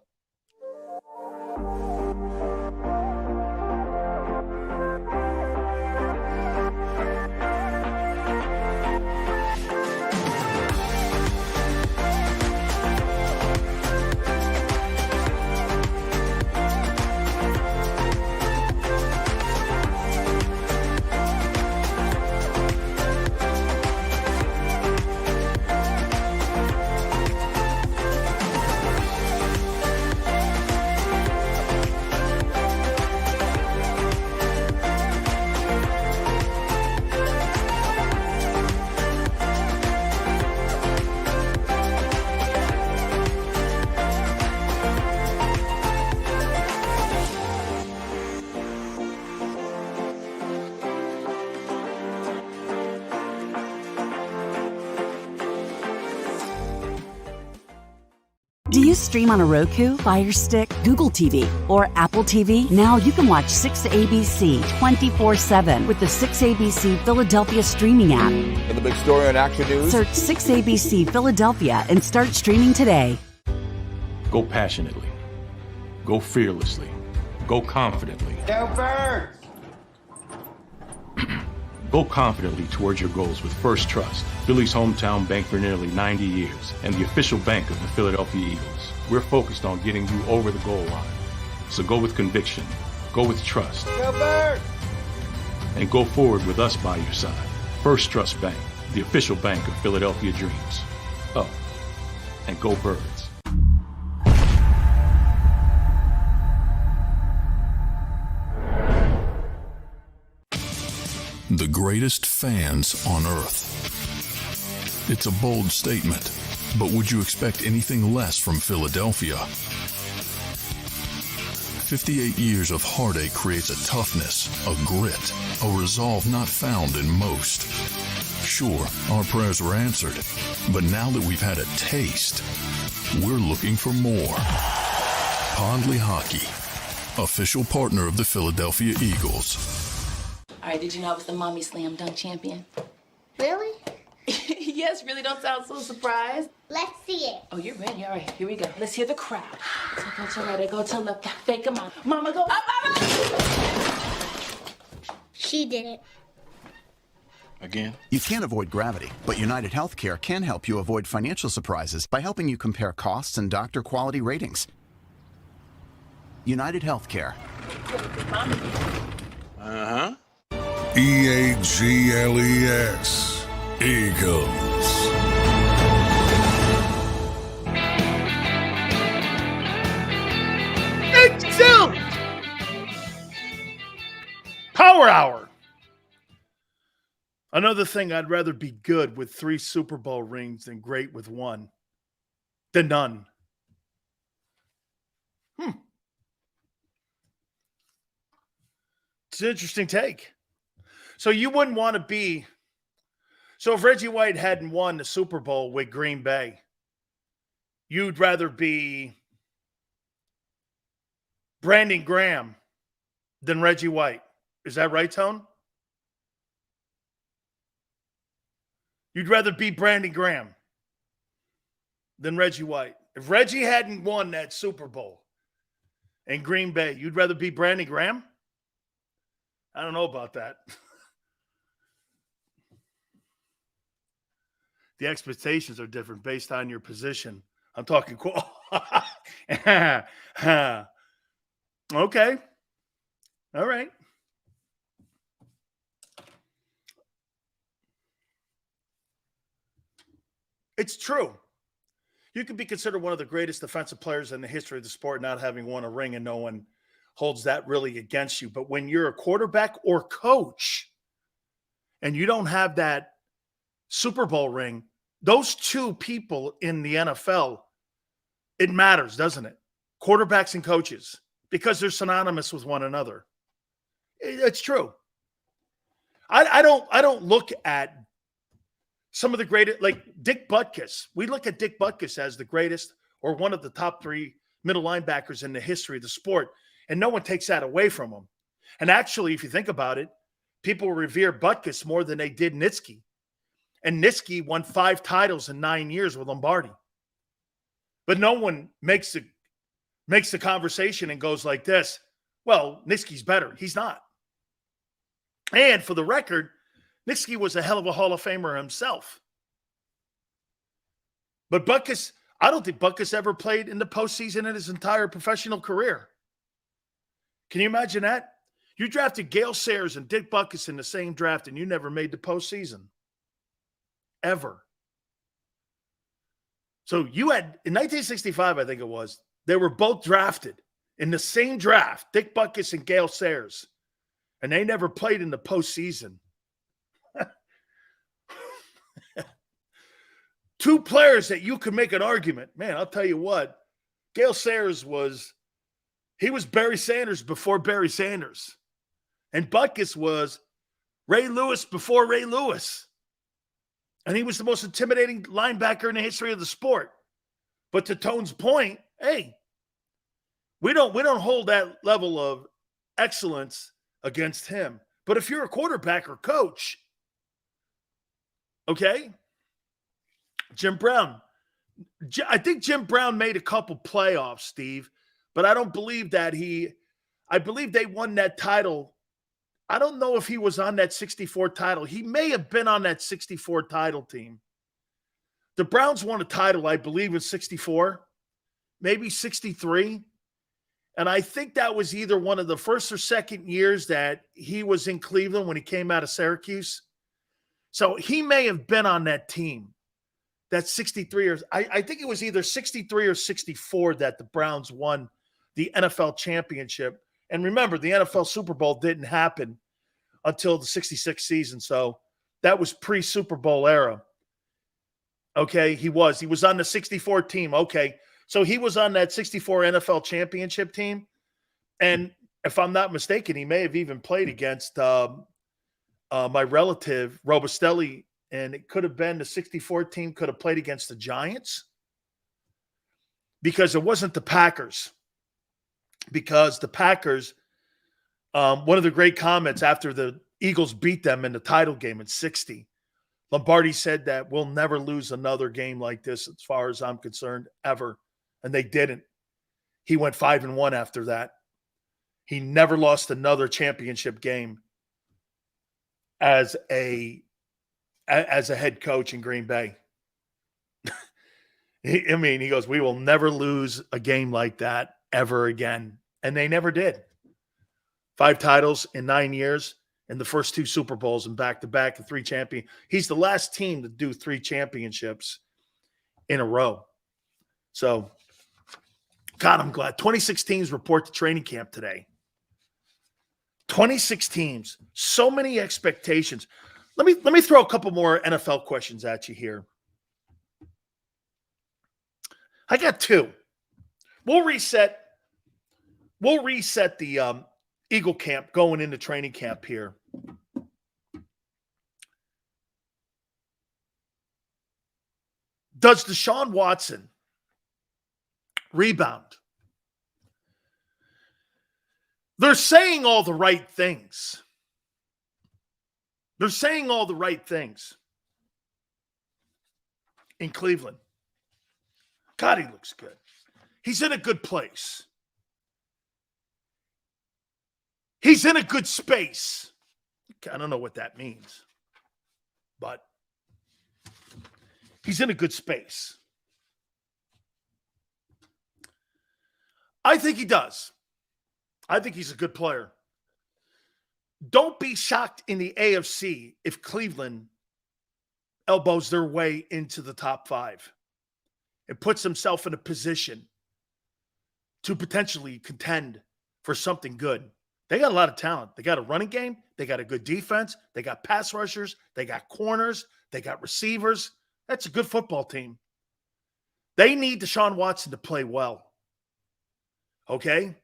Do you stream on a Roku, Fire Stick, Google TV, or Apple TV? Now you can watch 6ABC 24/7 with the 6ABC Philadelphia streaming app. And the big story on Action News. Search 6ABC Philadelphia and start streaming today. Go passionately. Go fearlessly. Go confidently. Go Birds! Go confidently towards your goals with First Trust, Philly's hometown bank for nearly 90 years, and the official bank of the Philadelphia Eagles. We're focused on getting you over the goal line. So go with conviction, go with trust, Go Birds! and go forward with us by your side. First Trust Bank, the official bank of Philadelphia dreams. Oh, and go Birds. The greatest fans on earth. It's a bold statement, but would you expect anything less from Philadelphia? 58 years of heartache creates a toughness, a grit, a resolve not found in most. Sure, our prayers were answered, but now that we've had a taste, we're looking for more. Pondley Hockey, official partner of the Philadelphia Eagles. All right, did you know I was the mommy slam dunk champion? Really? Yes, really don't sound so surprised. Let's see it. Oh, you're ready. All right, here we go. Let's hear the crowd. So go to right, I go to left, fake a mom. Mama, go up, mama! She did it. Again? You can't avoid gravity, but United Healthcare can help you avoid financial surprises by helping you compare costs and doctor quality ratings. United Healthcare. Uh-huh. EAGLES. Eagles. Excellent! Power Hour. Another thing, I'd rather be good with 3 Super Bowl rings than great with 1. Than none. It's an interesting take. So you wouldn't want to be... So if Reggie White hadn't won the Super Bowl with Green Bay, you'd rather be Brandon Graham than Reggie White. Is that right, Tone? You'd rather be Brandon Graham than Reggie White. If Reggie hadn't won that Super Bowl in Green Bay, you'd rather be Brandon Graham? I don't know about that. The expectations are different based on your position. I'm talking cool. Okay. All right. It's true. You could be considered one of the greatest defensive players in the history of the sport, not having won a ring and no one holds that really against you. But when you're a quarterback or coach and you don't have that Super Bowl ring, those two people in the NFL, it matters, doesn't it? Quarterbacks and coaches, because they're synonymous with one another. It's true. I don't look at some of the greatest, like Dick Butkus. We look at Dick Butkus as the greatest or one of the top 3 middle linebackers in the history of the sport, and no one takes that away from him. And actually, if you think about it, people revere Butkus more than they did Nitschke. And Nitschke won 5 titles in 9 years with Lombardi. But no one makes the conversation and goes like this, well, Nitschke's better. He's not. And for the record, Nitschke was a hell of a Hall of Famer himself. But Butkus, I don't think Butkus ever played in the postseason in his entire professional career. Can you imagine that? You drafted Gale Sayers and Dick Butkus in the same draft, and you never made the postseason. Ever. So you had, in 1965, I think it was, they were both drafted in the same draft, Dick Butkus and Gale Sayers, and they never played in the postseason. 2 players that you could make an argument. Man, I'll tell you what, Gale Sayers was Barry Sanders before Barry Sanders. And Butkus was Ray Lewis before Ray Lewis. And he was the most intimidating linebacker in the history of the sport. But to Tone's point, hey, we don't hold that level of excellence against him. But if you're a quarterback or coach, okay, Jim Brown. I think Jim Brown made a couple playoffs, Steve, but I don't believe that I believe they won that title. I don't know if he was on that 64 title. He may have been on that 64 title team. The Browns won a title, I believe, in 64, maybe 63. And I think that was either one of the first or second years that he was in Cleveland when he came out of Syracuse. So he may have been on that team. That's 63 or I think it was either 63 or 64 that the Browns won the NFL championship. And remember, the NFL Super Bowl didn't happen until the 66 season. So that was pre-Super Bowl era. Okay, he was on the 64 team. Okay, so he was on that 64 NFL championship team. And if I'm not mistaken, he may have even played against my relative, Robustelli, and it could have been the 64 team could have played against the Giants because it wasn't the Packers. Because the Packers, one of the great comments after the Eagles beat them in the title game in 60, Lombardi said that we'll never lose another game like this as far as I'm concerned, ever. And they didn't. He went 5-1 after that. He never lost another championship game as a head coach in Green Bay. He goes, we will never lose a game like that ever again. And they never did. 5 titles in 9 years and the first 2 Super Bowls and back-to-back and 3 champions. He's the last team to do 3 championships in a row. So, God, I'm glad. 26 teams report to training camp today. 26 teams. So many expectations. Let me throw a couple more NFL questions at you here. I got 2. We'll reset the Eagle camp going into training camp here. Does Deshaun Watson rebound? They're saying all the right things. They're saying all the right things in Cleveland. God, he looks good. He's in a good place. He's in a good space. I don't know what that means, but he's in a good space. I think he does. I think he's a good player. Don't be shocked in the AFC if Cleveland elbows their way into the top 5 and puts himself in a position to potentially contend for something good. They got a lot of talent. They got a running game. They got a good defense. They got pass rushers. They got corners. They got receivers. That's a good football team. They need Deshaun Watson to play well. Okay?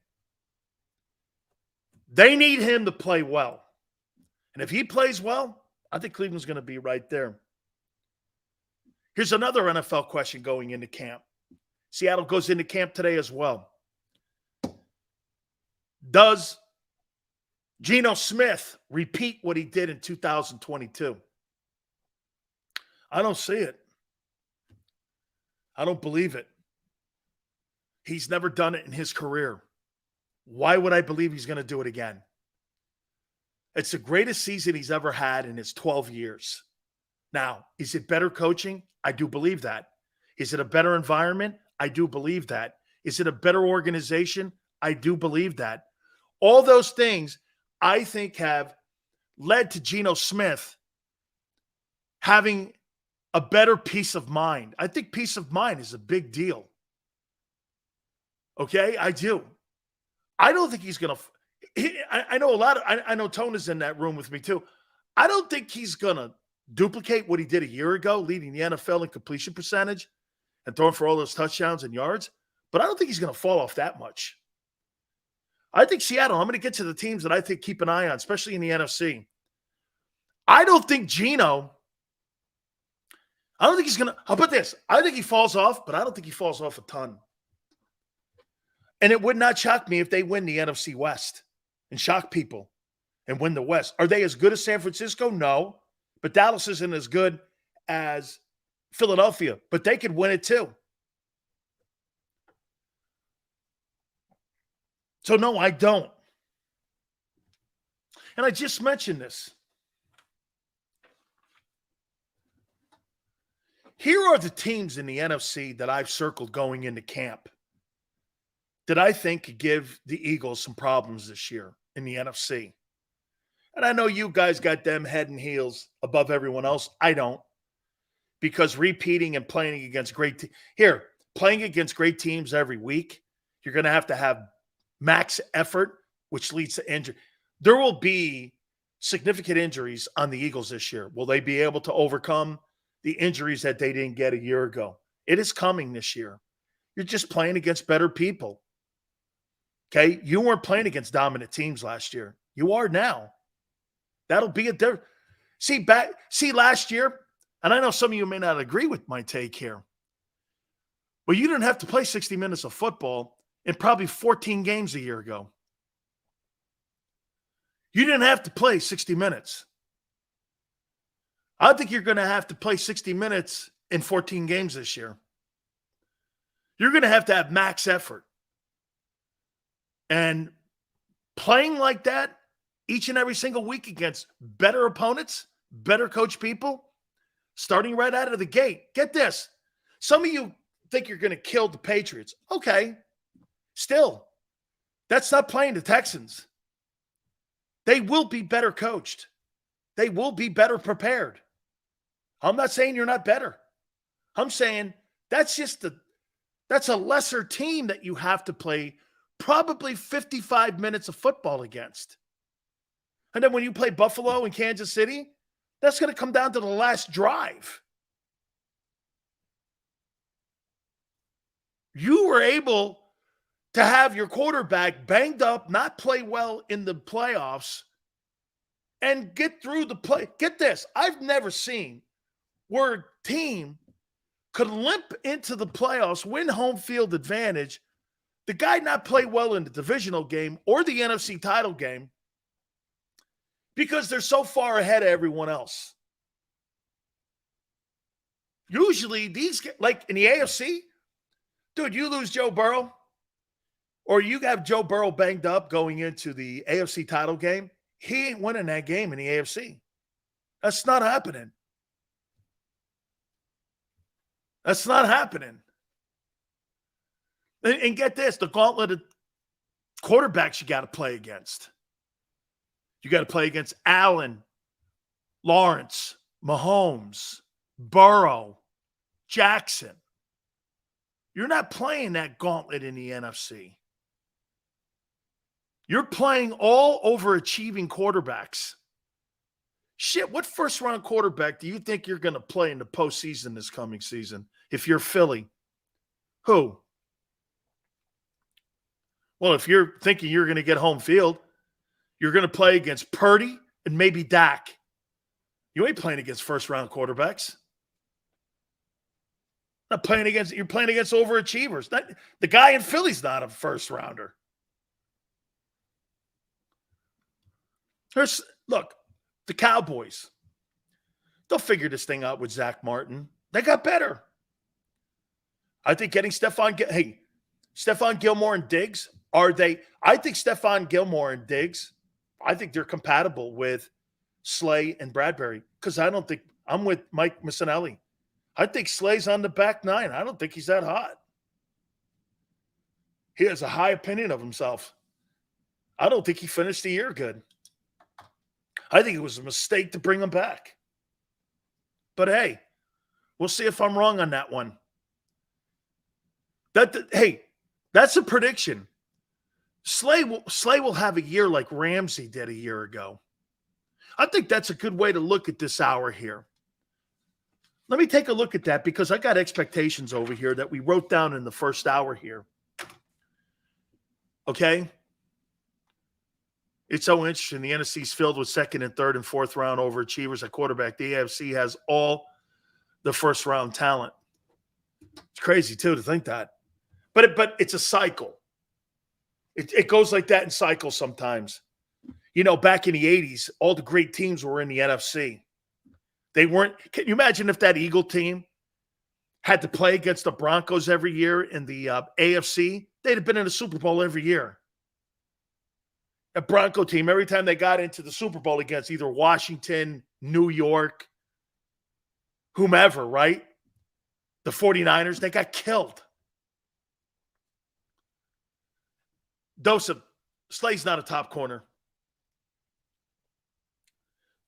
They need him to play well. And if he plays well, I think Cleveland's going to be right there. Here's another NFL question going into camp. Seattle goes into camp today as well. Does Geno Smith repeat what he did in 2022? I don't see it. I don't believe it. He's never done it in his career. Why would I believe he's going to do it again? It's the greatest season he's ever had in his 12 years. Now, is it better coaching? I do believe that. Is it a better environment? I do believe that. Is it a better organization? I do believe that. All those things, I think, have led to Geno Smith having a better peace of mind. I think peace of mind is a big deal. Okay? I do. I don't think he's going to – I know a lot of – I know Tone is in that room with me too. I don't think he's going to duplicate what he did a year ago, leading the NFL in completion percentage and throwing for all those touchdowns and yards. But I don't think he's going to fall off that much. I think Seattle, I'm going to get to the teams that I think keep an eye on, especially in the NFC. I don't think Geno – I don't think he's going to – how about this? I think he falls off, but I don't think he falls off a ton. And it would not shock me if they win the NFC West and shock people and win the West. Are they as good as San Francisco? No. But Dallas isn't as good as Philadelphia. But they could win it too. So, no, I don't. And I just mentioned this. Here are the teams in the NFC that I've circled going into camp that I think could give the Eagles some problems this year in the NFC. And I know you guys got them head and heels above everyone else. I don't. Because repeating and playing against playing against great teams every week, you're going to have max effort, which leads to injury. There will be significant injuries on the Eagles this year. Will they be able to overcome the injuries that they didn't get a year ago? It is coming this year. You're just playing against better people. Okay? You weren't playing against dominant teams last year. You are now. That'll be a difference. See last year, and I know some of you may not agree with my take here, but you didn't have to play 60 minutes of football in probably 14 games a year ago. You didn't have to play 60 minutes. I think you're going to have to play 60 minutes in 14 games this year. You're going to have max effort. And playing like that each and every single week against better opponents, better coach people, starting right out of the gate. Get this. Some of you think you're going to kill the Patriots. Okay. Still, that's not playing the Texans. They will be better coached. They will be better prepared. I'm not saying you're not better. I'm saying that's a lesser team that you have to play probably 55 minutes of football against. And then when you play Buffalo and Kansas City, that's going to come down to the last drive. You were able to have your quarterback banged up, not play well in the playoffs, and get through the play. Get this. I've never seen where a team could limp into the playoffs, win home field advantage, the guy not play well in the divisional game or the NFC title game because they're so far ahead of everyone else. Usually these, like in the AFC, dude, you lose Joe Burrow or you have Joe Burrow banged up going into the AFC title game, he ain't winning that game in the AFC. That's not happening. That's not happening. And get this, the gauntlet of quarterbacks you got to play against. You got to play against Allen, Lawrence, Mahomes, Burrow, Jackson. You're not playing that gauntlet in the NFC. You're playing all overachieving quarterbacks. Shit, what first-round quarterback do you think you're going to play in the postseason this coming season if you're Philly? Who? Well, if you're thinking you're going to get home field, you're going to play against Purdy and maybe Dak. You ain't playing against first-round quarterbacks. You're playing against overachievers. The guy in Philly's not a first-rounder. Look, the Cowboys, they'll figure this thing out with Zach Martin. They got better. I think getting Stephon Gilmore and Diggs, I think Stephon Gilmore and Diggs, I think they're compatible with Slay and Bradbury because I'm with Mike Missanelli. I think Slay's on the back nine. I don't think he's that hot. He has a high opinion of himself. I don't think he finished the year good. I think it was a mistake to bring him back. But hey, we'll see if I'm wrong on that one. That's a prediction. Slay will have a year like Ramsey did a year ago. I think that's a good way to look at this hour here. Let me take a look at that because I got expectations over here that we wrote down in the first hour here. Okay? It's so interesting. The NFC is filled with second and third and fourth round overachievers at quarterback. The AFC has all the first round talent. It's crazy, too, to think that. But it's a cycle. It goes like that in cycles sometimes. You know, back in the 80s, all the great teams were in the NFC. They weren't – can you imagine if that Eagle team had to play against the Broncos every year in the AFC? They'd have been in the Super Bowl every year. A Bronco team, every time they got into the Super Bowl against either Washington, New York, whomever, right? The 49ers, they got killed. Dosa, Slay's not a top corner.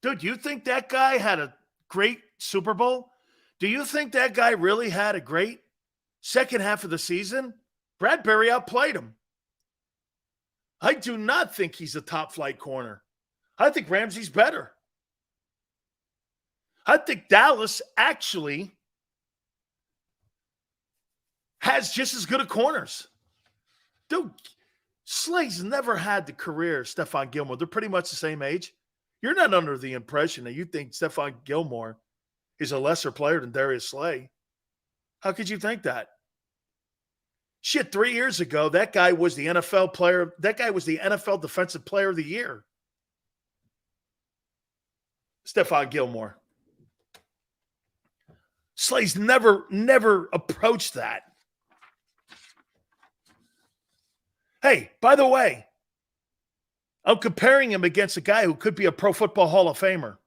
Dude, you think that guy had a great Super Bowl? Do you think that guy really had a great second half of the season? Bradbury outplayed him. I do not think he's a top-flight corner. I think Ramsey's better. I think Dallas actually has just as good a corners. Dude, Slay's never had the career of Stephon Gilmore. They're pretty much the same age. You're not under the impression that you think Stephon Gilmore is a lesser player than Darius Slay. How could you think that? Shit, 3 years ago, that guy was the NFL player. That guy was the NFL Defensive Player of the Year. Stephon Gilmore. Slay's never approached that. Hey, by the way, I'm comparing him against a guy who could be a Pro Football Hall of Famer.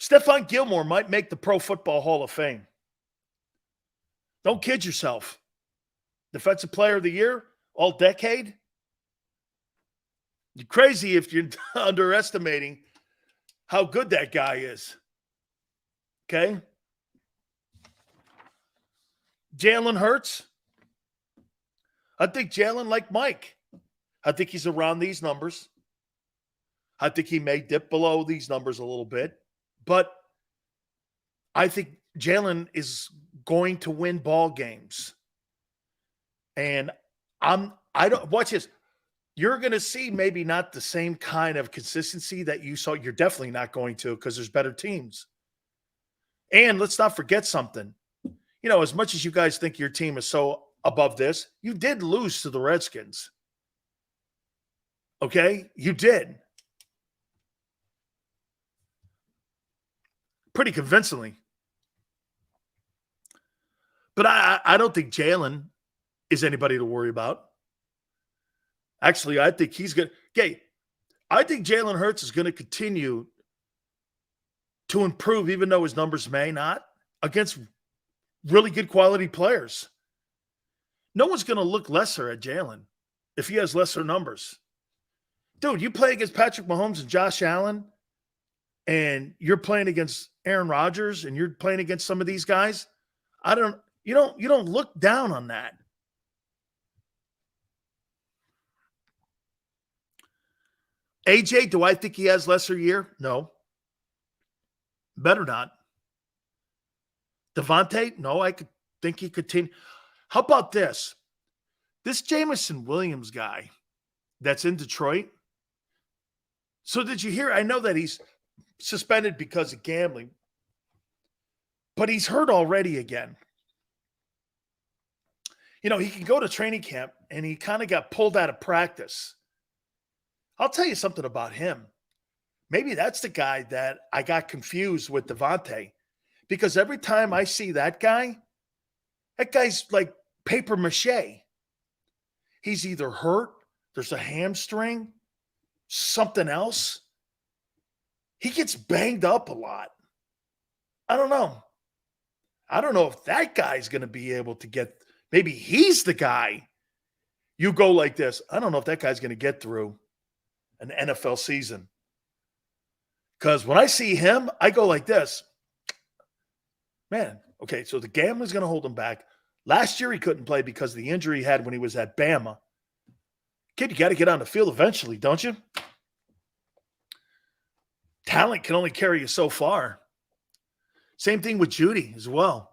Stephon Gilmore might make the Pro Football Hall of Fame. Don't kid yourself. Defensive Player of the Year, all decade? You're crazy if you're underestimating how good that guy is. Okay? Jalen Hurts. I think Jalen, like Mike, I think he's around these numbers. I think he may dip below these numbers a little bit. But I think Jalen is going to win ball games. And I don't watch this. You're going to see maybe not the same kind of consistency that you saw. You're definitely not going to because there's better teams. And let's not forget something. You know, as much as you guys think your team is so above this, you did lose to the Redskins. Okay? You did. Pretty convincingly. But I don't think Jalen is anybody to worry about. Actually, I think he's going to I think Jalen Hurts is going to continue to improve, even though his numbers may not, against really good quality players. No one's going to look lesser at Jalen if he has lesser numbers. Dude, you play against Patrick Mahomes and Josh Allen, and you're playing against Aaron Rodgers, and you're playing against some of these guys. You don't look down on that. AJ, do I think he has lesser year? No. Better not. Devontae? No, I could think he continue. How about this? This Jameson Williams guy that's in Detroit. So did you hear? I know that he's suspended because of gambling, but he's hurt already again. You know, he can go to training camp, and he kind of got pulled out of practice. I'll tell you something about him. Maybe that's the guy that I got confused with Devontae, because every time I see that guy's like paper mache. He's either hurt, there's a hamstring, something else. He gets banged up a lot. I don't know. I don't know if that guy's going to be able to get, maybe he's the guy. You go like this. I don't know if that guy's going to get through an NFL season. Because when I see him, I go like this. Man, okay, so the gambling's going to hold him back. Last year he couldn't play because of the injury he had when he was at Bama. Kid, you got to get on the field eventually, don't you? Talent can only carry you so far. Same thing with Judy as well.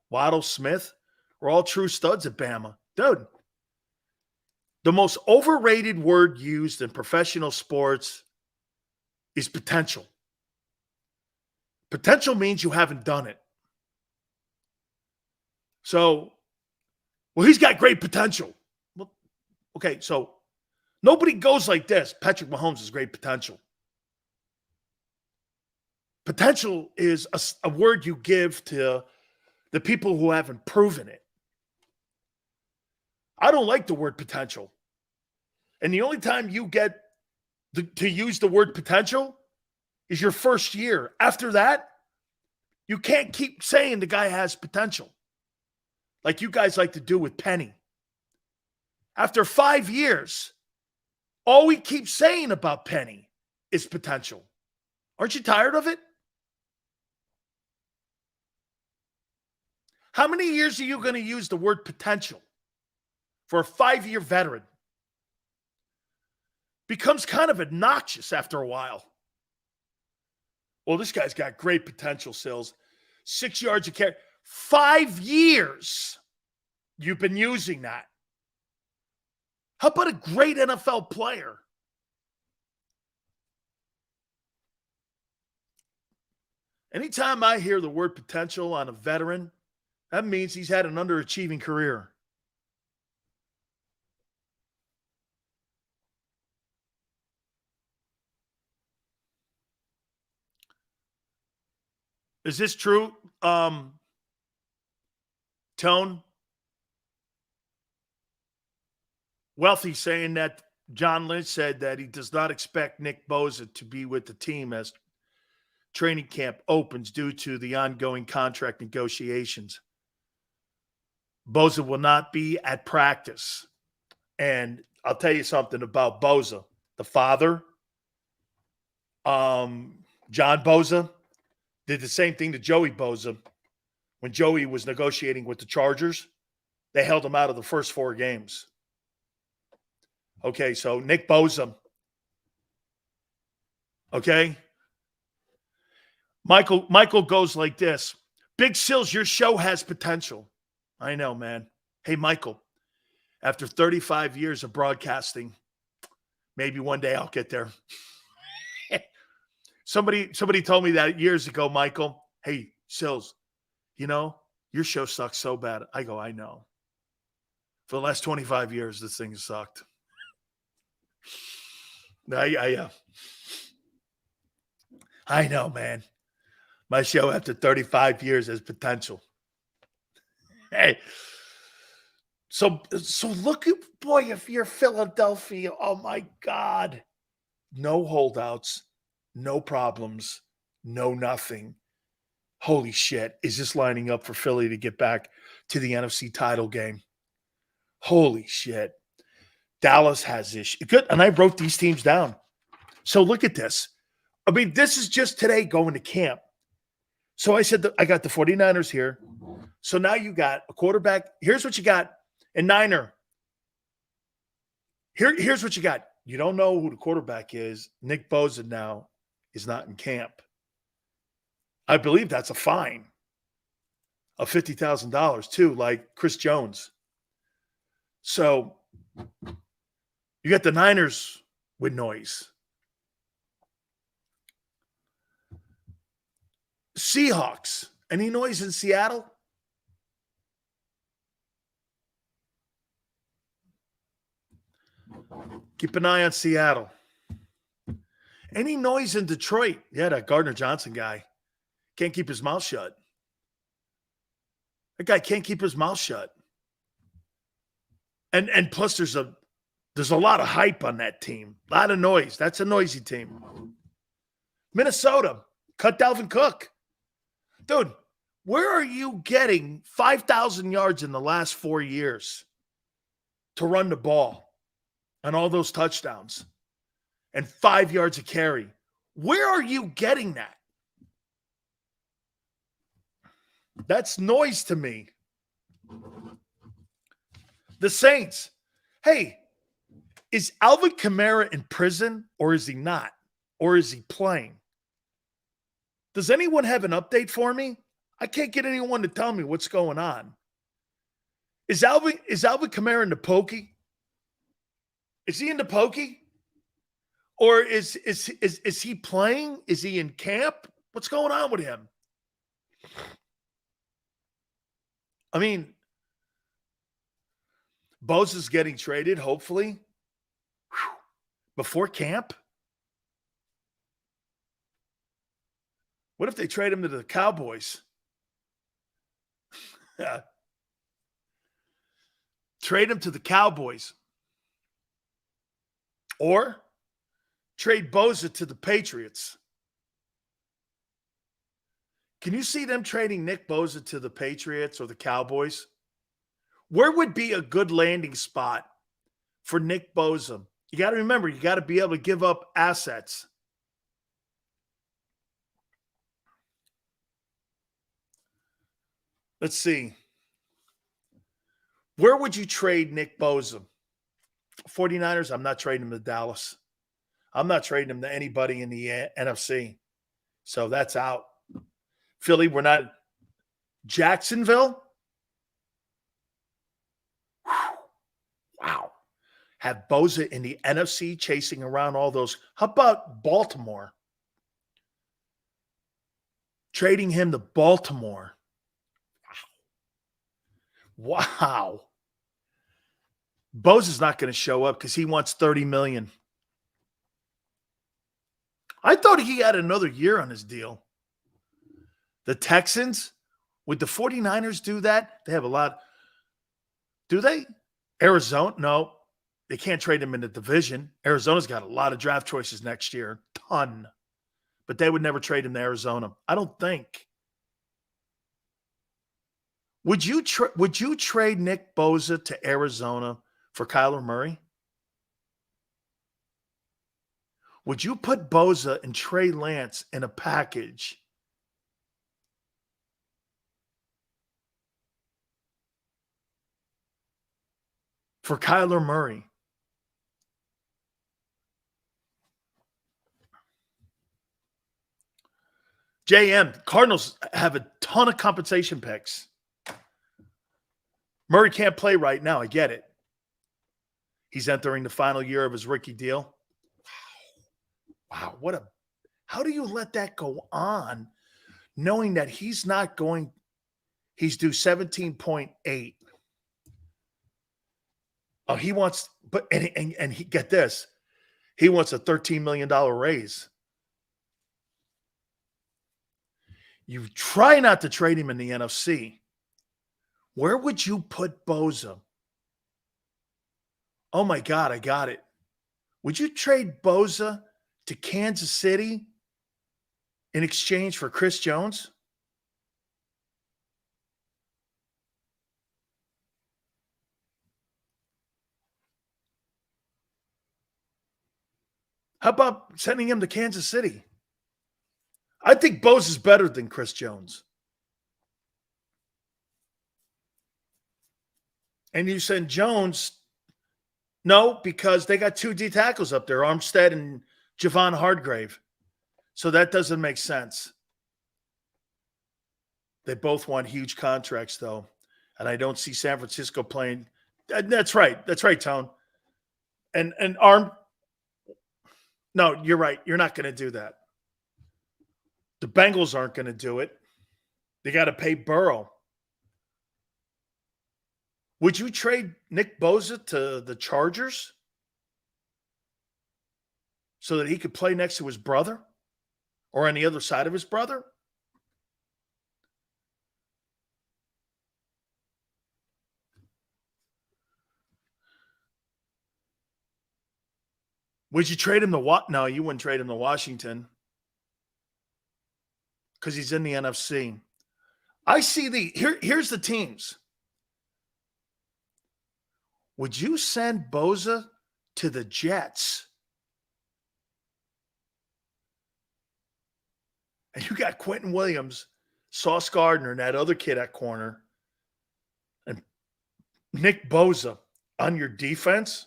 Waddle, Smith, were all true studs at Bama. Dude, the most overrated word used in professional sports is potential. Potential means you haven't done it. So, well, he's got great potential. Well, okay, so nobody goes like this. Patrick Mahomes has great potential. Potential is a word you give to the people who haven't proven it. I don't like the word potential. And the only time you get to use the word potential is your first year. After that, you can't keep saying the guy has potential, like you guys like to do with Penny. After 5 years, all we keep saying about Penny is potential. Aren't you tired of it? How many years are you going to use the word potential for a 5-year veteran? Becomes kind of obnoxious after a while. Well, this guy's got great potential, Sills. 6 yards of carry. 5 years you've been using that. How about a great NFL player? Anytime I hear the word potential on a veteran, that means he's had an underachieving career. Is this true, Tone? Wealthy saying that John Lynch said that he does not expect Nick Bosa to be with the team as training camp opens due to the ongoing contract negotiations. Bosa will not be at practice. And I'll tell you something about Bosa. The father, John Bosa, did the same thing to Joey Bosa when Joey was negotiating with the Chargers. They held him out of the first 4 games. Okay, so Nick Bosa. Okay. Michael goes like this. Big Sills, your show has potential. I know, man. Hey, Michael, after 35 years of broadcasting, maybe one day I'll get there. Somebody told me that years ago, Michael. Hey, Sills, you know, your show sucks so bad. I go, I know. For the last 25 years, this thing has sucked. I know, man. My show after 35 years has potential. Hey, so look at, boy, if you're Philadelphia, oh my God, no holdouts, no problems, no nothing. Holy shit, is this lining up for Philly to get back to the NFC title game? Holy shit. Dallas has this. Good, and I wrote these teams down. So look at this. I mean, this is just today going to camp. So I said, I got the 49ers here. So now you got a quarterback. Here's what you got. And Niner. Here's what you got. you don't know who the quarterback is. Nick Bosa now is not in camp. I believe that's a fine of $50,000 too, like Chris Jones. So you got the Niners with noise. Seahawks, any noise in Seattle? Keep an eye on Seattle. Any noise in Detroit? Yeah, that Gardner Johnson guy can't keep his mouth shut. That guy can't keep his mouth shut. And plus there's a lot of hype on that team. A lot of noise. That's a noisy team. Minnesota, cut Dalvin Cook. Dude, where are you getting 5,000 yards in the last 4 years to run the ball and all those touchdowns and 5 yards a carry? Where are you getting that? That's noise to me. The Saints. Hey, is Alvin Kamara in prison or is he not? Or is he playing? Does anyone have an update for me? I can't get anyone to tell me what's going on. Is Alvin Kamara in the pokey? Is he in the pokey? Or is he playing? Is he in camp? What's going on with him? I mean, Bosa's getting traded, hopefully, before camp. What if they trade him to the Cowboys? Trade him to the Cowboys. Or trade Bosa to the Patriots. Can you see them trading Nick Bosa to the Patriots or the Cowboys? Where would be a good landing spot for Nick Bosa? You got to remember, you got to be able to give up assets. Let's see. Where would you trade Nick Bosa? 49ers, I'm not trading him to Dallas. I'm not trading him to anybody in the NFC. So that's out. Philly, we're not. Jacksonville? Wow. Have Bosa in the NFC chasing around all those. How about Baltimore? Trading him to Baltimore. Wow. Bosa's not going to show up because he wants $30 million. I thought he had another year on his deal. The Texans, would the 49ers do that? They have a lot. Do they? Arizona? No. They can't trade him in the division. Arizona's got a lot of draft choices next year. Ton. But they would never trade him to Arizona. I don't think. Would you trade Nick Bosa to Arizona for Kyler Murray? Would you put Bosa and Trey Lance in a package for Kyler Murray? JM, Cardinals have a ton of compensation picks. Murray can't play right now. I get it. He's entering the final year of his rookie deal. Wow. How do you let that go on knowing that he's due 17.8? Oh, he wants, and he, get this, he wants a $13 million raise. You try not to trade him in the NFC. Where would you put Bosa? Oh my God, I got it. Would you trade Bosa to Kansas City in exchange for Chris Jones? How about sending him to Kansas City? I think Bosa is better than Chris Jones. And you send Jones No, because they got 2 D tackles up there, Armstead and Javon Hargrave. So that doesn't make sense. They both want huge contracts, though. And I don't see San Francisco playing. That's right. That's right, Tone. And no, you're right. You're not going to do that. The Bengals aren't going to do it. They got to pay Burrow. Would you trade Nick Bosa to the Chargers so that he could play next to his brother or on the other side of his brother? Would you trade him to what? No, you wouldn't trade him to Washington because he's in the NFC. I see here's the teams. Would you send Bosa to the Jets? And you got Quentin Williams, Sauce Gardner, and that other kid at corner, and Nick Bosa on your defense?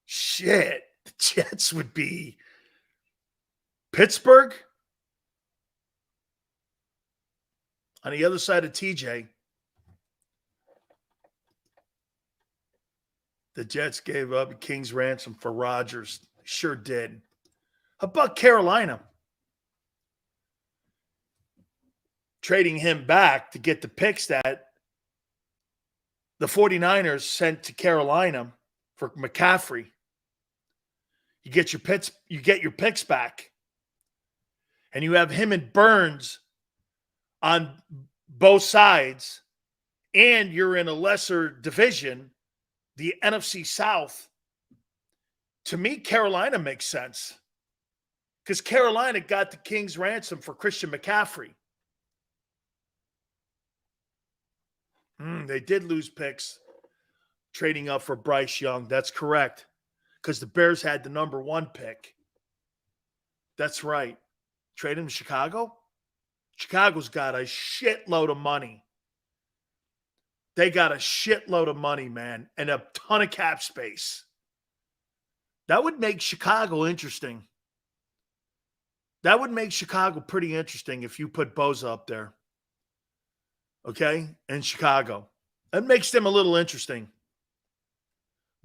Shit, the Jets would be Pittsburgh on the other side of TJ. The Jets gave up a king's ransom for Rodgers. Sure did. How about Carolina? Trading him back to get the picks that the 49ers sent to Carolina for McCaffrey. You get your picks back. And you have him and Burns on both sides, and you're in a lesser division, the NFC South. To me, Carolina makes sense because Carolina got the king's ransom for Christian McCaffrey. They did lose picks trading up for Bryce Young. That's correct, because the Bears had the number 1 pick. That's right. Trade him to Chicago? Chicago's got a shitload of money. They got a shitload of money, man, and a ton of cap space. That would make Chicago interesting. That would make Chicago pretty interesting if you put Bosa up there. Okay? In Chicago. That makes them a little interesting.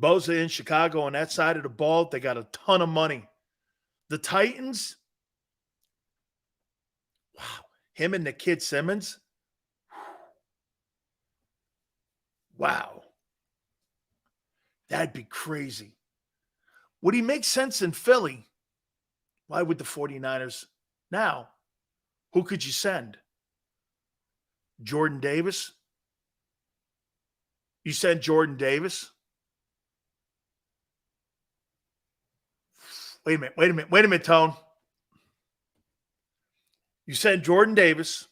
Bosa in Chicago on that side of the ball, they got a ton of money. The Titans, wow, him and the kid Simmons, wow. That'd be crazy. Would he make sense in Philly? Why would the 49ers? Now, who could you send? Jordan Davis? You send Jordan Davis? Wait a minute, Tone. You send Jordan Davis.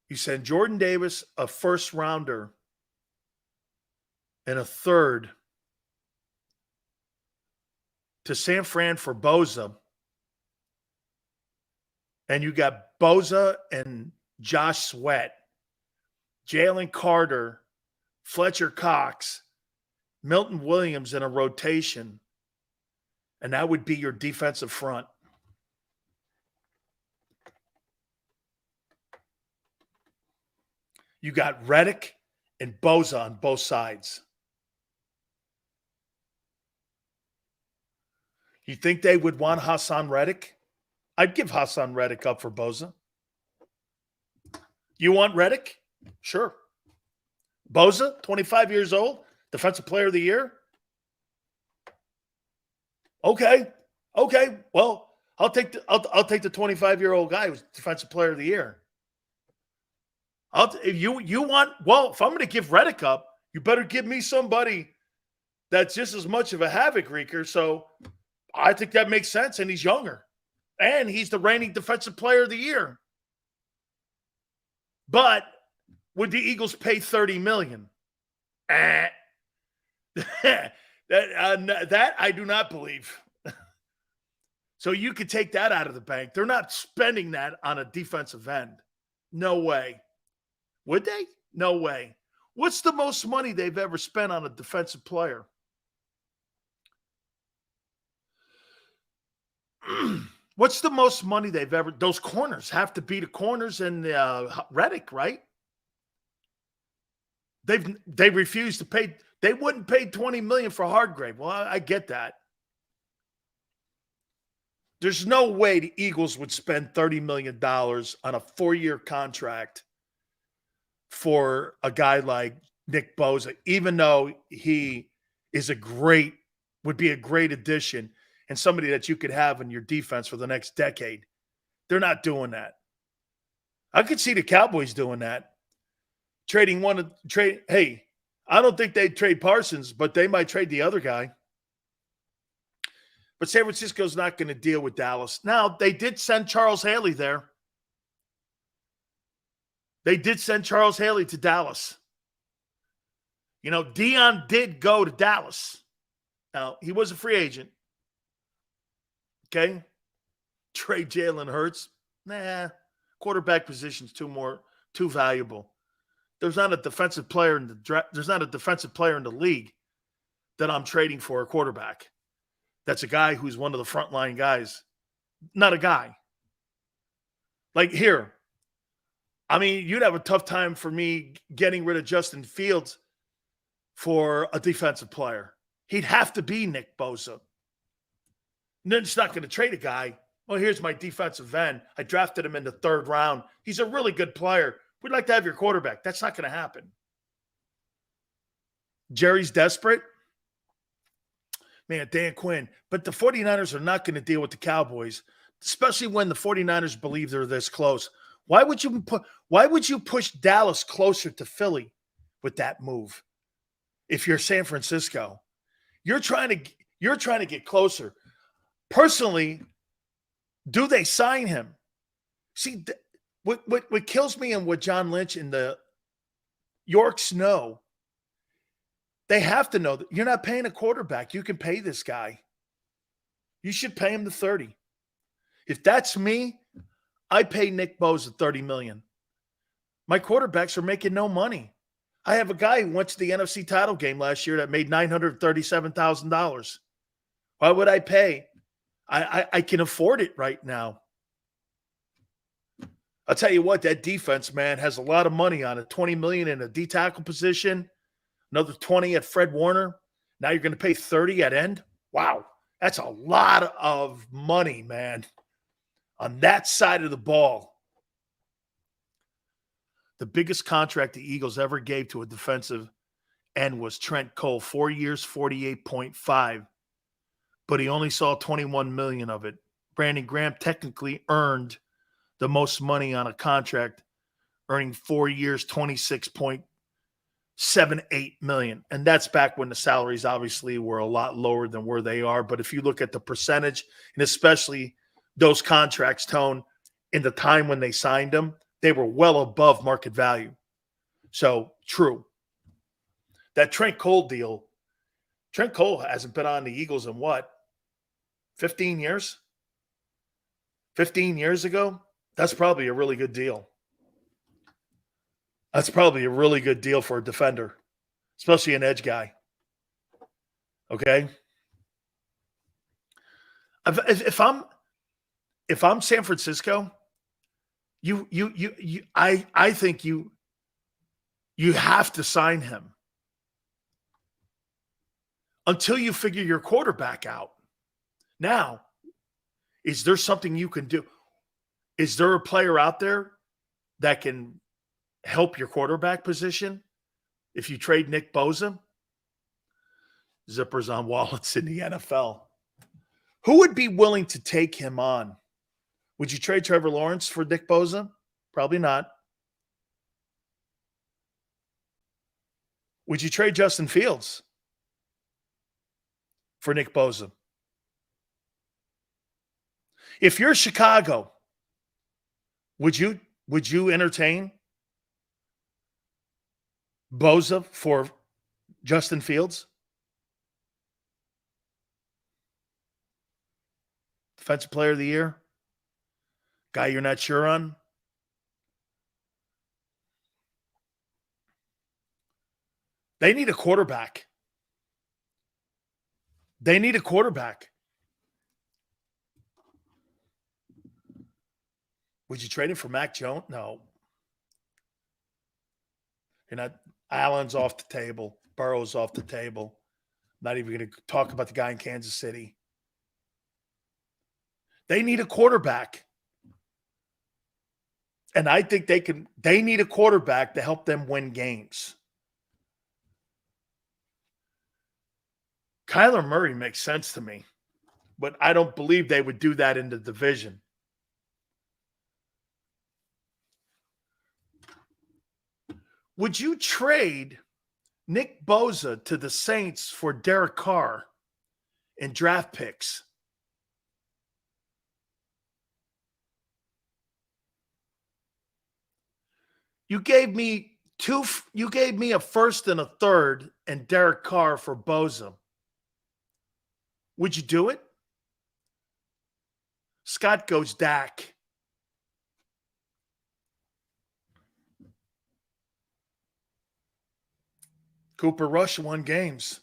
You send Jordan Davis, a first rounder, and a third to San Fran for Bosa. And you got Bosa and Josh Sweat, Jalen Carter, Fletcher Cox, Milton Williams in a rotation. And that would be your defensive front. You got Reddick and Bosa on both sides. You think they would want Hassan Reddick? I'd give Hassan Reddick up for Bosa. You want Reddick? Sure. Bosa, 25 years old, Defensive Player of the Year? Okay. Well, I'll take the 25-year-old guy who's Defensive Player of the Year. If I'm going to give Reddick up, you better give me somebody that's just as much of a havoc wreaker. So I think that makes sense, and he's younger. And he's the reigning Defensive Player of the Year. But would the Eagles pay $30 million? That I do not believe. So you could take that out of the bank. They're not spending that on a defensive end. No way. Would they? No way. What's the most money they've ever spent on a defensive player? What's the most money they've ever? Those corners have to be the corners in Reddick, right? They refused to pay. They wouldn't pay $20 million for Hargrave. Well, I get that. There's no way the Eagles would spend $30 million on a 4-year contract for a guy like Nick Bosa, even though he is would be a great addition and somebody that you could have in your defense for the next decade. They're not doing that. I could see the Cowboys doing that. Hey, I don't think they'd trade Parsons, but they might trade the other guy. But San Francisco's not going to deal with Dallas. Now, they did send Charles Haley there. They did send Charles Haley to Dallas. You know, Dion did go to Dallas. Now, he was a free agent. Okay? Trade Jalen Hurts. Nah. Quarterback position's too valuable. There's not a defensive player in the draft. There's not a defensive player in the league that I'm trading for a quarterback. That's a guy who's one of the frontline guys. Not a guy. Like here, I mean, you'd have a tough time for me getting rid of Justin Fields for a defensive player. He'd have to be Nick Bosa. And then it's not going to trade a guy. Well, here's my defensive end. I drafted him in the 3rd round. He's a really good player. We'd like to have your quarterback. That's not going to happen. Jerry's desperate. Man, Dan Quinn. But the 49ers are not going to deal with the Cowboys, especially when the 49ers believe they're this close. Why would you push Dallas closer to Philly with that move? If you're San Francisco, you're trying to get closer. Personally, do they sign him? See, what kills me and what John Lynch and the Yorks know, they have to know that you're not paying a quarterback. You can pay this guy. You should pay him the 30. If that's me, I pay Nick Bosa $30 million. My quarterbacks are making no money. I have a guy who went to the NFC title game last year that made $937,000. Why would I pay? I can afford it right now. I'll tell you what, that defense, man, has a lot of money on it. $20 million in a D-tackle position, another 20 at Fred Warner. Now you're going to pay 30 at end? Wow, that's a lot of money, man, on that side of the ball. The biggest contract the Eagles ever gave to a defensive end was Trent Cole, 4 years, $48.5, but he only saw $21 million of it. Brandon Graham technically earned the most money on a contract, earning 4 years, $26.78 million. And that's back when the salaries obviously were a lot lower than where they are. But if you look at the percentage, and especially those contracts, Tone, in the time when they signed them, they were well above market value. So, true. That Trent Cole deal, Trent Cole hasn't been on the Eagles in what, 15 years? 15 years ago? That's probably a really good deal. That's probably a really good deal for a defender, especially an edge guy. Okay? If I'm San Francisco, I think you have to sign him until you figure your quarterback out. Now, is there something you can do? Is there a player out there that can help your quarterback position if you trade Nick Bosa? Zippers on wallets in the NFL. Who would be willing to take him on? Would you trade Trevor Lawrence for Nick Bosa? Probably not. Would you trade Justin Fields for Nick Bosa? If you're Chicago, would you entertain Bosa for Justin Fields? Defensive player of the year? Guy you're not sure on? They need a quarterback. They need a quarterback. Would you trade him for Mac Jones? No. You're not. Allen's off the table. Burrow's off the table. Not even going to talk about the guy in Kansas City. They need a quarterback. And I think they need a quarterback to help them win games. Kyler Murray makes sense to me, but I don't believe they would do that in the division. Would you trade Nick Bosa to the Saints for Derek Carr in draft picks? You gave me a first and a third and Derek Carr for Bosa. Would you do it? Scott goes Dak. Cooper Rush won games.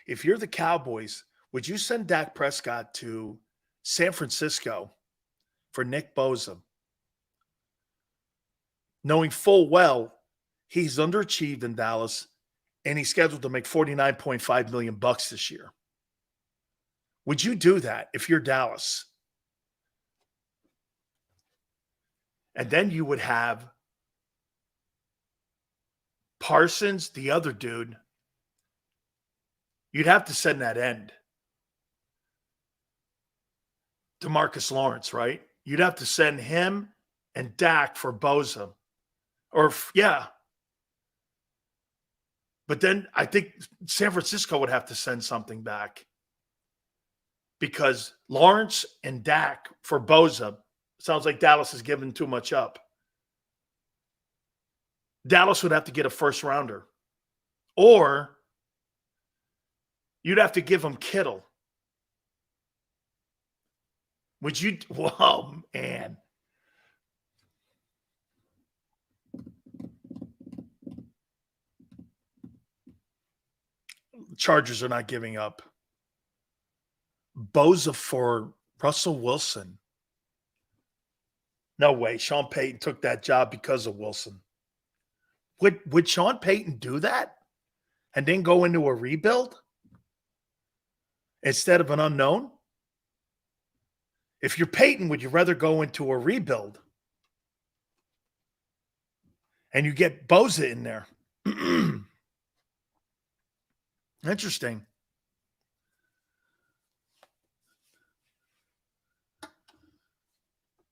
If you're the Cowboys, would you send Dak Prescott to San Francisco for Nick Bosa, knowing full well he's underachieved in Dallas and he's scheduled to make $49.5 million this year? Would you do that if you're Dallas? And then you would have Parsons, the other dude. You'd have to send that end. DeMarcus Lawrence, right? You'd have to send him and Dak for Bosa. Yeah. But then I think San Francisco would have to send something back. Because Lawrence and Dak for Bosa, sounds like Dallas is giving too much up. Dallas would have to get a first rounder. Or you'd have to give them Kittle. Would you? Whoa, man. Chargers are not giving up. Bosa for Russell Wilson. No way. Sean Payton took that job because of Wilson. Would Sean Payton do that and then go into a rebuild instead of an unknown? If you're Payton, would you rather go into a rebuild and you get Bosa in there? Interesting.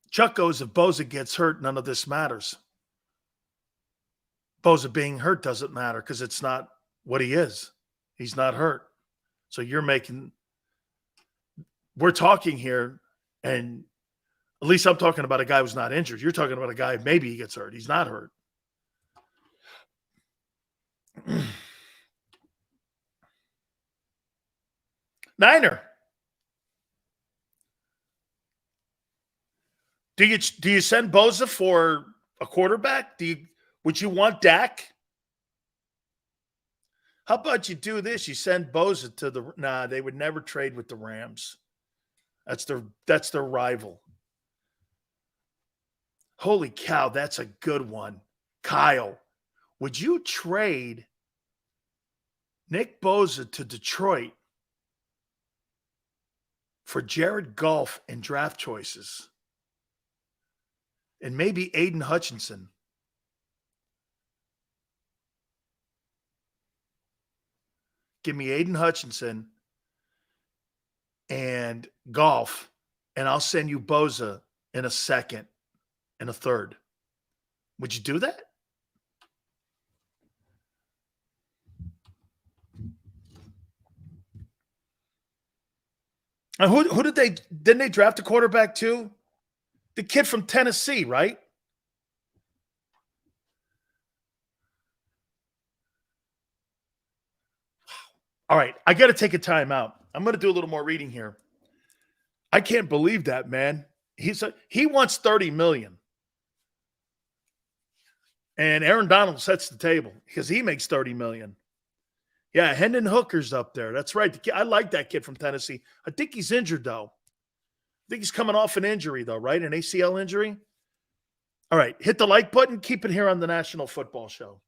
Chuck goes, if Bosa gets hurt, none of this matters. Bosa being hurt doesn't matter because it's not what he is. He's not hurt. So we're talking here, and at least I'm talking about a guy who's not injured. You're talking about a guy, maybe he gets hurt. He's not hurt. Niner. Do you send Bosa for a quarterback? Would you want Dak? How about you do this? You send Bosa to they would never trade with the Rams. That's their rival. Holy cow, that's a good one. Kyle, would you trade Nick Bosa to Detroit for Jared Goff and draft choices? And maybe Aiden Hutchinson. Give me Aiden Hutchinson and Goff, and I'll send you Bosa in a second and a third. Would you do that? And who didn't they draft a quarterback too? The kid from Tennessee, right? All right, I got to take a timeout. I'm going to do a little more reading here. I can't believe that, man. He wants $30 million. And Aaron Donald sets the table because he makes $30 million. Yeah, Hendon Hooker's up there. That's right. I like that kid from Tennessee. I think he's injured, though. I think he's coming off an injury, though, right? An ACL injury? All right, hit the like button. Keep it here on the National Football Show.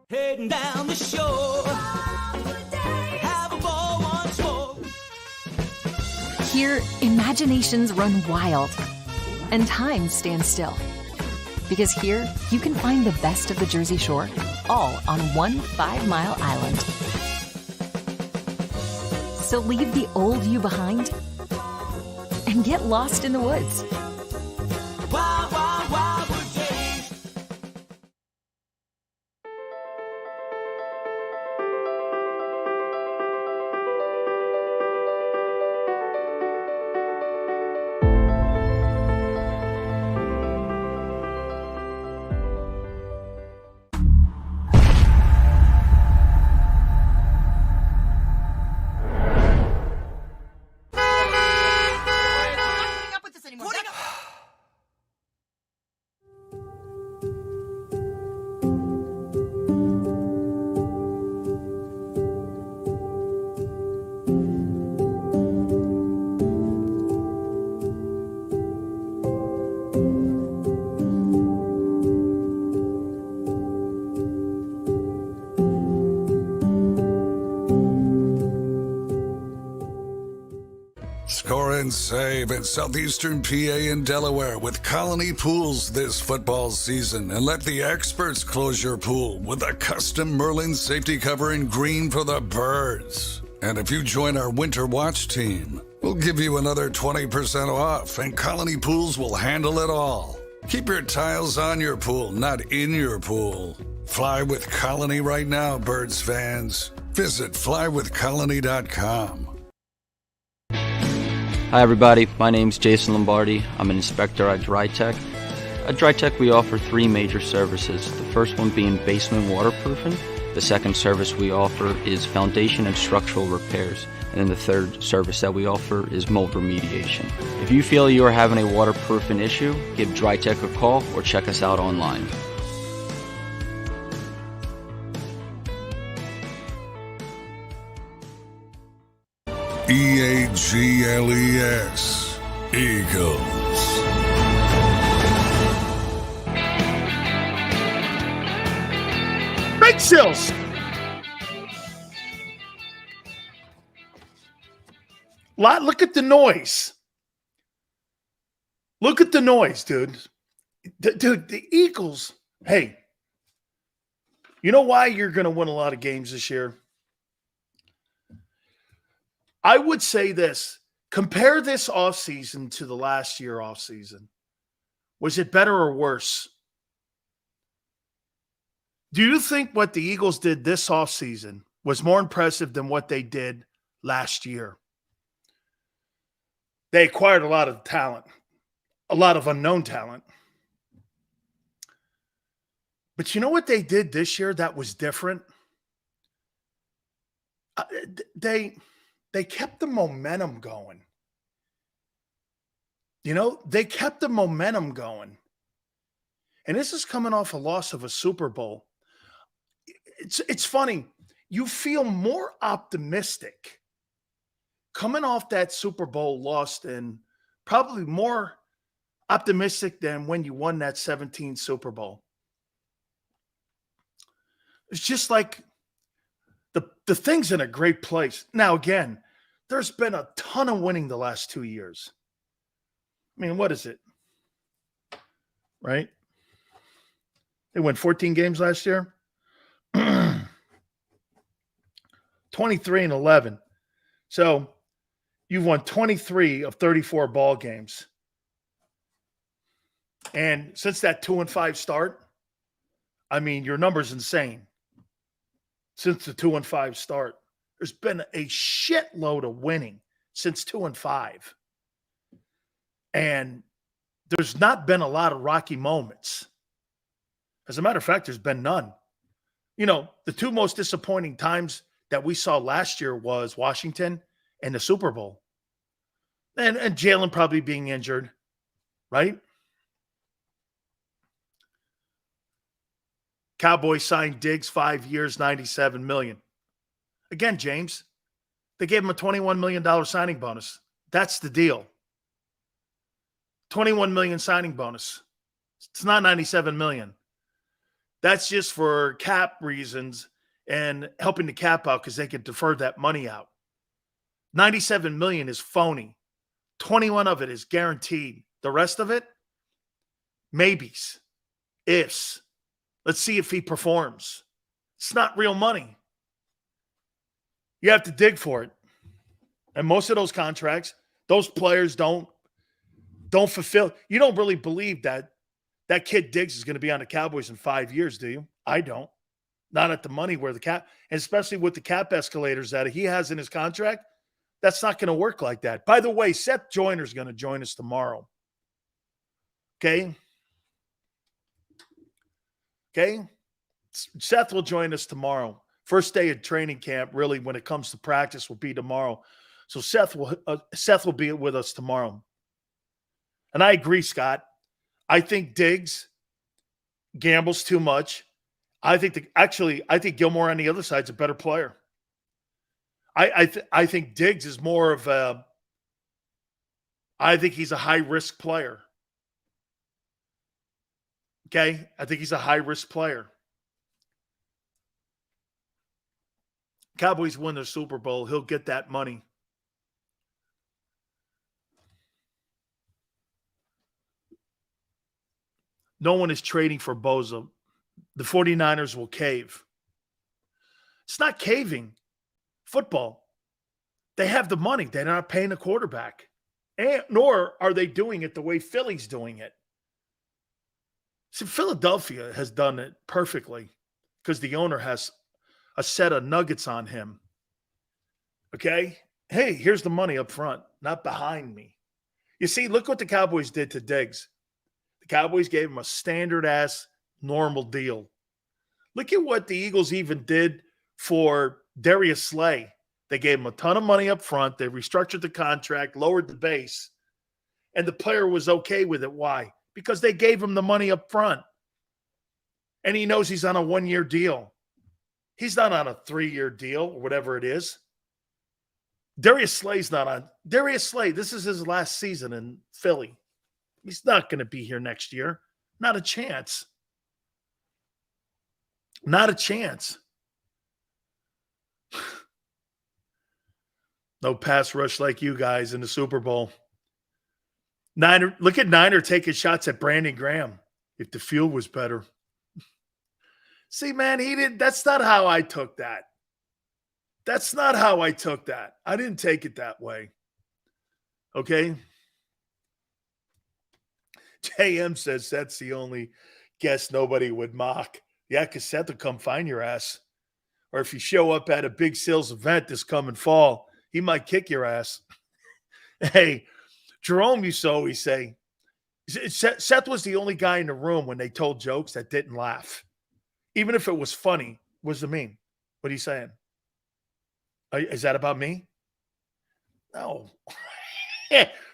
Heading down the shore. Have a ball once more. Here, imaginations run wild and time stands still. Because here, you can find the best of the Jersey Shore, all on one 5-mile island. So leave the old you behind and get lost in the woods. Wild, wild, wildwood days. Score and save in southeastern PA and Delaware with Colony Pools this football season, and let the experts close your pool with a custom Merlin safety cover in green for the birds. And if you join our Winter Watch team, we'll give you another 20% off, and Colony Pools will handle it all. Keep your tiles on your pool, not in your pool. Fly with Colony right now, Birds fans. Visit flywithcolony.com. Hi everybody, my name's Jason Lombardi. I'm an inspector at DryTech. At DryTech we offer three major services, the first one being basement waterproofing, the second service we offer is foundation and structural repairs, and then the third service that we offer is mold remediation. If you feel you are having a waterproofing issue, give DryTech a call or check us out online. EAGLES, Eagles. Big Sills. Look at the noise. Look at the noise, dude. Dude, the Eagles. Hey, you know why you're going to win a lot of games this year? I would say this. Compare this offseason to the last year offseason. Was it better or worse? Do you think what the Eagles did this offseason was more impressive than what they did last year? They acquired a lot of talent, a lot of unknown talent. But you know what they did this year that was different? They kept the momentum going. You know, they kept the momentum going. And this is coming off a loss of a Super Bowl. It's funny. You feel more optimistic coming off that Super Bowl loss and probably more optimistic than when you won that 17 Super Bowl. It's just like the thing's in a great place. Now, again, there's been a ton of winning the last 2 years. I mean, what is it? Right? They won 14 games last year. 23-11. So you've won 23 of 34 ball games. And since that 2-5 start, I mean, your number's insane. Since the 2-5 start, there's been a shitload of winning since 2-5. And there's not been a lot of rocky moments. As a matter of fact, there's been none. You know, the two most disappointing times that we saw last year was Washington and the Super Bowl. And Jalen probably being injured, right? Cowboys signed Diggs 5 years, $97 million. Again, James, they gave him a $21 million signing bonus. That's the deal. $21 million signing bonus. It's not $97 million. That's just for cap reasons and helping the cap out because they can defer that money out. $97 million is phony. 21 of it is guaranteed. The rest of it, maybes, ifs. Let's see if he performs. It's not real money. You have to dig for it. And most of those contracts, those players don't fulfill. You don't really believe that kid Diggs is going to be on the Cowboys in 5 years, do you? I don't. Not at the money where the cap, and especially with the cap escalators that he has in his contract, that's not going to work like that. By the way, Seth Joyner's going to join us tomorrow. Okay? Okay? Seth will join us tomorrow. First day of training camp, really, when it comes to practice, will be tomorrow. So Seth will be with us tomorrow. And I agree, Scott. I think Diggs gambles too much. I think Gilmore on the other side is a better player. I think Diggs is more of a. I think he's a high risk player. Okay, I think he's a high risk player. Cowboys win their Super Bowl, he'll get that money. No one is trading for Bosa. The 49ers will cave. It's not caving. Football. They have the money. They're not paying the quarterback. Nor are they doing it the way Philly's doing it. See, Philadelphia has done it perfectly because the owner has a set of nuggets on him. Okay? Hey, here's the money up front, not behind me. You see, look what the Cowboys did to Diggs. The Cowboys gave him a standard-ass normal deal. Look at what the Eagles even did for Darius Slay. They gave him a ton of money up front. They restructured the contract, lowered the base, and the player was okay with it. Why? Because they gave him the money up front. And he knows he's on a 1-year deal. He's not on a 3-year deal or whatever it is. Darius Slay's not on. Darius Slay, this is his last season in Philly. He's not going to be here next year. Not a chance. Not a chance. No pass rush like you guys in the Super Bowl. Look at Niner taking shots at Brandon Graham. If the field was better. See, man, he didn't. That's not how I took that. That's not how I took that. I didn't take it that way. Okay? JM says that's the only guess nobody would mock. Yeah, because Seth will come find your ass. Or if you show up at a big sales event this coming fall, he might kick your ass. Hey, Jerome used to always say, Seth was the only guy in the room when they told jokes that didn't laugh. Even if it was funny, what does it mean? What are you saying? Is that about me? No.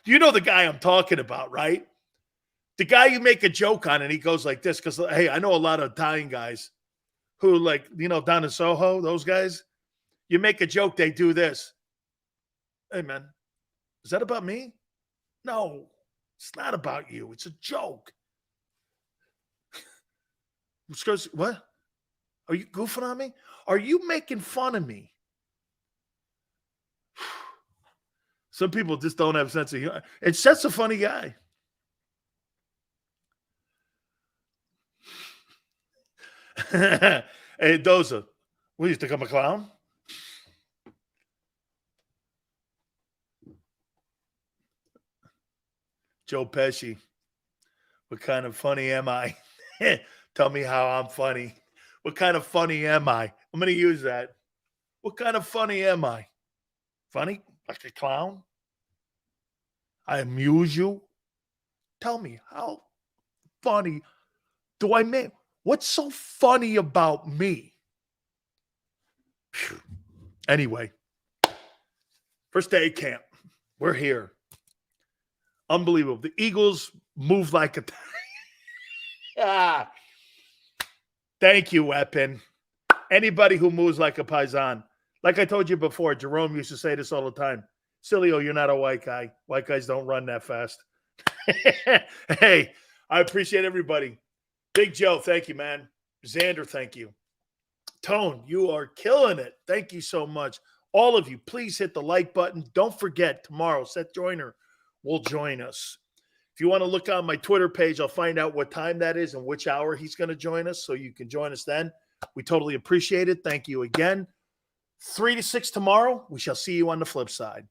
You know the guy I'm talking about, right? The guy you make a joke on and he goes like this because, hey, I know a lot of Italian guys who, like, you know, down in Soho, those guys, you make a joke, they do this. Hey, man, is that about me? No, it's not about you. It's a joke. What? Are you goofing on me? Are you making fun of me? Some people just don't have a sense of humor. And Seth's a funny guy. Hey, Doza, what, you think I'm a clown? Joe Pesci. What kind of funny am I? Tell me how I'm funny. What kind of funny am I? I'm going to use that. What kind of funny am I? Funny? Like a clown? I amuse you? Tell me, how funny do I make? What's so funny about me? Whew. Anyway, first day of camp. We're here. Unbelievable. The Eagles move like a... Thank you, Weapon. Anybody who moves like a paisan. Like I told you before, Jerome used to say this all the time. Sileo, you're not a white guy. White guys don't run that fast. Hey, I appreciate everybody. Big Joe, thank you, man. Xander, thank you. Tone, you are killing it. Thank you so much. All of you, please hit the like button. Don't forget, tomorrow, Seth Joyner will join us. If you want to look on my Twitter page, I'll find out what time that is and which hour he's going to join us, so you can join us then. We totally appreciate it. Thank you again. 3 to 6 tomorrow. We shall see you on the flip side.